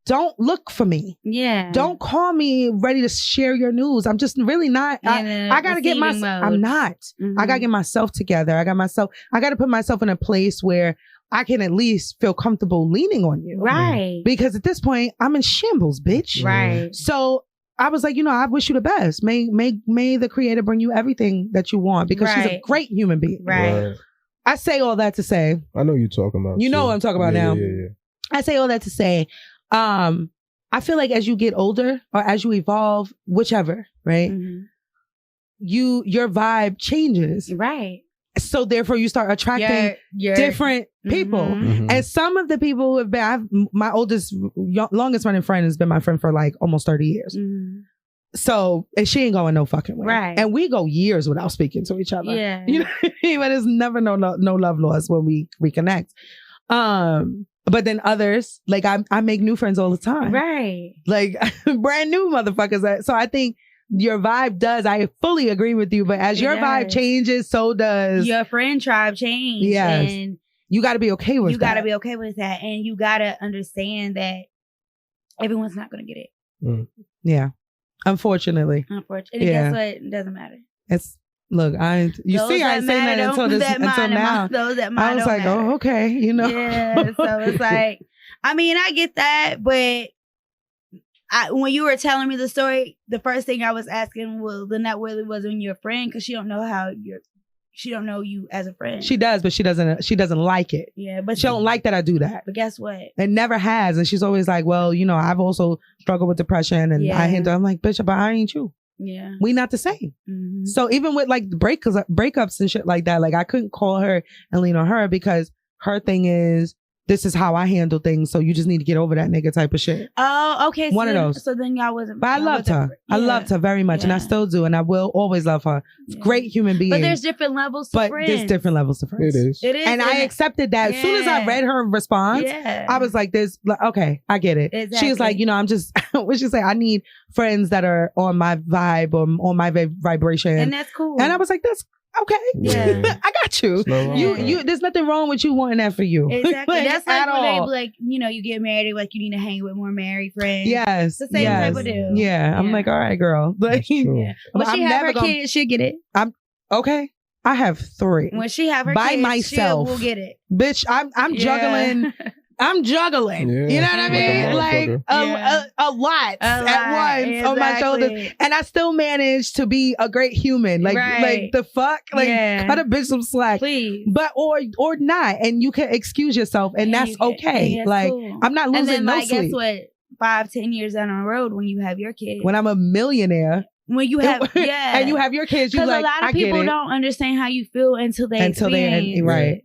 don't look for me. Yeah. Don't call me ready to share your news. I'm just really not. I gotta get myself. I'm not. I gotta get myself together. I gotta put myself in a place where I can at least feel comfortable leaning on you. Right. Because at this point, I'm in shambles, bitch. Right. So I was like, I wish you the best. May the Creator bring you everything that you want because she's a great human being. Right. I say all that to say. I know you're talking about. You know what I'm talking about now. Yeah. I say all that to say. I feel like as you get older or as you evolve, whichever, right? Your vibe changes. Right. So therefore you start attracting different people. And some of the people who have been, my longest running friend has been my friend for like almost 30 years. So and she ain't going no fucking way. Right. And we go years without speaking to each other. Yeah. You know what I mean? But there's never no love lost when we reconnect. But then others, like I make new friends all the time. Right. Like brand new motherfuckers. So I think your vibe does. I fully agree with you. But as your vibe changes, so does your friend tribe change. Yes. And you got to be okay with that. You got to be okay with that. And you got to understand that everyone's not going to get it. Yeah. Unfortunately. And guess what? It doesn't matter. I ain't saying that until now. Those that matter. I was like, oh, okay, Yeah, so it's like, I mean, I get that, but when you were telling me the story, the first thing I was asking was, then that really wasn't your friend because she don't know how she don't know you as a friend. She does, but she doesn't like it. Yeah, but She don't like that I do that. But guess what? It never has. And she's always like, well, you know, I've also struggled with depression and Yeah. I handle. I'm like, bitch, but I ain't you. Yeah. We not the same. Mm-hmm. So even with like breakups and shit like that, like I couldn't call her and lean on her because her thing is, this is how I handle things. So you just need to get over that nigga type of shit. Oh, okay. One of those. So then y'all wasn't. But I loved her. Yeah. I loved her very much. And I Yeah. still do. And I will always love her. Yeah. Great human being. But there's different levels to friends. There's different levels to friends. It is. It is. And I accepted that. As soon as I Yeah. read her response, Yeah. I was like, okay, I get it. Exactly. She was like, you know, I'm just, what she say? I need friends that are on my vibe or on my vibration. And that's cool. And I was like, that's okay. Yeah. I got you. Slow on You, that. there's nothing wrong with you wanting that for you. Exactly. That's like at when they all. be like, you know, you get married, like you need to hang with more married friends. Yes. It's the same yes. type of deal. Yeah. I'm Yeah. like, all right, girl. Like, That's true. Yeah. When I'm she have never her gonna- kids, she'll get it. okay. I have 3. When she have her By kids, myself. we'll get it. Bitch, I'm Yeah. juggling. I'm juggling. Yeah. You know what I Like a mean? Like motherfucker. Yeah. a lot at once on my shoulders. Exactly. And I still manage to be a great human. Like Right. like the fuck? Like Yeah. cut a bitch some slack. Please. But or not. And you can excuse yourself and that's you can- okay. and that's Like cool. I'm not And losing then, no like, sleep. guess what? 5-10 years down the road, when you have your kids, When I'm a millionaire when you have, yeah, and you have your kids, you because like, a lot of I get people it. don't understand how you feel until they experience. right.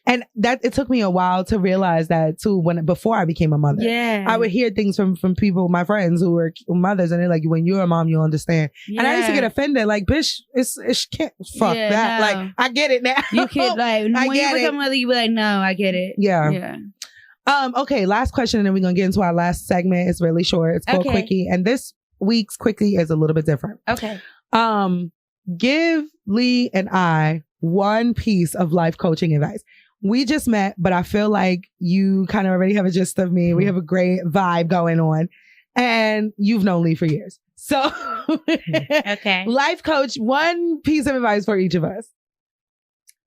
And that it took me a while to realize that too. Before I became a mother, Yeah, I would hear things from people, my friends who were mothers, and they're like, "When you're a mom, you'll understand." And I used to get offended, like, "Bitch, it's can't fuck Yeah, that." no. Like, I get it now. You can like when you get become it. a mother, you be like, "No, I get it." Yeah. Yeah. Okay. Last question, and then we're gonna get into our last segment. It's really short. It's called Okay. Quickie, and this week's Quickie is a little bit different. Okay. Give Lee and I one piece of life coaching advice. We just met, but I feel like you kind of already have a gist of me. We have a great vibe going on, and you've known Lee for years. So, Okay. life coach, one piece of advice for each of us.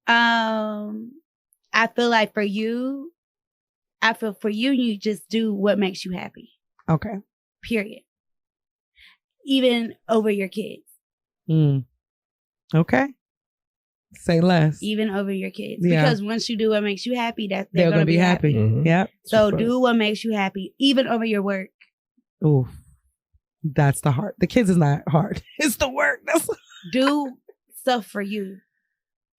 I feel like for you, you just do what makes you happy. Okay. Period. Even over your kids. Okay. Say less. Even over your kids. Yeah. Because once you do what makes you happy, they're They're going to be happy. Mhm. Yep. So That's do what makes you happy, even over your work. Ooh, that's the hard. The kids is not hard. It's the work. That's Do stuff for you.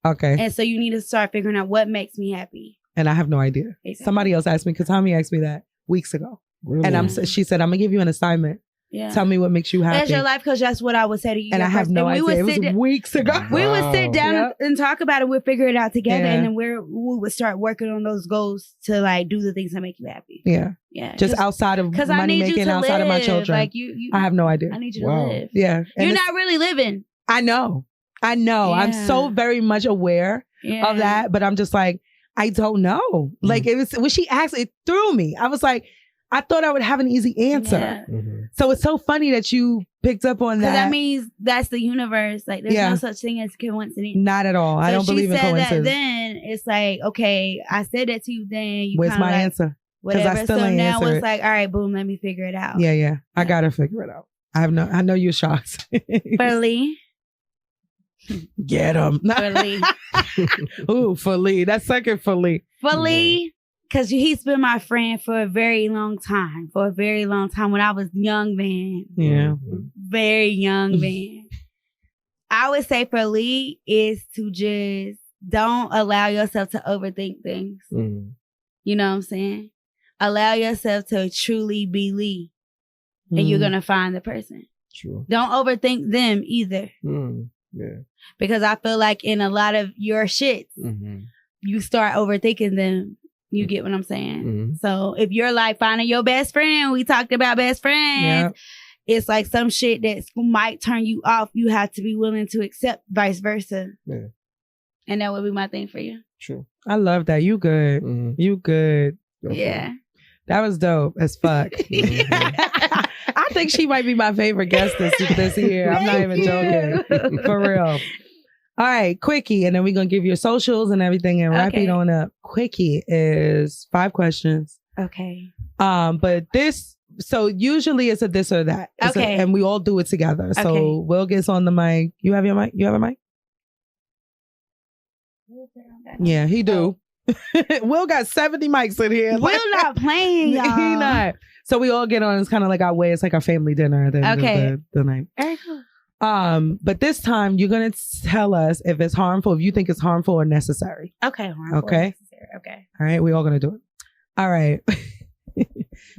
okay. And so you need to start figuring out what makes me happy. And I have no idea. Exactly. Somebody else asked me because Tommy asked me that weeks ago, Really? and she said, "I'm gonna give you an assignment. Yeah. Tell me what makes you happy." As your life coach, that's what I would say to you. And I have no idea. It was weeks ago. We would sit down Yep. and talk about it. We'd figure it out together, Yeah. and then we would start working on those goals to like do the things that make you happy. Yeah. Yeah, Just outside of because I money need you making, to outside of my live. children. Like you, I have no idea. I need you Wow. to live. Yeah. And You're it's- not really living. I know. I'm Yeah. so very much aware Yeah. of that, but I'm just like, I don't know. Like it was when she asked, it threw me. I was like, I thought I would have an easy answer. Yeah. Mhm. So it's so funny that you picked up on Because that. that means that's the universe. Like there's Yeah. no such thing as coincidence. Not at all. I So don't believe in she said coincidences. that then it's like, okay, I said that to you then. You Where's kinda my like, answer? Whatever. I still So ain't now answer it's it. like, all right, boom, let me figure it out. Yeah. I gotta figure it out. I know you're shocked. For Lee. Get him. For Lee. Ooh, for Lee. That's second for Lee. For Lee, because he's been my friend for a very long time. For a very long time when I was young man. Yeah. Mhm. Very young man. I would say for Lee is to just don't allow yourself to overthink things. Mhm. You know what I'm saying? Allow yourself to truly be Lee. And you're Mm. going to find the person. True. Don't overthink them either. Yeah. Because I feel like in a lot of your shits, Mhm. you start overthinking them. You get what I'm saying? Mhm. So if you're like finding your best friend, we talked about best friends. Yeah. It's like some shit that might turn you off. You have to be willing to accept vice versa. Yeah. And that would be my thing for you. True. I love that. You good. Mhm. You good. Yeah. That was dope as fuck. I think she might be my favorite guest this year. I'm not even joking. For real. All right, Quickie. And then we're going to give your socials and everything and wrap it on up. Quickie is 5 questions. Okay. But so usually it's a this or that. Okay. And we all do it together. So Okay. Will gets on the mic. You have your mic? You have a mic? Yeah, he do. Will got 70 mics in here. Will not playing, y'all. He not. So we all get on. It's kind of like our way. It's like our family dinner at the end of the night. Very cool. But this time you're gonna tell us if it's harmful, if you think it's harmful or necessary. Okay, harmful. Okay. Necessary. Okay. All right, we all gonna do it. All right.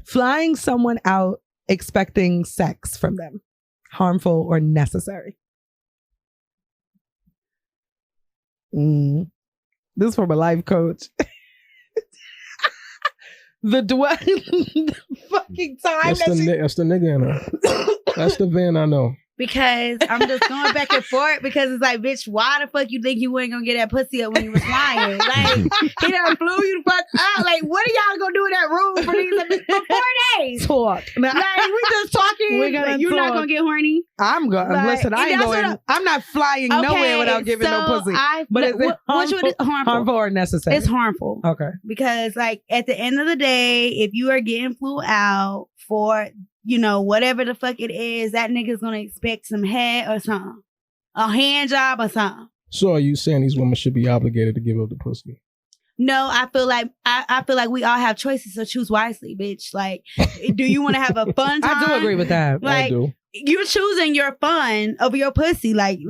Flying someone out expecting sex from them. Harmful or necessary? This is from a life coach. The fucking time. That's the nigga in her. That's the van I know. Because I'm just going back and forth because it's like, bitch, why the fuck you think you ain't gonna get that pussy up when you was flying? Like, he done flew you the fuck out. Like, what are y'all gonna do in that room for these for 4 days? Talk. Like, we just talking. We're gonna like, you're not gonna get horny. I'm going. Like, listen, I ain't going. I'm not flying nowhere without giving no pussy. But is it harmful or necessary? It's harmful. Okay. Because like at the end of the day, if you are getting flew out for, you know, whatever the fuck it is, that nigga's gonna expect some head or something. A hand job or something. So are you saying these women should be obligated to give up the pussy? No, I feel like I feel like we all have choices, so choose wisely, bitch. Like, do you want to have a fun time? I do agree with that. Like, I do. You're choosing your fun over your pussy. Like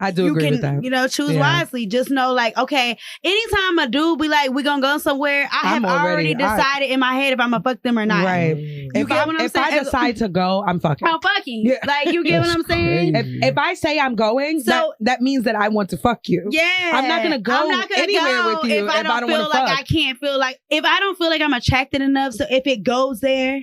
I do agree with that. You know, choose wisely. Just know, like, okay, anytime a dude be like, we gonna go somewhere, I have already decided in my head if I'm gonna fuck them or not. Right. If I decide to go, I'm fucking. I'm fucking. Yeah. Like, you get what I'm saying? If I say I'm going, so that means that I want to fuck you. Yeah. I'm not gonna go anywhere with you if I don't feel like I can't feel like, if I don't feel like I'm attracted enough, so if it goes there,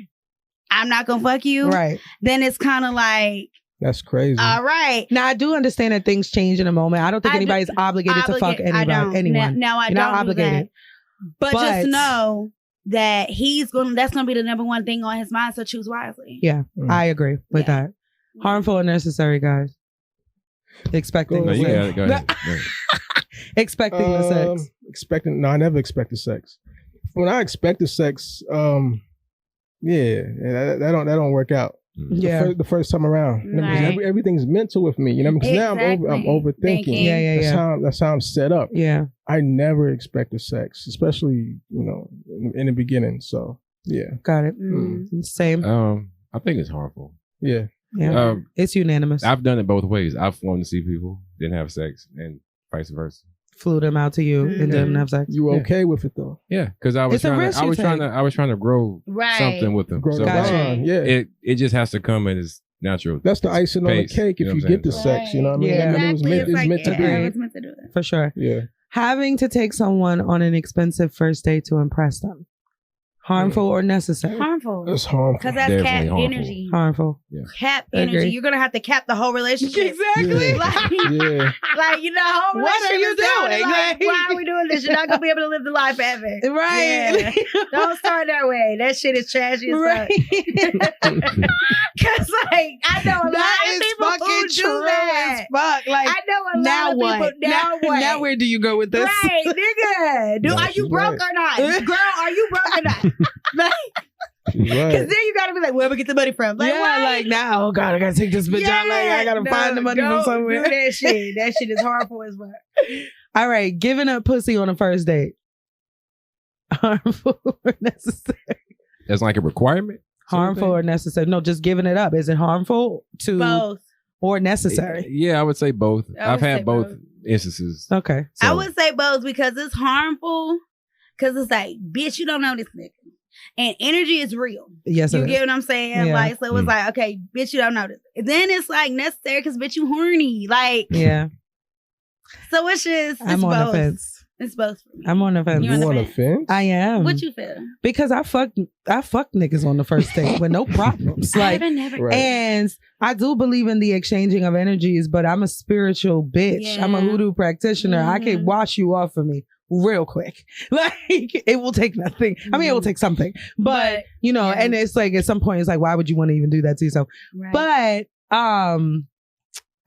I'm not gonna fuck you. Right. Then it's kind of like, that's crazy. All right. Now I do understand that things change in a moment. I don't think anybody's obligated to fuck anyone. Now I You're don't not obligated. But just know that that's gonna be the number one thing on his mind. So choose wisely. Yeah, I agree with that. Harmful or necessary, guys? Expecting the sex. Go ahead. Expecting the sex. No, I never expected sex. When I expected sex, that don't work out. Yeah, the first time around, right. everything's mental with me, you know. Because now I'm overthinking. Yeah. That's how I'm set up. Yeah, I never expected sex, especially in the beginning. So yeah, got it. Same. I think it's harmful. Yeah. It's unanimous. I've done it both ways. I've flown to see people, didn't have sex, and vice versa. Flew them out to you and didn't have sex. You were okay with it though? Yeah, because I was trying to grow something with them. Grow it just has to come in as natural. That's the icing on the cake if you get the sex. You know what I mean? Yeah, exactly. It's meant to be. It's meant to do that. For sure. Yeah. Having to take someone on an expensive first date to impress them. Harmful or necessary? Harmful. It's harmful. Because that's cap energy. Harmful. Yeah. Cap energy. Agree. You're going to have to cap the whole relationship. Exactly. Yeah. Like, whole what are you doing? Like, why are we doing this? You're not going to be able to live the life ever. Right. Yeah. Don't start that way. That shit is trashy as fuck. Because, I know a lot of people who do that. Fuck. Like, I know a lot of people. Now what? Now where do you go with this? Right, nigga. Are you broke or not? Girl, are you broke or not? Because then you gotta be like, where we get the money from? Like, now, oh God, I gotta take this bitch out. Like, I gotta find the money from somewhere. Do that shit. That shit is harmful as well. All right, giving up pussy on a first date. Harmful or necessary? That's like a requirement? Harmful or necessary? No, just giving it up. Is it harmful to both or necessary? Yeah, I would say both. I've had both instances. Okay. So. I would say both because it's harmful. Because it's like, bitch, you don't know this nigga. And energy is real. Yes, you get what I'm saying? Yeah. Like, so it was like, okay, bitch, you don't know this. Then it's like necessary because bitch, you horny. Like, yeah. So it's just, I'm on the fence. It's both for me. I'm on the fence. You on the fence? I am. What you feel? Because I fuck niggas on the first date with no problems. Like, and I do believe in the exchanging of energies, but I'm a spiritual bitch. Yeah. I'm a hoodoo practitioner. I can wash you off of me real quick. Like, it will take nothing. I mean, it will take something, but and it's like at some point it's like, why would you want to even do that to yourself? Right. But I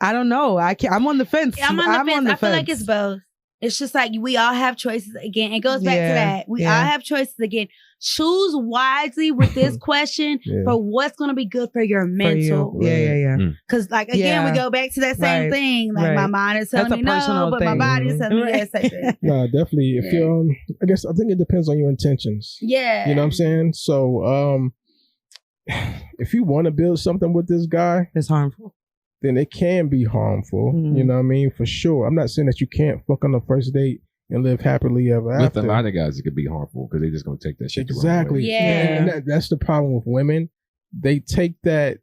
don't know. I'm on the fence. I'm on the fence. I feel like it's both. it's just like we all have choices again. It goes back to that. We all have choices again. Choose wisely with this question for what's going to be good for your mental. For you. Because like, again, we go back to that same thing. Like my mind is telling me no, but my body is telling me yes. No, definitely. If you, I think it depends on your intentions. Yeah. You know what I'm saying? So, if you want to build something with this guy, it's harmful. Then it can be harmful. You know what I mean? For sure. I'm not saying that you can't fuck on the first date and live happily ever after. With a lot of guys, it could be harmful because they're just going to take that shit exactly. And that's the problem with women. They take that.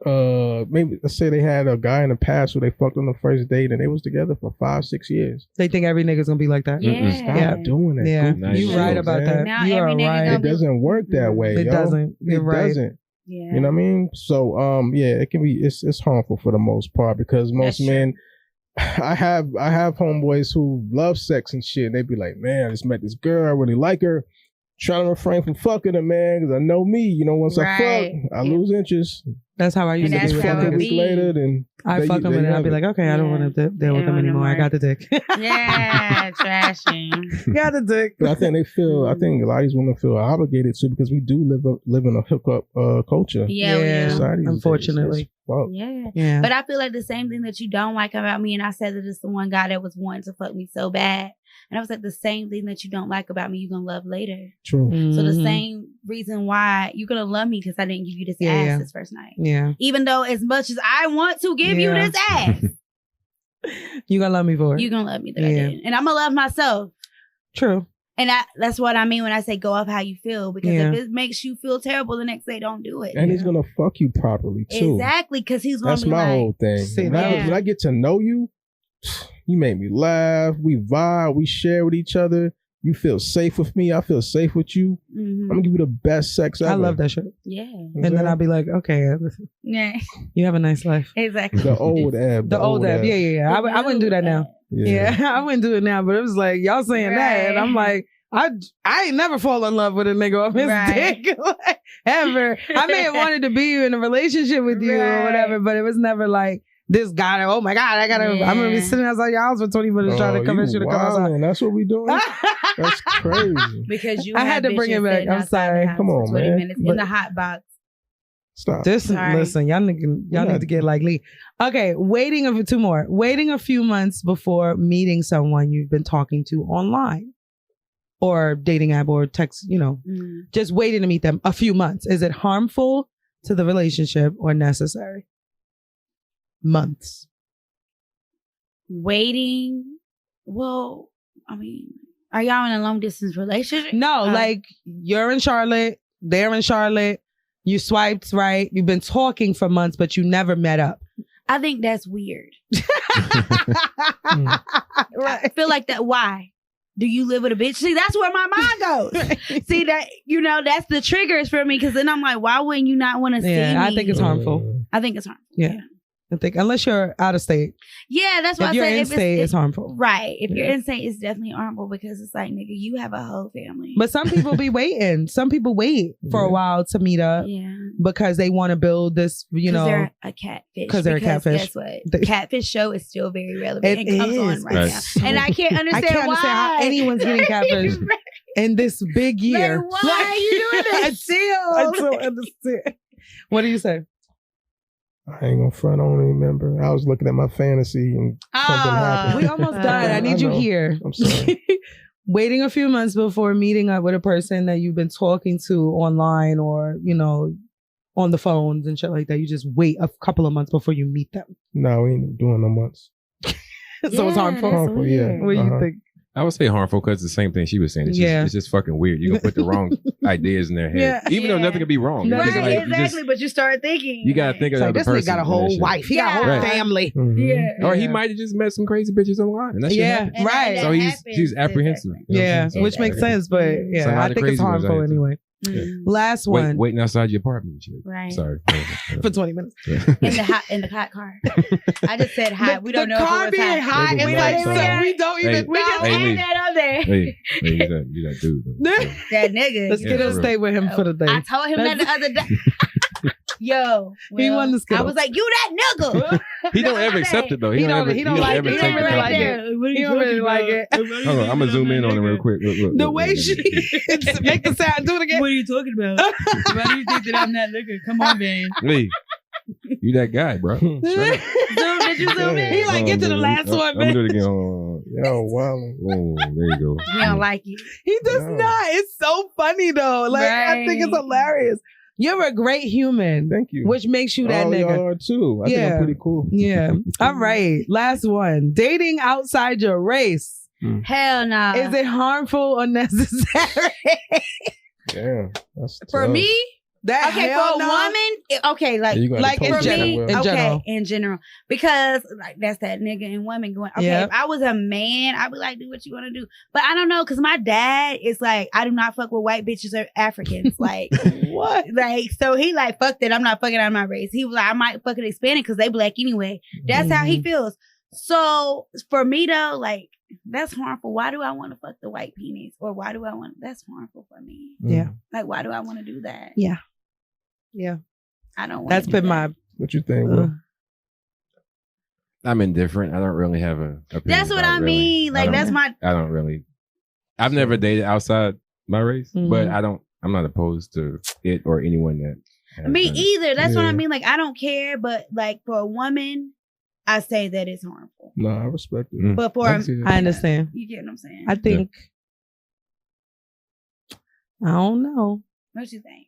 Maybe let's say they had a guy in the past where they fucked on the first date and they was together for 5-6 years. They think every nigga's gonna be like that. Stop doing that. Yeah, you right about that. Now you are right. It doesn't work that way. It doesn't. You're right. Doesn't. You know what I mean? So it can be it's harmful for the most part because most men I have homeboys who love sex and shit and they be like, man, I just met this girl, I really like her. Trying to refrain from fucking her, man, because I know me. You know, once I fuck, I lose interest. That's how I used to be with a week later, then I fuck them and I'll be like, okay, I don't want to deal with them anymore. I got the dick. Trashy. Got the dick. But I think I think a lot of these women feel obligated to because we do live in a hookup culture. Society unfortunately. Yeah. But I feel like the same thing that you don't like about me, and I said that it's the one guy that was wanting to fuck me so bad. And I was like, the same thing that you don't like about me, you're going to love later. True. So the same reason why you're going to love me because I didn't give you this ass this first night. Yeah. Even though as much as I want to give you this ass. You're going to love me for it. You're going to love me that I did. And I'm going to love myself. True. And that's what I mean when I say go off how you feel. Because if it makes you feel terrible the next day, don't do it. And he's going to fuck you properly too. Exactly. Because he's going to be That's my like, whole thing. See, when I get to know you, you make me laugh. We vibe. We share with each other. You feel safe with me. I feel safe with you. I'm gonna give you the best sex ever. I love that shit. Yeah. And then I'll be like, okay, you have a nice life. Exactly. The old Ab. The old Ab. Yeah. I wouldn't do that now. Yeah. I wouldn't do it now. But it was like y'all saying that, and I'm like, I ain't never fall in love with a nigga off his dick like, ever. I may have wanted to be in a relationship with you or whatever, but it was never like. This guy, oh my God, I'm gonna be sitting outside your house for 20 minutes trying to convince you to come outside. That's what we doing? That's crazy. Because you I had to bring it back. I'm sorry. Come on, 20 man. minutes in the hot box. Stop. Listen, y'all need to get like Lee. Okay, waiting a few months before meeting someone you've been talking to online or dating app or text, just waiting to meet them a few months. Is it harmful to the relationship or necessary? Months. Waiting. Well, I mean, are y'all in a long distance relationship? No, like you're in Charlotte, they're in Charlotte, you swiped right, you've been talking for months, but you never met up. I think that's weird. I feel like that. Why? Do you live with a bitch? See, that's where my mind goes. See, that, that's the triggers for me because then I'm like, why wouldn't you not want to see me? I think it's harmful. I think it's harmful. Yeah. I think unless you're out of state. Yeah, that's why I you're said in state, it's harmful. Right. If you're in state, it's definitely harmful because it's like, nigga, you have a whole family. But some people be waiting. Some people wait for a while to meet up because they want to build this, they're a catfish. Because they're a catfish. Guess what? The catfish show is still very relevant. It comes on right now. And I can't understand how anyone's getting catfish in this big year. Like, why are you doing this? I don't understand. What do you say? I ain't gonna front. I don't remember. I was looking at my fantasy and something happened. We almost done. I need you here. I'm sorry. Waiting a few months before meeting up with a person that you've been talking to online or, on the phones and shit like that. You just wait a couple of months before you meet them. No, we ain't doing no months. So it's harmful. Harmful, yeah. What do you think? I would say harmful because it's the same thing she was saying. It's just fucking weird. You're going to put the wrong ideas in their head. Even though nothing could be wrong. Right, exactly. But you start thinking. You got to think of the other this person. This nigga got a whole wife. He got a whole family. Mm-hmm. Yeah. Or he might have just met some crazy bitches online. And that shit happens. Right. So he's apprehensive. Exactly. Which makes sense. But I think it's harmful anyway. Last one. Waiting outside your apartment. Shit. Right. Sorry. For 20 minutes. In the hot car. I just said hot. We don't know if it was hot. The car being hot. It's like, so we don't even. We just add that on there. Hey, you that dude. That nigga. Let's get him stay with him for the day. I told him that the other day. Yo, He won the Skittles. I was like, you that nigga. He don't ever accept it though. He don't like ever it. take He don't the really like compliment. it. He don't really like it. Hold on, I'm gonna zoom in on it real quick. Look, The way she make the sound, do it again. What are you talking about? Why do you think that I'm that nigga? Come on, man. Lee, you that guy, bro. Did you zoom in? He like, get to the last one, I'm gonna man. do it again. Yo, wow. Oh, there you go. You don't like it. He does No. not. It's so funny though. Like I think it's Right. hilarious. You're a great human. Thank you. Which makes you that y'all nigga. are too. I think I'm pretty cool. Yeah. All right. Last one. Dating outside your race. Hell no. Is it harmful or necessary? Yeah, that's For tough. me? That Okay, hell for a no. woman, okay, like You gonna have like to in post that general. well. In okay, general. in general, because like that's that nigga and women going. Okay, Yep. if I was a man, I'd be like, do what you want to do. But I don't know, because my dad is like, I do not fuck with white bitches or Africans. Like, What? like so he like fuck that. I'm not fucking out of my race. He was like, I might fucking Hispanic because they black anyway. That's how he feels. So for me though, like that's harmful. Why do I want to fuck the white penis, or why do I want? That's harmful for me. Yeah. Like, why do I want to do that? Yeah. I don't. That's been my What you think? Will? I'm indifferent. I don't really have a opinion. That's what about I mean. Like that's my. I don't really. I've never dated outside my race, but I'm not opposed to it or anyone that. has Me done it. either. That's what I Yeah. mean. Like I don't care, but like for a woman, I say that it's harmful. No, I respect it. Mm. But for I a, can see that. I understand. you get what I'm saying? I think I don't know. What you think?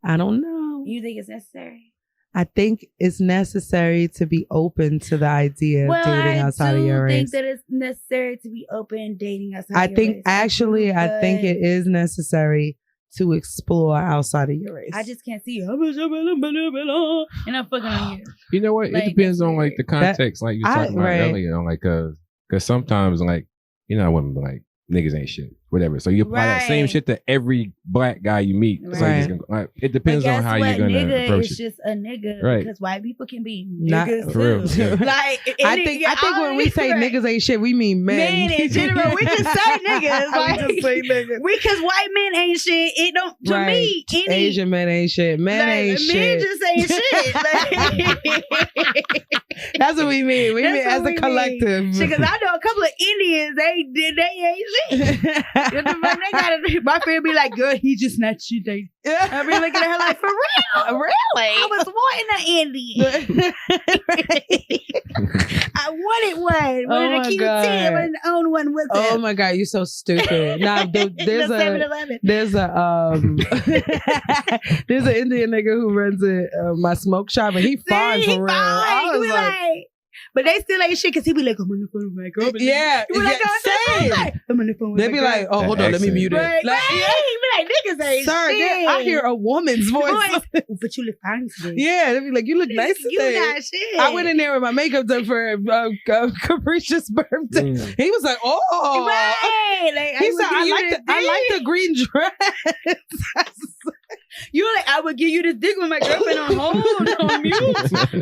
I don't know. You think it's necessary? I think it's necessary to be open to the idea of dating outside of your think race. that it's necessary to be open dating outside. I of your think race. actually, I think But it is necessary to explore outside of your race. I just can't see you. And I'm fucking on you. You know what? Like, It depends that's on like weird. the context, like you were talking about right. earlier. Like, cause sometimes like women be like niggas ain't shit, whatever. So you apply that same Right. shit to every black guy you meet. So Right. it's like, it depends But on guess how what? you're gonna Nigga approach is it. just a nigga, Right. because white people can be Not- niggas For real, too. yeah. Like I think when we say right. niggas ain't shit, we mean men. Men in general, we just say niggas. Like, we just say niggas. because white men ain't shit. It don't to Right. me. Any Asian men ain't shit. Men like, ain't men shit. just ain't shit. Like, That's what we mean. We That's mean what as we a mean. collective. because I know a couple of Indians. They ain't shit. What the fuck they gotta, my friend be like, girl, he just not shit. I be looking at her like, for real? Really? I was wanting an Indian. I wanted one. Wanted Oh a my cute God. tail and own one with Oh him. my god, you're so stupid. Now there's The a 7-Eleven. there's an Indian nigga who runs my smoke shop and he fine See, for real. fine. I You was be like, but they still ain't shit because he be like, I'm on the phone with my girl. yeah, You be like, same. I'm on the phone with They my be girl. like, oh, hold on, let me accent. mute it. Right, Like, right. He be like, niggas ain't Sir, shit. I hear a woman's voice. But you look fine today. Yeah, they be like, you look nice You today. not shit. I went in there with my makeup done for Capricious birthday. He was like, oh. Right. Like, He would said, give you I this like the dick. green dress. You were like, I would give you this dick with my girlfriend on hold, on mute.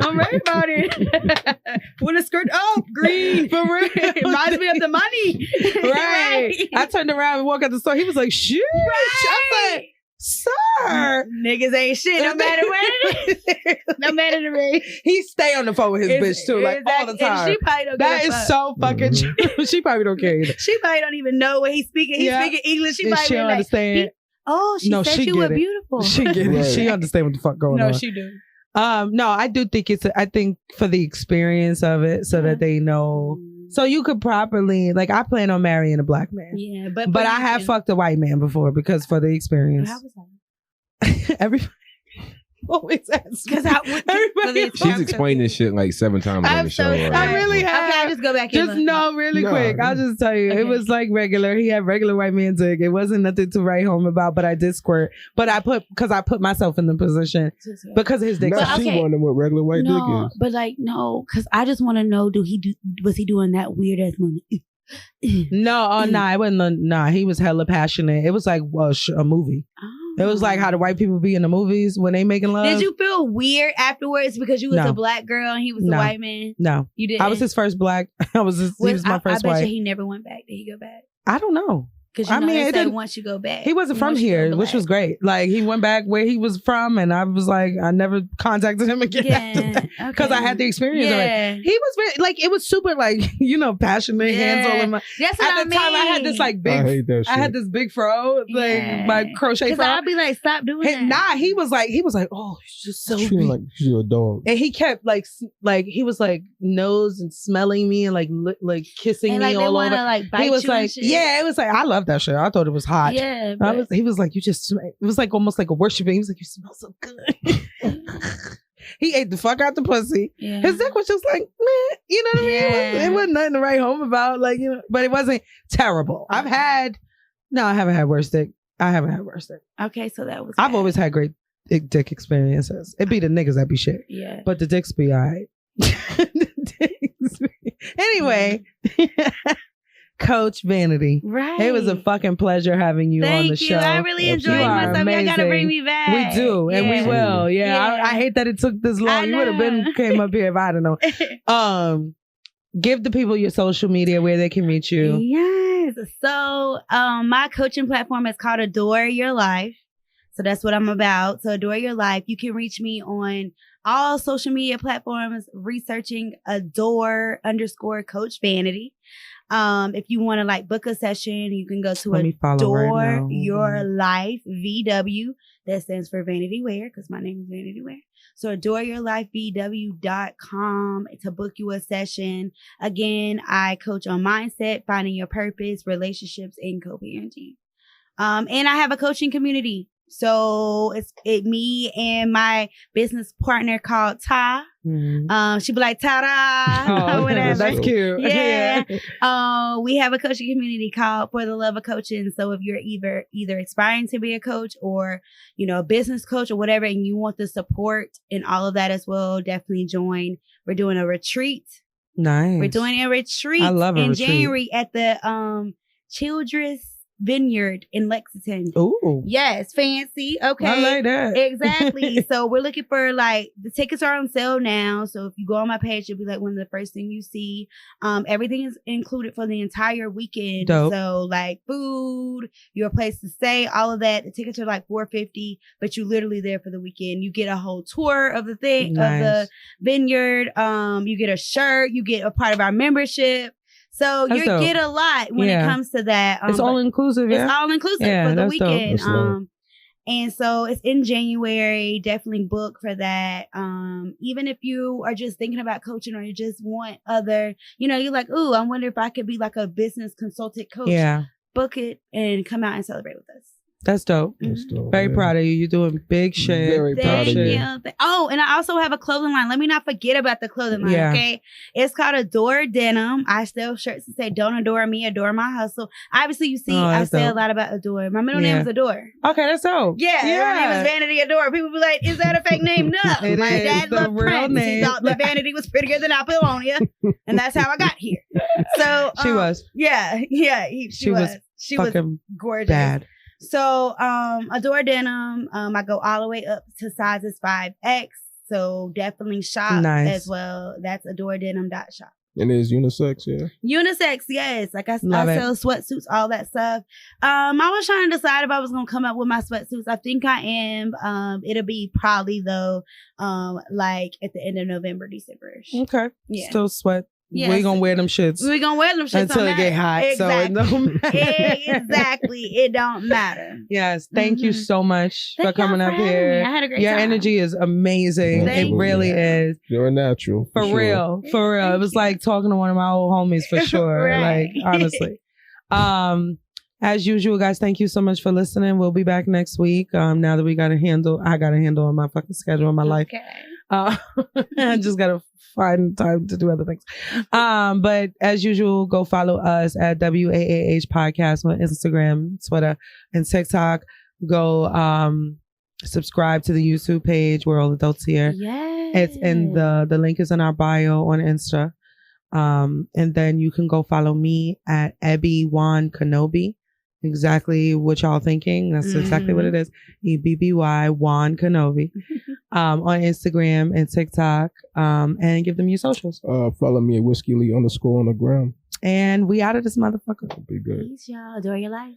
Don't worry about it. With a skirt up, green. For real. Reminds me of the money. Right. I turned around and walked out the store. He was like, shit. I said, sir. Niggas ain't shit, no matter what it is. No matter the race. He stay on the phone with his bitch too, like all the And time. she probably don't That give a is fuck. so fucking true. She probably don't care either. She probably don't even know what he's speaking. He's Yeah. speaking English. She And probably she be don't like, understand. she No, said she you were get it. beautiful. She get it. Right. She understand what the fuck going No, on. she do. No, I do think I think for the experience of it, so that they know. So you could properly, like, I plan on marrying a black man. Yeah, but But I have fucked a white man before because for the experience. How was that? Everybody always asks. Because Everybody She's explained this shit like 7 times on I'm the so show. sorry. already. I really have. Okay, I'll just go back in. Just know really No. quick. I'll just tell you. It Okay. was like regular. He had regular white man dick. It wasn't nothing to write home about, but I did squirt. But I put myself in the position because of his dick. Now But she okay. wondering what regular white no, dick is. but like no, because I just want to know: was he doing that weird ass movement? No, it wasn't. Nah, he was hella passionate. It was like a movie. It was like how the white people be in the movies when they making love. Did you feel weird afterwards because you was No. a black girl and he was No. a white man? No, You didn't. I was his first black. He was my first I bet wife. you he never went back. Did he go back? I don't know. Because they say once you go back. He wasn't from here, which was great. Like, he went back where he was from, and I was like, I never contacted him again. Because I had the experience already. He was very, like, it was super, like, passionate, hands all in my... That's what At the time, I had this, like, big... I hate that shit. I had this big fro, like, my crochet fro. I'd be like, stop doing that. Nah, he was like, oh, she's just so big. Like she's a dog. And he kept, like, he was, like, nose and smelling me and, like kissing and, me all over. Like, bite he was you like, and shit. yeah, it was like, I love that shit. I thought it was hot. Yeah. He was like, it was like almost like a worshiping. He was like, you smell so good. He ate the fuck out the pussy. Yeah. His dick was just like, meh, you know what I mean? It wasn't nothing to write home about, like, but it wasn't terrible. I haven't had worse dick. I haven't had worse dick. Okay, so that was I've always had great dick experiences. It be the niggas that be shit. Yeah. But the dicks be all right. Anyway. Coach Vanity. Right. It was a fucking pleasure having you on the show. I really enjoyed myself. Y'all gotta bring me back. We do, and we will. Yeah. I hate that it took this long. You would have came up here if I don't know. Give the people your social media where they can reach you. Yes. So my coaching platform is called Adore Your Life. So that's what I'm about. So Adore Your Life. You can reach me on all social media platforms, researching Adore_Coach Vanity. If you want to like book a session, you can go to Adore Your Life VW. That stands for Vanity Wear, because my name is Vanity Wear. So adoreyourlifevw.com to book you a session. Again, I coach on mindset, finding your purpose, relationships, and co-parenting. And I have a coaching community. So it's me and my business partner called Ta. Mm-hmm. She'd be like, ta-da! Oh, whatever. That's cute. Yeah. We have a coaching community called For the Love of Coaching. So if you're either aspiring to be a coach or, a business coach or whatever, and you want the support and all of that as well, definitely join. We're doing a retreat. Nice. We're doing a retreat in January at the Childress Vineyard in Lexington. Ooh. Yes, fancy. Okay. I like that. Exactly. So we're looking for the tickets are on sale now. So if you go on my page, it'll be like one of the first things you see. Everything is included for the entire weekend. Dope. So like food, your place to stay, all of that. The tickets are like $450, but you're literally there for the weekend. You get a whole tour of the thing, of the vineyard. You get a shirt, you get a part of our membership. So you get a lot when it comes to that. It's all inclusive. It's all inclusive for the weekend. Dope. And so it's in January. Definitely book for that. Even if you are just thinking about coaching or you just want other, you're like, ooh, I wonder if I could be like a business consultant coach. Yeah. Book it and come out and celebrate with us. That's dope. That's dope. Very proud of you. You're doing big shit. Very proud of you. Oh, and I also have a clothing line. Let me not forget about the clothing line, okay? It's called Adore Denim. I sell shirts that say, don't adore me, adore my hustle. Obviously, you see, I say a lot about Adore. My middle name is Adore. Okay, that's dope. Yeah, my name is Vanity Adore. People be like, is that a fake name? No. My dad loved Prince. He thought that Vanity was prettier than Apollonia. And that's how I got here. So she was. Yeah, she was. She was gorgeous. Bad. So, Adore Denim, I go all the way up to sizes 5X. So definitely shop as well. That's adoredenim.shop. And it's unisex, yeah? Unisex, yes. Like I sell sweatsuits, all that stuff. I was trying to decide if I was going to come up with my sweatsuits. I think I am. It'll be probably though, like at the end of November, December-ish. Okay. Yeah. Still sweat. Yes. We're going to wear them shits. We're going to wear them shits until it get hot. Exactly. So it don't matter. Exactly. It don't matter. Yes. Thank you so much for coming up here. I had a great Your time. energy is amazing. It really is. You're natural. For real. For real. It was like talking to one of my old homies for sure. Like, honestly. As usual, guys, thank you so much for listening. We'll be back next week. Now that I got a handle on my fucking schedule in my life. I just got to find time to do other things. But as usual, go follow us at WAAH Podcast on Instagram, Twitter, and TikTok. Go subscribe to the YouTube page. We're all adults here. Yes. It's in the link is in our bio on Insta. And then you can go follow me at Ebby Juan Kenobi. Exactly what y'all thinking. That's exactly what it is. EBBY Juan Kenobi on Instagram and TikTok. And give them your socials. Follow me at Whiskey Lee _ on the gram. And we out of this motherfucker. Be good. Peace, y'all. Enjoy your life.